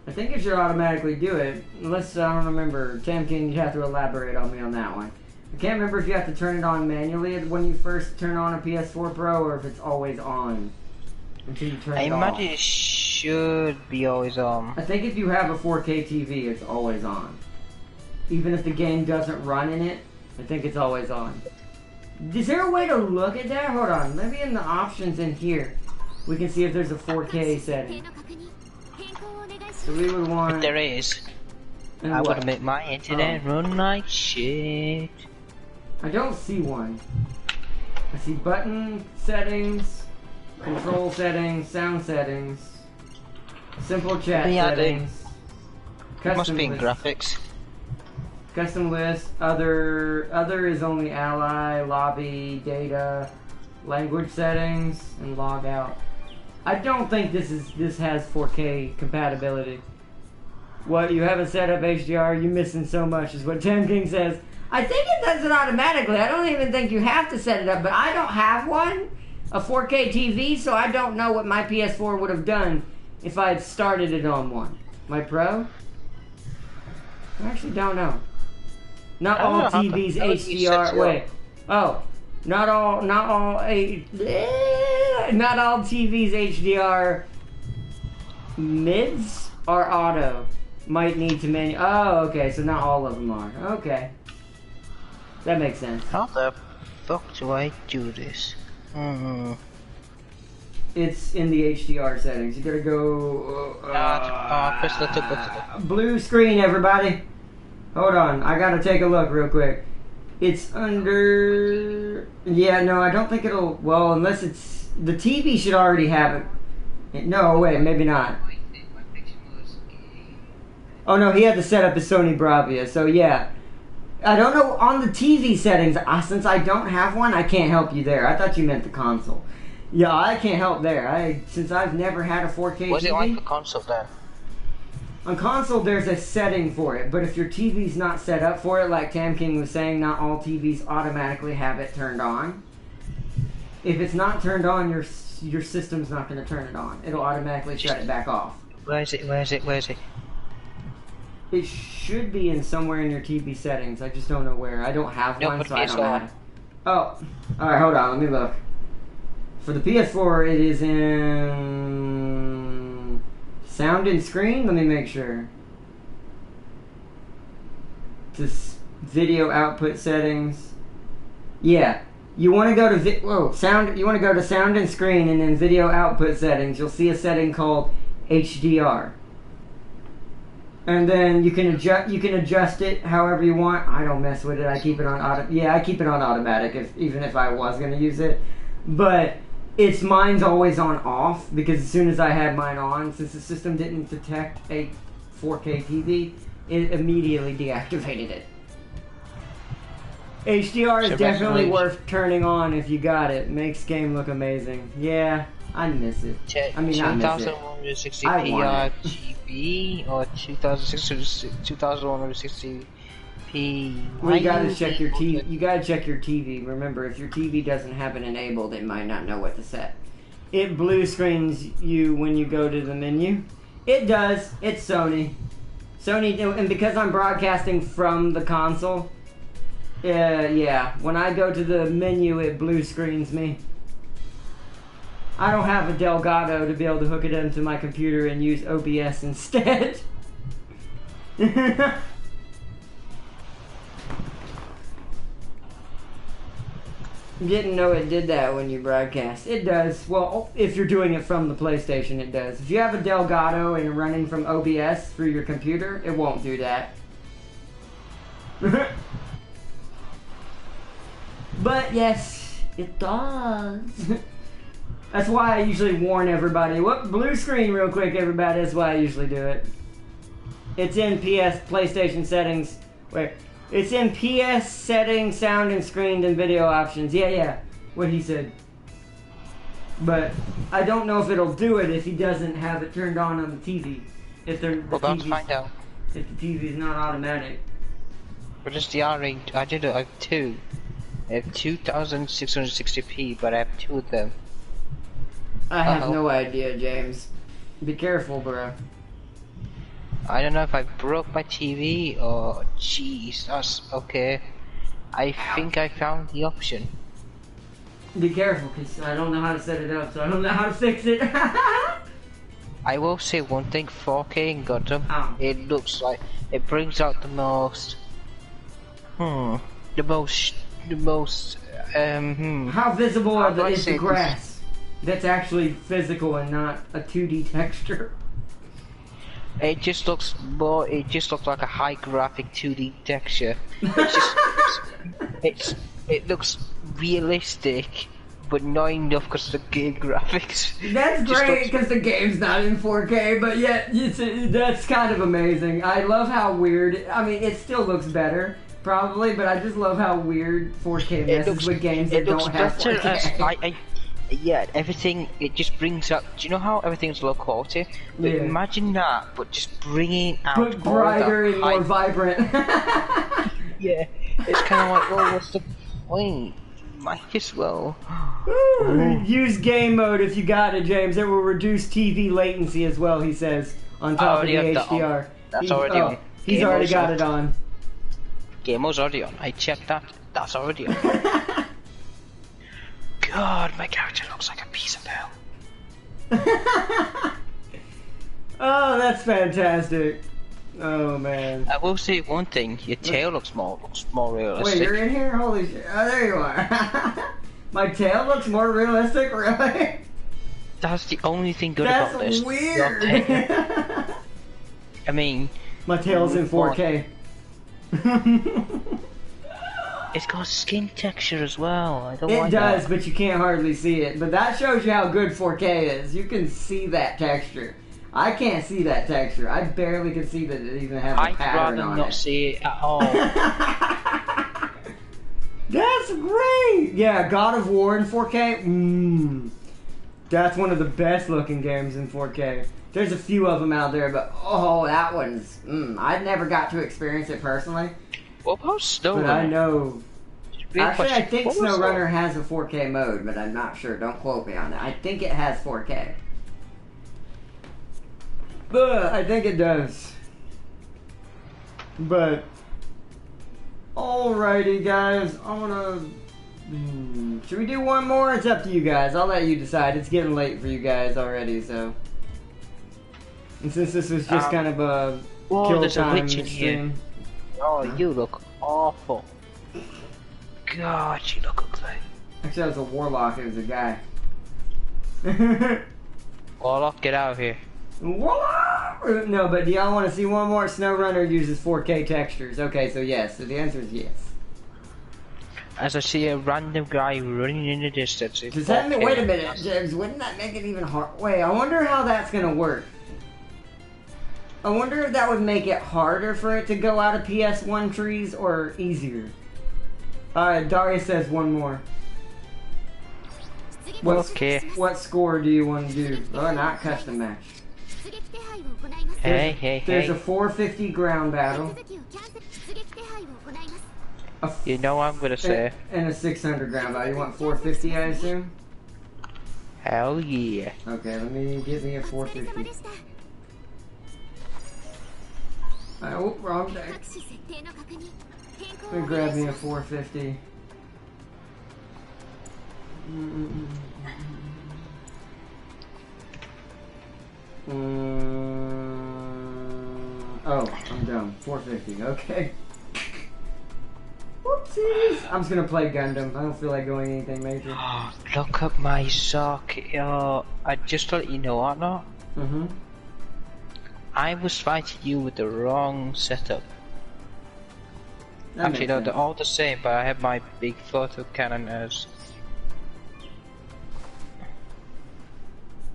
Speaker 1: I think it should automatically do it, unless I don't remember. Tamkin, you have to elaborate on me on that one. I can't remember if you have to turn it on manually when you first turn on a PS4 Pro or if it's always on until you turn it off. I imagine
Speaker 2: it should be always on.
Speaker 1: I think if you have a 4K TV, it's always on. Even if the game doesn't run in it, I think it's always on. Is there a way to look at that? Hold on, maybe in the options in here, we can see if there's a 4K setting. So we would want...
Speaker 2: If there is, I would make my internet run like shit.
Speaker 1: I don't see one. I see button settings, control settings, sound settings, simple chat settings.
Speaker 2: It must be in
Speaker 1: list.
Speaker 2: graphics.
Speaker 1: Custom list. Other is only ally, lobby, data, language settings, and log out. I don't think this has 4K compatibility. What, you haven't set up HDR? You're missing so much, is what Tim King says. I think it does it automatically. I don't even think you have to set it up, but I don't have one, a 4K TV, so I don't know what my PS4 would have done if I had started it on one. My Pro? I actually don't know. Not all TVs HDR. Wait. Oh. Not all TVs HDR mids are auto. Might need to menu. Oh, okay. So not all of them are. Okay. That makes sense.
Speaker 2: How the fuck do I do this?
Speaker 1: It's in the HDR settings. You gotta go.
Speaker 2: Press the button.
Speaker 1: Blue screen, everybody. Hold on. I gotta take a look real quick. It's under... Yeah, no, I don't think it'll... Well, unless it's... The TV should already have it. No, wait, maybe not. Oh, no, he had to set up his Sony Bravia, so yeah. I don't know, on the TV settings, since I don't have one, I can't help you there. I thought you meant the console. Yeah, I can't help there. Since I've never had a 4K TV...
Speaker 2: What's it like for console then?
Speaker 1: On console, there's a setting for it, but if your TV's not set up for it, like Tam King was saying, not all TVs automatically have it turned on. If it's not turned on, your system's not going to turn it on. It'll automatically shut it back off.
Speaker 2: Where is it?
Speaker 1: It should be in somewhere in your TV settings. I just don't know where. I don't have one, so I don't know. Oh, alright, hold on, let me look. For the PS4, it is in... Sound and screen? Let me make sure. This video output settings. Yeah. You want to go to sound. You want to go to sound and screen, and then video output settings. You'll see a setting called HDR. And then you can adjust it however you want. I don't mess with it. I keep it on I keep it on automatic even if I was going to use it. But mine's always on off, because as soon as I had mine on, since the system didn't detect a 4K TV, it immediately deactivated it. HDR is definitely worth turning on if you got it. Makes game look amazing. Yeah, I miss it. I mean, not miss it.
Speaker 2: 2160p RGB or 2160p.
Speaker 1: Well, you gotta check your TV. You gotta check your TV. Remember, if your TV doesn't have it enabled, it might not know what to set. It blue screens you when you go to the menu. It does. It's Sony. And because I'm broadcasting from the console, yeah. When I go to the menu, it blue screens me. I don't have a Delgado to be able to hook it into my computer and use OBS instead. Didn't know it did that when you broadcast. It does. Well, if you're doing it from the PlayStation, it does. If you have a Delgado and you're running from OBS through your computer, it won't do that. But yes, it does. That's why I usually warn everybody. Blue screen real quick, everybody. That's why I usually do it. It's in PlayStation settings. Wait. It's in PS settings, sound and screen, and video options. Yeah, what he said. But I don't know if it'll do it if he doesn't have it turned on the TV. If the
Speaker 2: find out.
Speaker 1: If the TV is not automatic.
Speaker 2: But it's the R8. I have two. I have 2660p, but I have two of them.
Speaker 1: I have no idea, James. Be careful, bro.
Speaker 2: I don't know if I broke my TV or... Jeez, that's okay. I think I found the option.
Speaker 1: Be careful, because I don't know how to set it up, so I don't know how to fix it.
Speaker 2: I will say one thing, 4K in Gundam, it looks like... It brings out the most... How
Speaker 1: visible is the grass? That's actually physical and not a 2D texture.
Speaker 2: It just looks like a high graphic 2D texture. It looks realistic, but not enough because of the game graphics.
Speaker 1: That's great because the game's not in 4K, but yet that's kind of amazing. I love how weird. I mean, it still looks better, probably, but I just love how weird 4K messes with games that don't have 4K.
Speaker 2: Yeah, everything, it just brings up, do you know how everything's low quality? But
Speaker 1: Yeah.
Speaker 2: imagine that, but just bringing out
Speaker 1: But brighter and more vibrant.
Speaker 2: Yeah, it's kind of like, well, what's the point? Might as well.
Speaker 1: Use game mode if you got it, James. It will reduce TV latency as well, he says, on top of the HDR.
Speaker 2: That's already on.
Speaker 1: He's already got it on.
Speaker 2: Game mode's already on. I checked that. That's already on. God, my character looks like a piece of hell.
Speaker 1: Oh, that's fantastic. Oh, man.
Speaker 2: I will say one thing, your tail looks more realistic.
Speaker 1: Wait, you're in here? Holy shit. Oh, there you are. My tail looks more realistic, really?
Speaker 2: That's the only thing good about this.
Speaker 1: That's weird.
Speaker 2: I mean...
Speaker 1: My tail's in 4K.
Speaker 2: It's got skin texture as well. I don't
Speaker 1: It
Speaker 2: like
Speaker 1: does,
Speaker 2: that.
Speaker 1: but you can't hardly see it. But that shows you how good 4K is. You can see that texture. I can't see that texture. I barely can see that it even has a pattern on it.
Speaker 2: I'd rather not see it at all.
Speaker 1: That's great! Yeah, God of War in 4K? That's one of the best looking games in 4K. There's a few of them out there, but oh, that one's... I never got to experience it personally.
Speaker 2: What about SnowRunner?
Speaker 1: But I know... Actually, I think
Speaker 2: What was
Speaker 1: SnowRunner has a 4K mode, but I'm not sure. Don't quote me on that. I think it has 4K. I think it does. But... Alrighty, guys. I'm gonna... should we do one more? It's up to you guys. I'll let you decide. It's getting late for you guys already, so... And since this was just kind of a kill
Speaker 2: there's
Speaker 1: time
Speaker 2: a witch in here. Oh, you look awful. God, you look ugly.
Speaker 1: Actually, I was a warlock. It was a guy.
Speaker 2: Warlock, get out of here.
Speaker 1: Warlock! No, but do y'all want to see one more? SnowRunner uses 4K textures. Okay, so yes. So the answer is yes.
Speaker 2: As I see a random guy running in the distance.
Speaker 1: Does that mean, wait a minute, James, wouldn't that make it even hard? Wait, I wonder how that's gonna work. I wonder if that would make it harder for it to go out of PS1 trees or easier. Alright, Daria says one more. What score do you want to do? Oh, not custom match. There's a 450 ground battle.
Speaker 2: You know what I'm gonna say.
Speaker 1: And a 600 ground battle. You want 450, I assume?
Speaker 2: Hell yeah.
Speaker 1: Okay, give me a 450. Oh, wrong deck. Let me grab me a 450. Oh, I'm dumb. 450, okay. Whoopsies! I'm just gonna play Gundam. I don't feel like going anything major.
Speaker 2: Oh, look at my socket. Oh, I just let you know what not. I was fighting you with the wrong setup. Actually, no, they're all the same, but I have my big photo cannon as.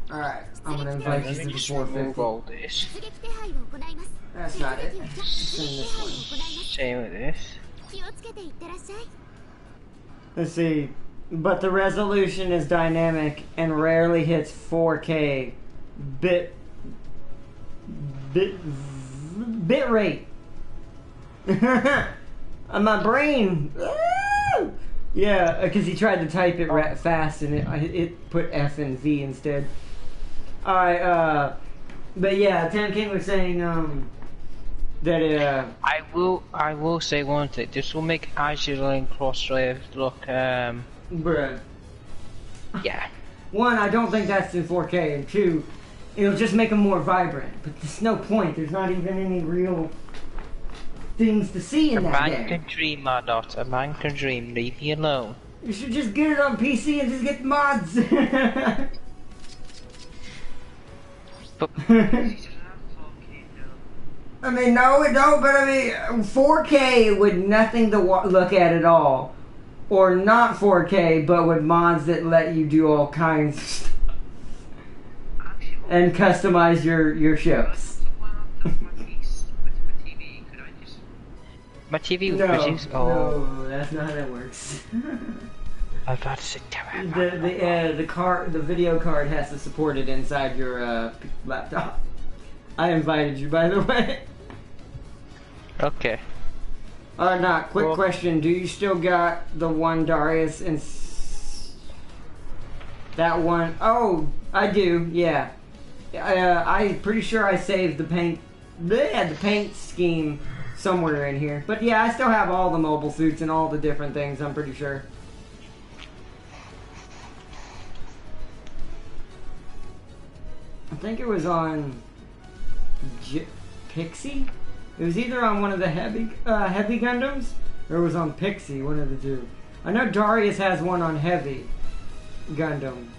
Speaker 1: Alright, I'm gonna invite you to the 450.
Speaker 2: All this.
Speaker 1: That's not it. Send this one.
Speaker 2: Same with this.
Speaker 1: Let's see. But the resolution is dynamic and rarely hits 4K bit rate. My brain. Yeah, because he tried to type it fast and it put F and V instead. Alright, but yeah, Tam King was saying that
Speaker 2: I will say one thing. This will make Azure and Crosswave look
Speaker 1: bruh.
Speaker 2: Yeah.
Speaker 1: One, I don't think that's in 4K, and two, it'll just make them more vibrant. But there's no point. There's not even any real things to see in that game.
Speaker 2: A man can dream, my daughter. A man can dream. Leave me alone.
Speaker 1: You should just get it on PC and just get the mods.
Speaker 2: But
Speaker 1: I mean, no, it don't. But I mean, 4K with nothing to look at all or not 4K, but with mods that let you do all kinds of stuff and customize your ships.
Speaker 2: My TV was
Speaker 1: No,
Speaker 2: produced. Oh,
Speaker 1: no, that's not how that works.
Speaker 2: I was about to sit down.
Speaker 1: The video card has to support it inside your laptop. I invited you, by the way.
Speaker 2: Okay.
Speaker 1: Quick question. Do you still got the one Darius and that one? Oh, I do, yeah. I'm pretty sure I saved the paint scheme somewhere in here. But yeah, I still have all the mobile suits and all the different things, I'm pretty sure. I think it was on Pixie? It was either on one of the heavy Gundams, or it was on Pixie, one of the two. I know Darius has one on Heavy Gundam.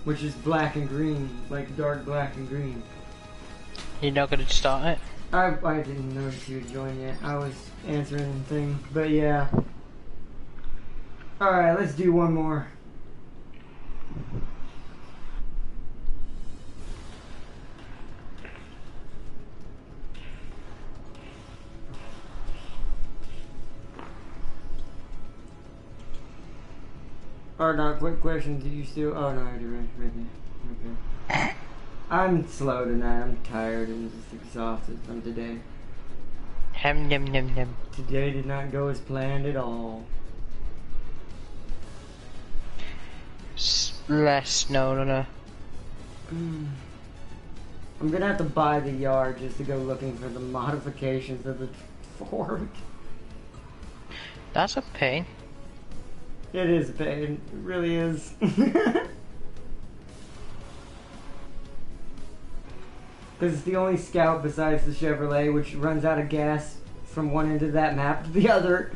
Speaker 1: Which is black and green, like dark black and green.
Speaker 2: You're not gonna start it?
Speaker 1: I didn't notice you had joined yet. I was answering things, but yeah. Alright, let's do one more. Quick question, do you still... Oh no, I already read it. Okay. I'm slow tonight, I'm tired and just exhausted from today. Today did not go as planned at all.
Speaker 2: Less, no.
Speaker 1: I'm gonna have to buy the yard just to go looking for the modifications of the Ford.
Speaker 2: That's a pain.
Speaker 1: It is a pain, it really is. Because it's the only Scout besides the Chevrolet, which runs out of gas from one end of that map to the other.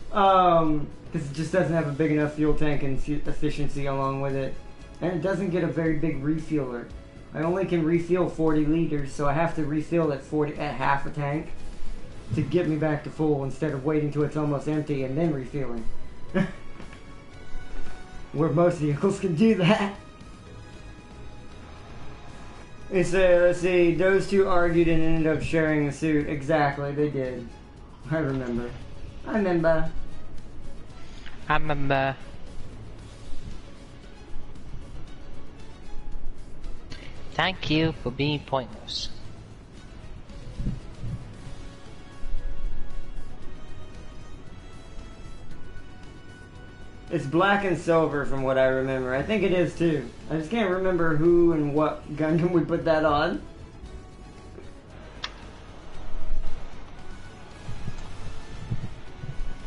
Speaker 1: Because it just doesn't have a big enough fuel tank and efficiency along with it. And it doesn't get a very big refueler. I only can refuel 40 liters, so I have to refill at half a tank to get me back to full instead of waiting till it's almost empty and then refueling. Where most vehicles can do that. Let's see, those two argued and ended up sharing a suit. Exactly, they did. I remember.
Speaker 2: Thank you for being pointless.
Speaker 1: It's black and silver from what I remember. I think it is too. I just can't remember who and what Gundam would put that on.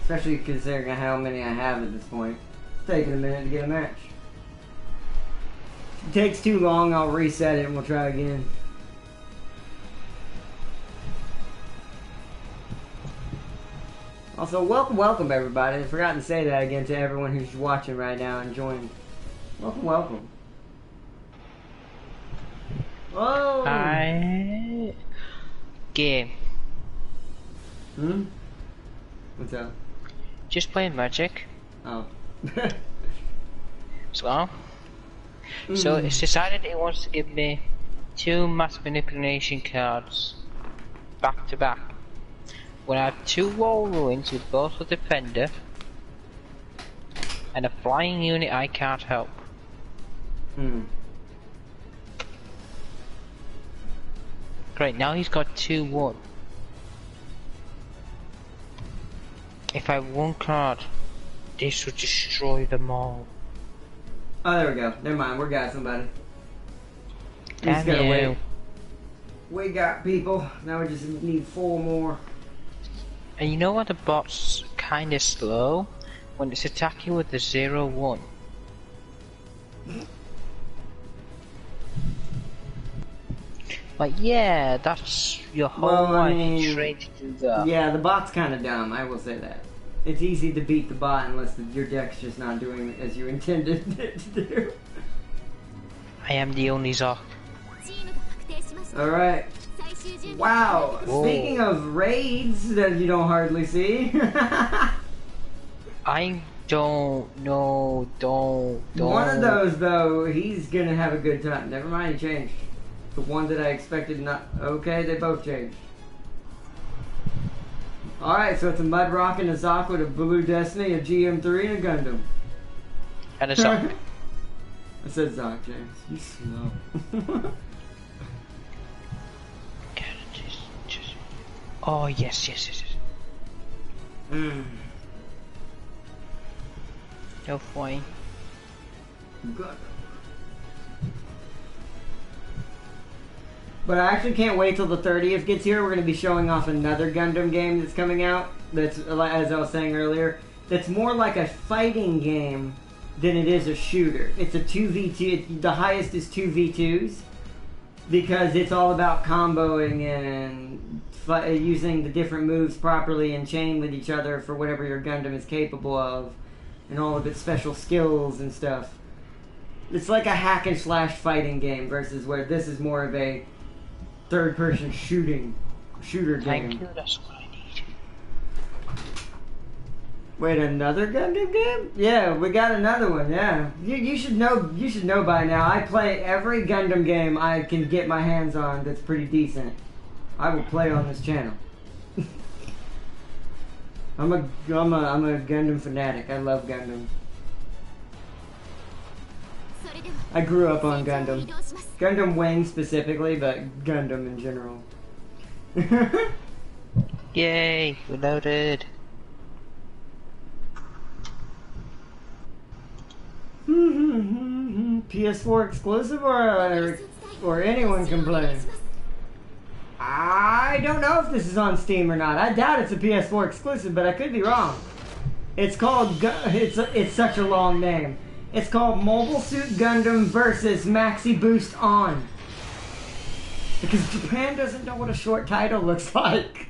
Speaker 1: Especially considering how many I have at this point. It's taking a minute to get a match. If it takes too long, I'll reset it and we'll try again. Also, welcome everybody. I forgot to say that again to everyone who's watching right now and joined. Welcome. Whoa!
Speaker 2: Game.
Speaker 1: What's up?
Speaker 2: Just playing Magic.
Speaker 1: Oh.
Speaker 2: So it's decided it wants to give me 2 mass manipulation cards back to back. When I have 2 wall ruins with both a defender and a flying unit I can't help. Great, now he's got 2-1. If I have 1 card, this would destroy them all.
Speaker 1: Oh, there we go. Never mind, we got somebody. We
Speaker 2: Damn
Speaker 1: just gotta
Speaker 2: you.
Speaker 1: wait. We got people. Now we just need 4 more.
Speaker 2: And you know what, the bot's kinda slow when it's attacking with the 0-1. Like, yeah, that's your whole life trained to do that.
Speaker 1: Yeah, the bot's kinda dumb, I will say that. It's easy to beat the bot unless your deck's just not doing it as you intended it to do.
Speaker 2: I am the only Zoc.
Speaker 1: Alright. Wow.
Speaker 2: Whoa.
Speaker 1: Speaking of raids that you don't hardly see.
Speaker 2: I don't know. Don't.
Speaker 1: One of those though, he's gonna have a good time. Never mind, he changed. The one that I expected not. Okay, they both changed. Alright, so it's a Mud Rock and a Zoc with a Blue Destiny, a GM3, and a Gundam.
Speaker 2: And a Zoc.
Speaker 1: I said Zoc, James. You slow.
Speaker 2: Oh, yes. No fine.
Speaker 1: Good. But I actually can't wait till the 30th gets here. We're going to be showing off another Gundam game that's coming out. That's, as I was saying earlier, that's more like a fighting game than it is a shooter. It's a 2v2. The highest is 2v2s because it's all about comboing and using the different moves properly and chain with each other for whatever your Gundam is capable of, and all of its special skills and stuff. It's like a hack and slash fighting game versus where this is more of a third-person shooter game.
Speaker 2: Thank you, that's what I need.
Speaker 1: Wait, another Gundam game? Yeah, we got another one. Yeah, you should know. You should know by now. I play every Gundam game I can get my hands on that's pretty decent. I will play on this channel. I'm a Gundam fanatic. I love Gundam. I grew up on Gundam. Gundam Wing specifically, but Gundam in general.
Speaker 2: Yay, reloaded.
Speaker 1: PS4 exclusive or anyone can play? I don't know if this is on Steam or not. I doubt it's a PS4 exclusive, but I could be wrong. It's called it's such a long name. It's called Mobile Suit Gundam versus Maxi Boost On. Because Japan doesn't know what a short title looks like.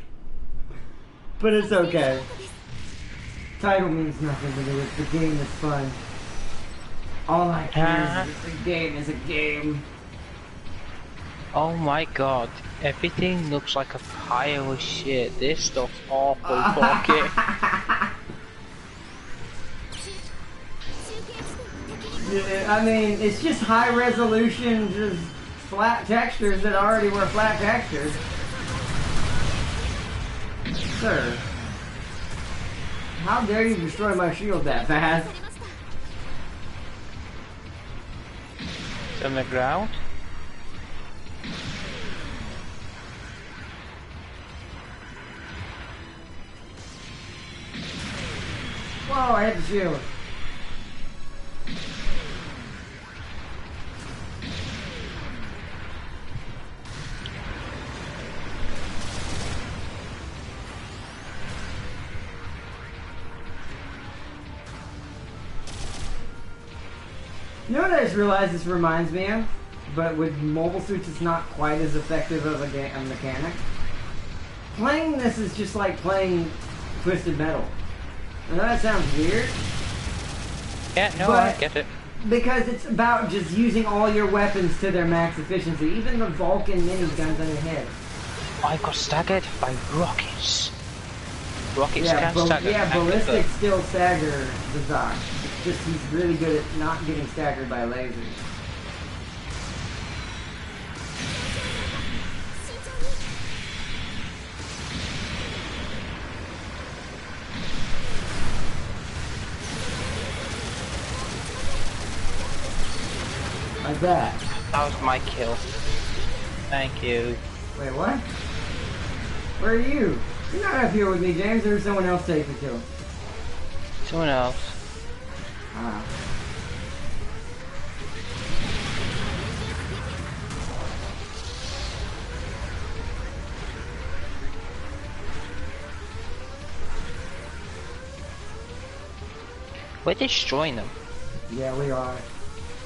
Speaker 1: But it's okay. Title means nothing to me. It's the game that's fun. All I care is the game is a game.
Speaker 2: Oh my god, everything looks like a pile of shit. This stuff's awful fucking.
Speaker 1: Yeah, I mean, it's just high resolution, just flat textures that already were flat textures. Sir, how dare you destroy my shield that fast?
Speaker 2: It's on the ground?
Speaker 1: Whoa, I hit the shield. You know what I just realized this reminds me of? But with mobile suits it's not quite as effective of a mechanic. Playing this is just like playing Twisted Metal. I know that sounds weird.
Speaker 2: Yeah, no, I get it.
Speaker 1: Because it's about just using all your weapons to their max efficiency. Even the Vulcan miniguns on your head.
Speaker 2: I got staggered by rockets. Rockets
Speaker 1: Yeah,
Speaker 2: can stagger.
Speaker 1: yeah, ballistics still stagger the Zoc. It's just he's really good at not getting staggered by lasers. Like that.
Speaker 2: That was my kill. Thank you.
Speaker 1: Wait, what? Where are you? You're not up here with me, James. There's someone else take the kill.
Speaker 2: Someone else.
Speaker 1: Ah.
Speaker 2: We're destroying them.
Speaker 1: Yeah, we are.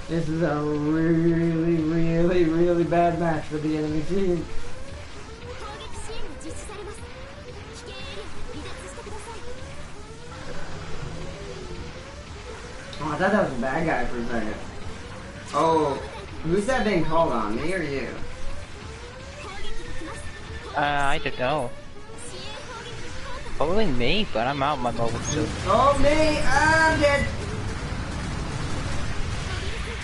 Speaker 1: This is a really, really, really bad match for the enemy team. Oh, I thought that was a bad guy for a second. Oh, who's that being called on? Me or you?
Speaker 2: I don't know. Probably me, but I'm out my mobile suit.
Speaker 1: Oh, me! I'm dead!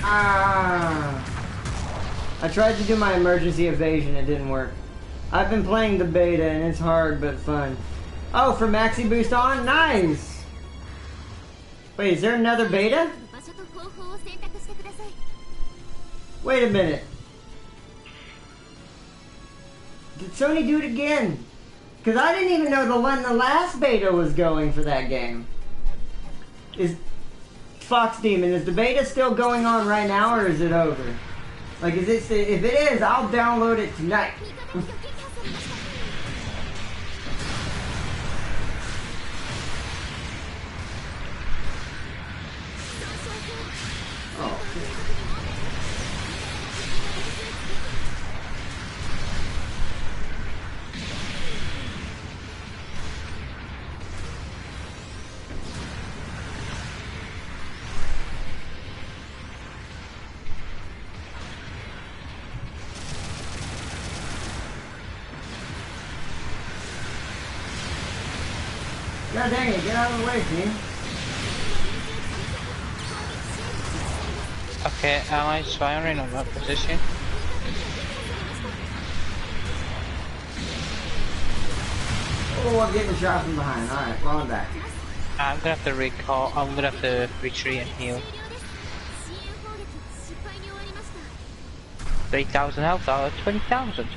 Speaker 1: Ah! I tried to do my emergency evasion, it didn't work. I've been playing the beta and it's hard but fun. Oh, for Maxi Boost on? Nice! Wait, is there another beta? Wait a minute. Did Sony do it again? Because I didn't even know the last beta was going for that game. Is Fox Demon, is the beta still going on right now or is it over? Like, is it, if it is, I'll download it tonight. Oh. God dang it, get out of the way, team.
Speaker 2: Okay, allies firing on that position.
Speaker 1: Oh, I'm getting shot from behind. Alright, well, I'm back.
Speaker 2: I'm gonna have to recall, I'm gonna have to retreat and heal. 3,000 health out of 20,000.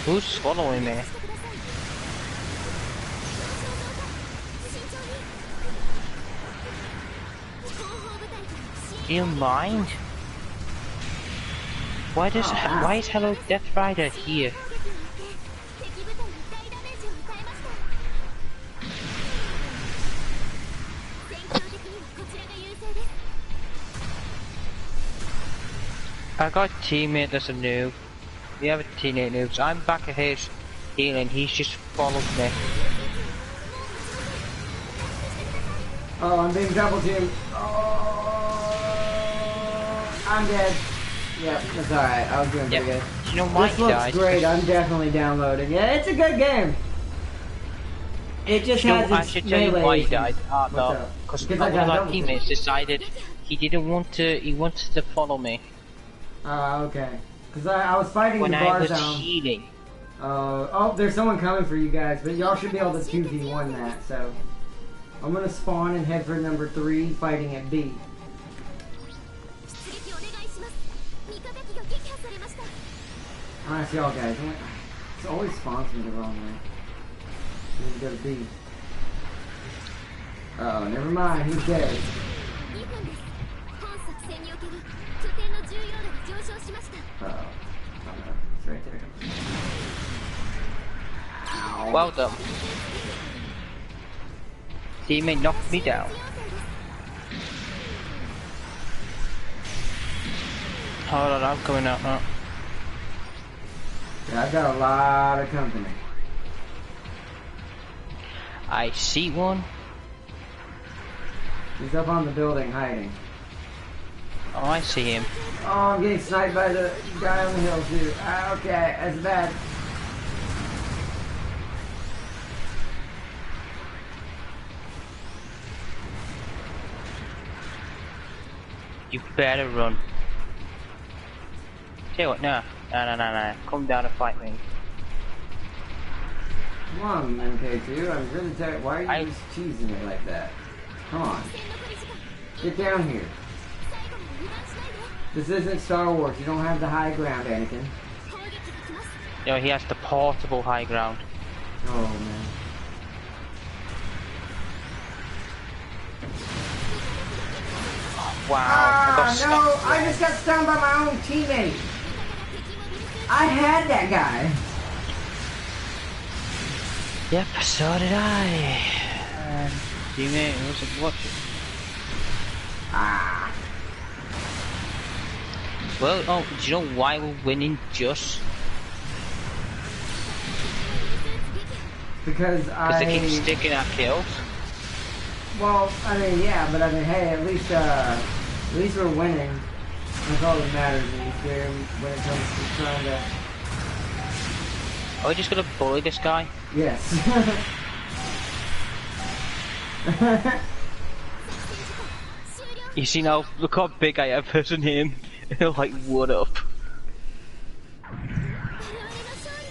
Speaker 2: Who's following me? Do you mind? Why is Hello Death Rider here? I got a teammate that's a noob. We have a teammate noobs. I'm back at his healing. He's just followed me.
Speaker 1: Oh, I'm being double teamed. Oh, I'm dead. Yep, that's alright. I was doing pretty good.
Speaker 2: You know why
Speaker 1: this looks great. I'm definitely downloading. Yeah, it's a good game. It just has
Speaker 2: I
Speaker 1: its
Speaker 2: should tell you
Speaker 1: melee
Speaker 2: why he
Speaker 1: issues.
Speaker 2: died. No, because one of our teammates decided he didn't want to. He wanted to follow me.
Speaker 1: Okay. Because I was fighting
Speaker 2: when
Speaker 1: the
Speaker 2: I
Speaker 1: bar
Speaker 2: was
Speaker 1: zone.
Speaker 2: healing.
Speaker 1: Oh, there's someone coming for you guys, but y'all should be able to 2v1 that, so. I'm gonna spawn and head for number 3, fighting at B. Alright, y'all guys. It always spawns me the wrong way. I need to go to B. Uh oh, never mind, he's dead. Uh oh. Oh no, it's right there. Ow.
Speaker 2: Well done. Teammate knocked me down. Hold on, I'm coming out now.
Speaker 1: Yeah, I've got a lot of company.
Speaker 2: I see one.
Speaker 1: He's up on the building hiding.
Speaker 2: Oh, I see him.
Speaker 1: Oh, I'm getting sniped by the guy on the hill too. Okay, that's bad.
Speaker 2: You better run. Tell you what, no. No. Come down and fight me.
Speaker 1: Come on, MK2. I'm really tired. Why are you just cheesing it like that? Come on. Get down here. This isn't Star Wars. You don't have the high ground, Anakin.
Speaker 2: No, he has the portable high ground.
Speaker 1: Oh, man.
Speaker 2: Wow.
Speaker 1: I just got stunned by my own teammate. I had that guy.
Speaker 2: Yep, so did I. Teammate wasn't watching.
Speaker 1: Ah.
Speaker 2: Well, oh, do you know why we're winning just?
Speaker 1: Because
Speaker 2: Because they keep sticking at kills.
Speaker 1: Well, I mean, yeah, but I mean, hey, at least we're winning. That's all that matters in this game when it comes to trying to...
Speaker 2: Are we just gonna bully this guy?
Speaker 1: Yes.
Speaker 2: You see now, look how big I am versus him. Like, what up?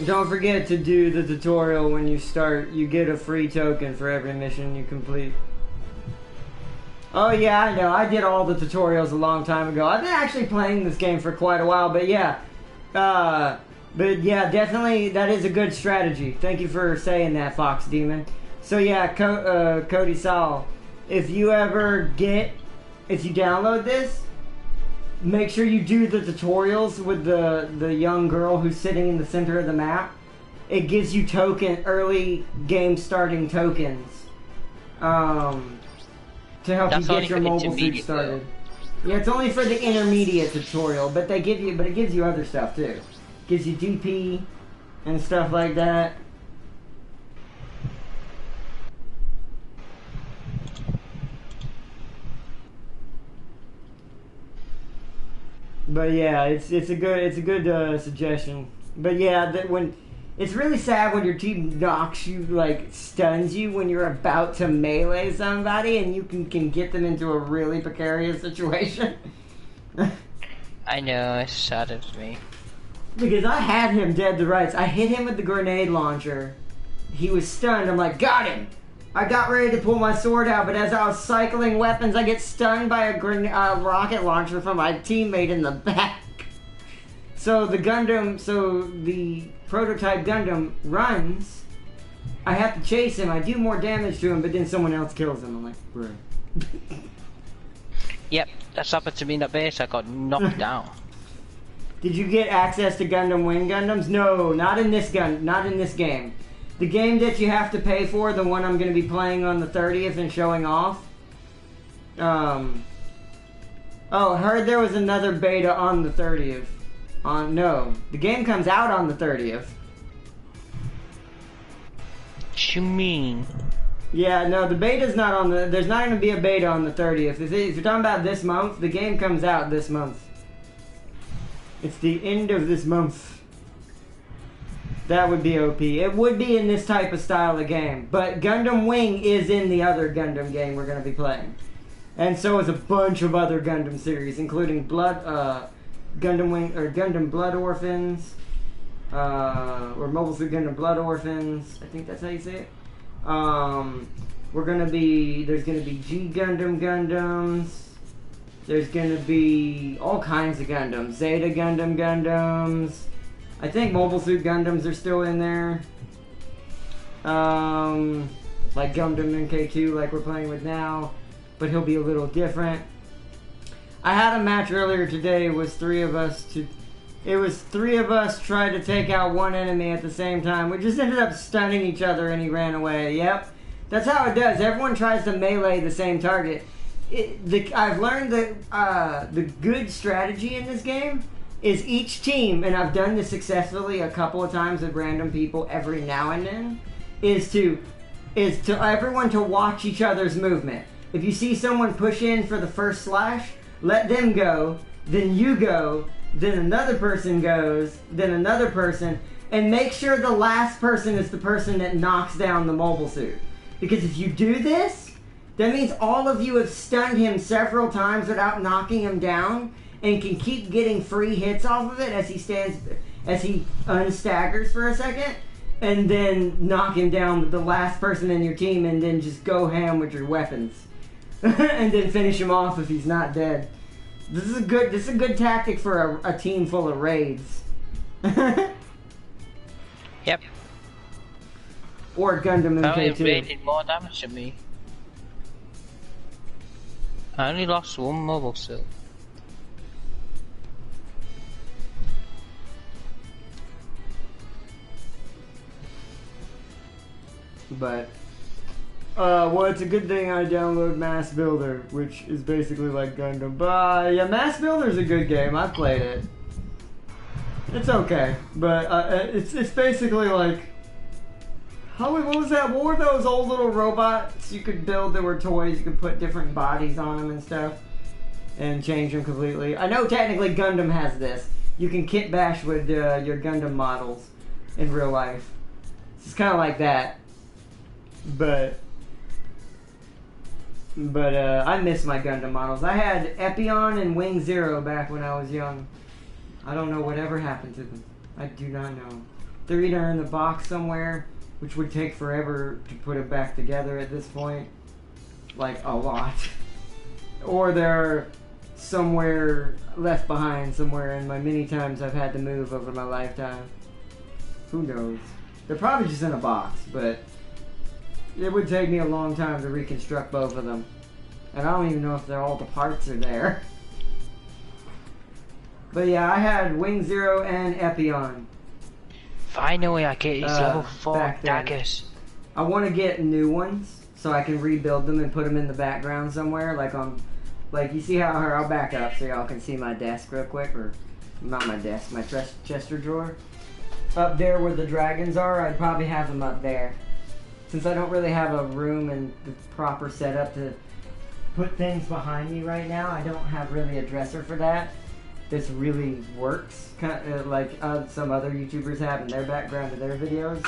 Speaker 1: Don't forget to do the tutorial when you start. You get a free token for every mission you complete. Oh yeah, I know. I did all the tutorials a long time ago. I've been actually playing this game for quite a while, but yeah. But yeah, definitely that is a good strategy. Thank you for saying that, Fox Demon. So yeah, Cody Saul, if you download this, make sure you do the tutorials with the young girl who's sitting in the center of the map. It gives you early game starting tokens. To help you get your mobile suit started. Yeah, it's only for the intermediate tutorial, but it gives you other stuff too. Gives you DP and stuff like that. But yeah, it's a good suggestion. But yeah, it's really sad when your team knocks you, like stuns you when you're about to melee somebody, and you can get them into a really precarious situation.
Speaker 2: I know, it saddens me.
Speaker 1: Because I had him dead to rights. I hit him with the grenade launcher. He was stunned. I'm like, got him. I got ready to pull my sword out, but as I was cycling weapons, I get stunned by a rocket launcher from my teammate in the back. So the prototype Gundam runs. I have to chase him. I do more damage to him, but then someone else kills him. I'm like, bro.
Speaker 2: Yep, that's happened to me in the base. I got knocked down.
Speaker 1: Did you get access to Gundam Wing Gundams? No, not in this game. The game that you have to pay for, the one I'm going to be playing on the 30th and showing off. Oh, I heard there was another beta on the 30th. No, the game comes out on the 30th.
Speaker 2: What you mean?
Speaker 1: Yeah, no, the beta's not on the... There's not going to be a beta on the 30th. If you're talking about this month, the game comes out this month. It's the end of this month. That would be OP. It would be in this type of style of game. But Gundam Wing is in the other Gundam game we're going to be playing. And so is a bunch of other Gundam series, including Gundam Wing, or Gundam Blood Orphans, or Mobile Suit Gundam Blood Orphans. I think that's how you say it. There's gonna be G Gundam Gundams. There's gonna be all kinds of Gundams. Zeta Gundams. I think Mobile Suit Gundams are still in there. Like Gundam MK2, like we're playing with now, but he'll be a little different. I had a match earlier today. It was three of us trying to take out one enemy at the same time. We just ended up stunning each other and he ran away. Yep. That's how it does. Everyone tries to melee the same target. I've learned that the good strategy in this game is each team, and I've done this successfully a couple of times with random people every now and then, is to everyone to watch each other's movement. If you see someone push in for the first slash, let them go, then you go, then another person goes, then another person, and make sure the last person is the person that knocks down the mobile suit. Because if you do this, that means all of you have stunned him several times without knocking him down, and can keep getting free hits off of it as he unstaggers for a second, and then knock him down with the last person in your team, and then just go ham with your weapons. And then finish him off if he's not dead. This is a good tactic for a team full of raids.
Speaker 2: Yep.
Speaker 1: Or Gundam MK2.
Speaker 2: They did more damage to me. I only lost one mobile suit.
Speaker 1: But well, it's a good thing I download Mass Builder, which is basically like Gundam. But yeah, Mass Builder's a good game. I've played it. It's okay, but it's basically like what was that? What were those old little robots you could build that were toys? You could put different bodies on them and stuff and change them completely. I know technically Gundam has this. You can kit bash with your Gundam models in real life. It's kind of like that. But I miss my Gundam models. I had Epion and Wing Zero back when I was young. I don't know whatever happened to them. I do not know. They're either in the box somewhere, which would take forever to put it back together at this point. Like, a lot. Or they're somewhere left behind somewhere in my many times I've had to move over my lifetime. Who knows? They're probably just in a box, but it would take me a long time to reconstruct both of them. And I don't even know if all the parts are there. But yeah, I had Wing Zero and Epion.
Speaker 2: Finally, I get these level 4 daggers.
Speaker 1: I want to get new ones so I can rebuild them and put them in the background somewhere. Like you see how I'll back up so y'all can see my desk real quick, or not my desk, my Chester drawer. Up there where the dragons are, I'd probably have them up there. Since I don't really have a room and the proper setup to put things behind me right now, I don't have really a dresser for that. This really works, kind of like some other YouTubers have in their background of their videos.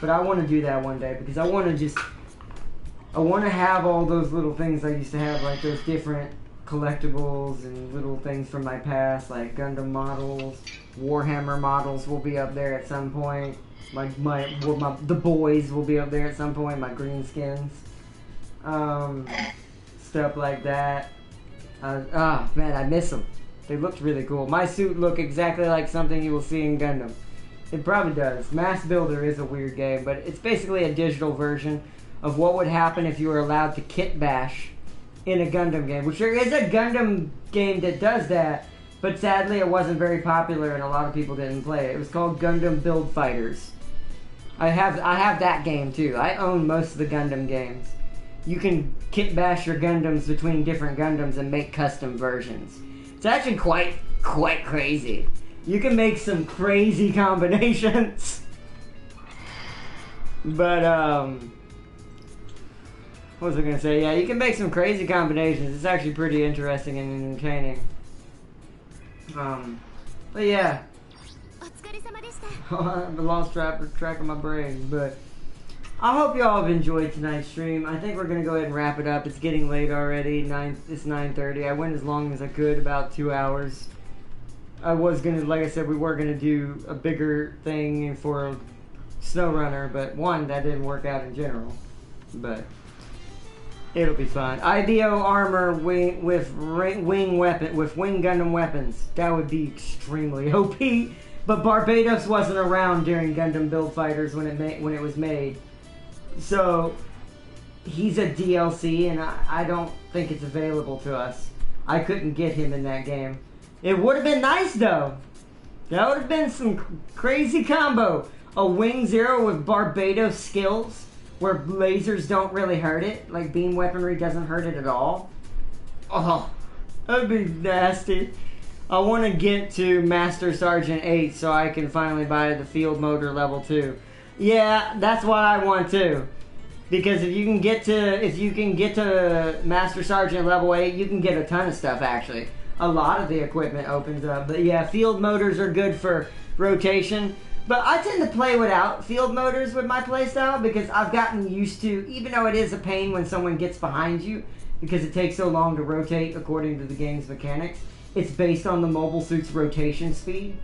Speaker 1: But I want to do that one day because I want to have all those little things I used to have, like those different collectibles and little things from my past, like Gundam models, Warhammer models will be up there at some point. The boys will be up there at some point. My green skins, stuff like that. Man, I miss them. They looked really cool. My suit looked exactly like something you will see in Gundam. It probably does. Mass Builder is a weird game, but it's basically a digital version of what would happen if you were allowed to kit bash in a Gundam game. Which there is a Gundam game that does that, but sadly it wasn't very popular and a lot of people didn't play it. It was called Gundam Build Fighters. I have that game too. I own most of the Gundam games. You can kit bash your Gundams between different Gundams and make custom versions. It's actually quite crazy. You can make some crazy combinations. But, what was I gonna say? Yeah, you can make some crazy combinations. It's actually pretty interesting and entertaining. But yeah. I've lost track of my brain, but I hope y'all have enjoyed tonight's stream. I think we're gonna go ahead and wrap it up. It's getting late already. It's 9:30. I went as long as I could, about 2 hours. I was gonna, like I said, we were gonna do a bigger thing for SnowRunner, but one, that didn't work out in general. But it'll be fun. IDO armor with wing Gundam weapons. That would be extremely OP. But Barbados wasn't around during Gundam Build Fighters when it was made. So he's a DLC, and I don't think it's available to us. I couldn't get him in that game. It would have been nice though. That would have been some crazy combo. A Wing Zero with Barbados skills, where lasers don't really hurt it. Like beam weaponry doesn't hurt it at all. Oh, that'd be nasty. I want to get to Master Sergeant 8 so I can finally buy the field motor level 2. Yeah, that's what I want too. Because if you can get to Master Sergeant level 8, you can get a ton of stuff actually. A lot of the equipment opens up. But yeah, field motors are good for rotation. But I tend to play without field motors with my playstyle because I've gotten used to, even though it is a pain when someone gets behind you because it takes so long to rotate according to the game's mechanics. It's based on the mobile suit's rotation speed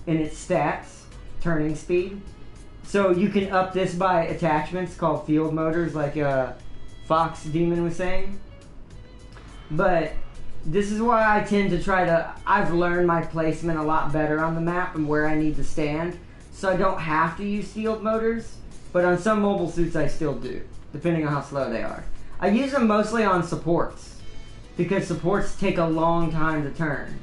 Speaker 1: and its stats, turning speed. So you can up this by attachments called field motors, like Fox Demon was saying. But this is why I tend to I've learned my placement a lot better on the map and where I need to stand. So I don't have to use field motors, but on some mobile suits I still do, depending on how slow they are. I use them mostly on supports. Because supports take a long time to turn.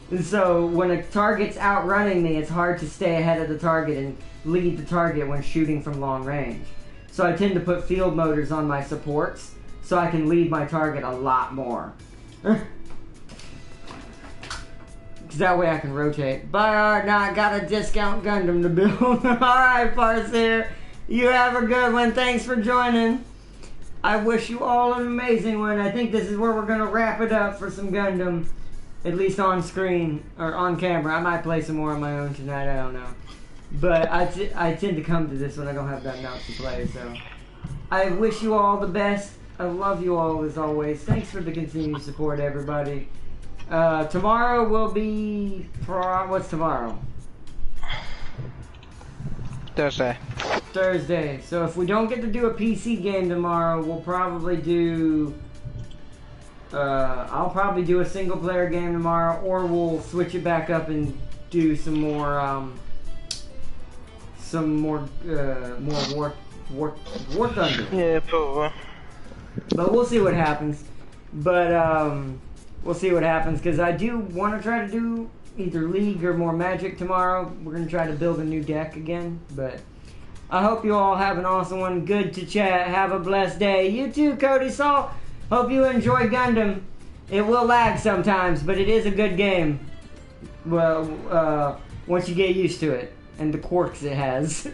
Speaker 1: And so when a target's outrunning me, it's hard to stay ahead of the target and lead the target when shooting from long range. So I tend to put field motors on my supports so I can lead my target a lot more. Because that way I can rotate. But now I got a discount Gundam to build. Alright, Farseer. You have a good one. Thanks for joining. I wish you all an amazing one. I think this is where we're going to wrap it up for some Gundam. At least on screen. Or on camera. I might play some more on my own tonight. I don't know. But I tend to come to this when I don't have nothing else to play. So I wish you all the best. I love you all as always. Thanks for the continued support, everybody. Tomorrow will be... what's tomorrow?
Speaker 2: Thursday.
Speaker 1: Thursday. So if we don't get to do a PC game tomorrow, we'll probably do... I'll probably do a single player game tomorrow, or we'll switch it back up and do some more War Thunder.
Speaker 2: Yeah, probably.
Speaker 1: But we'll see what happens. But we'll see what happens, because I do want to try to do either League or more Magic tomorrow. We're going to try to build a new deck again. But I hope you all have an awesome one. Good to chat. Have a blessed day. You too, Cody Salt. Hope you enjoy Gundam. It will lag sometimes, but it is a good game. Well, once you get used to it and the quirks it has.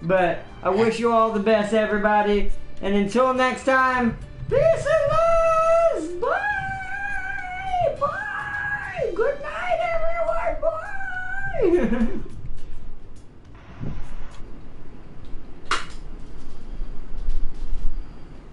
Speaker 1: But I wish you all the best, everybody. And until next time, peace and love. Bye. Bye. Good night, everyone. Bye.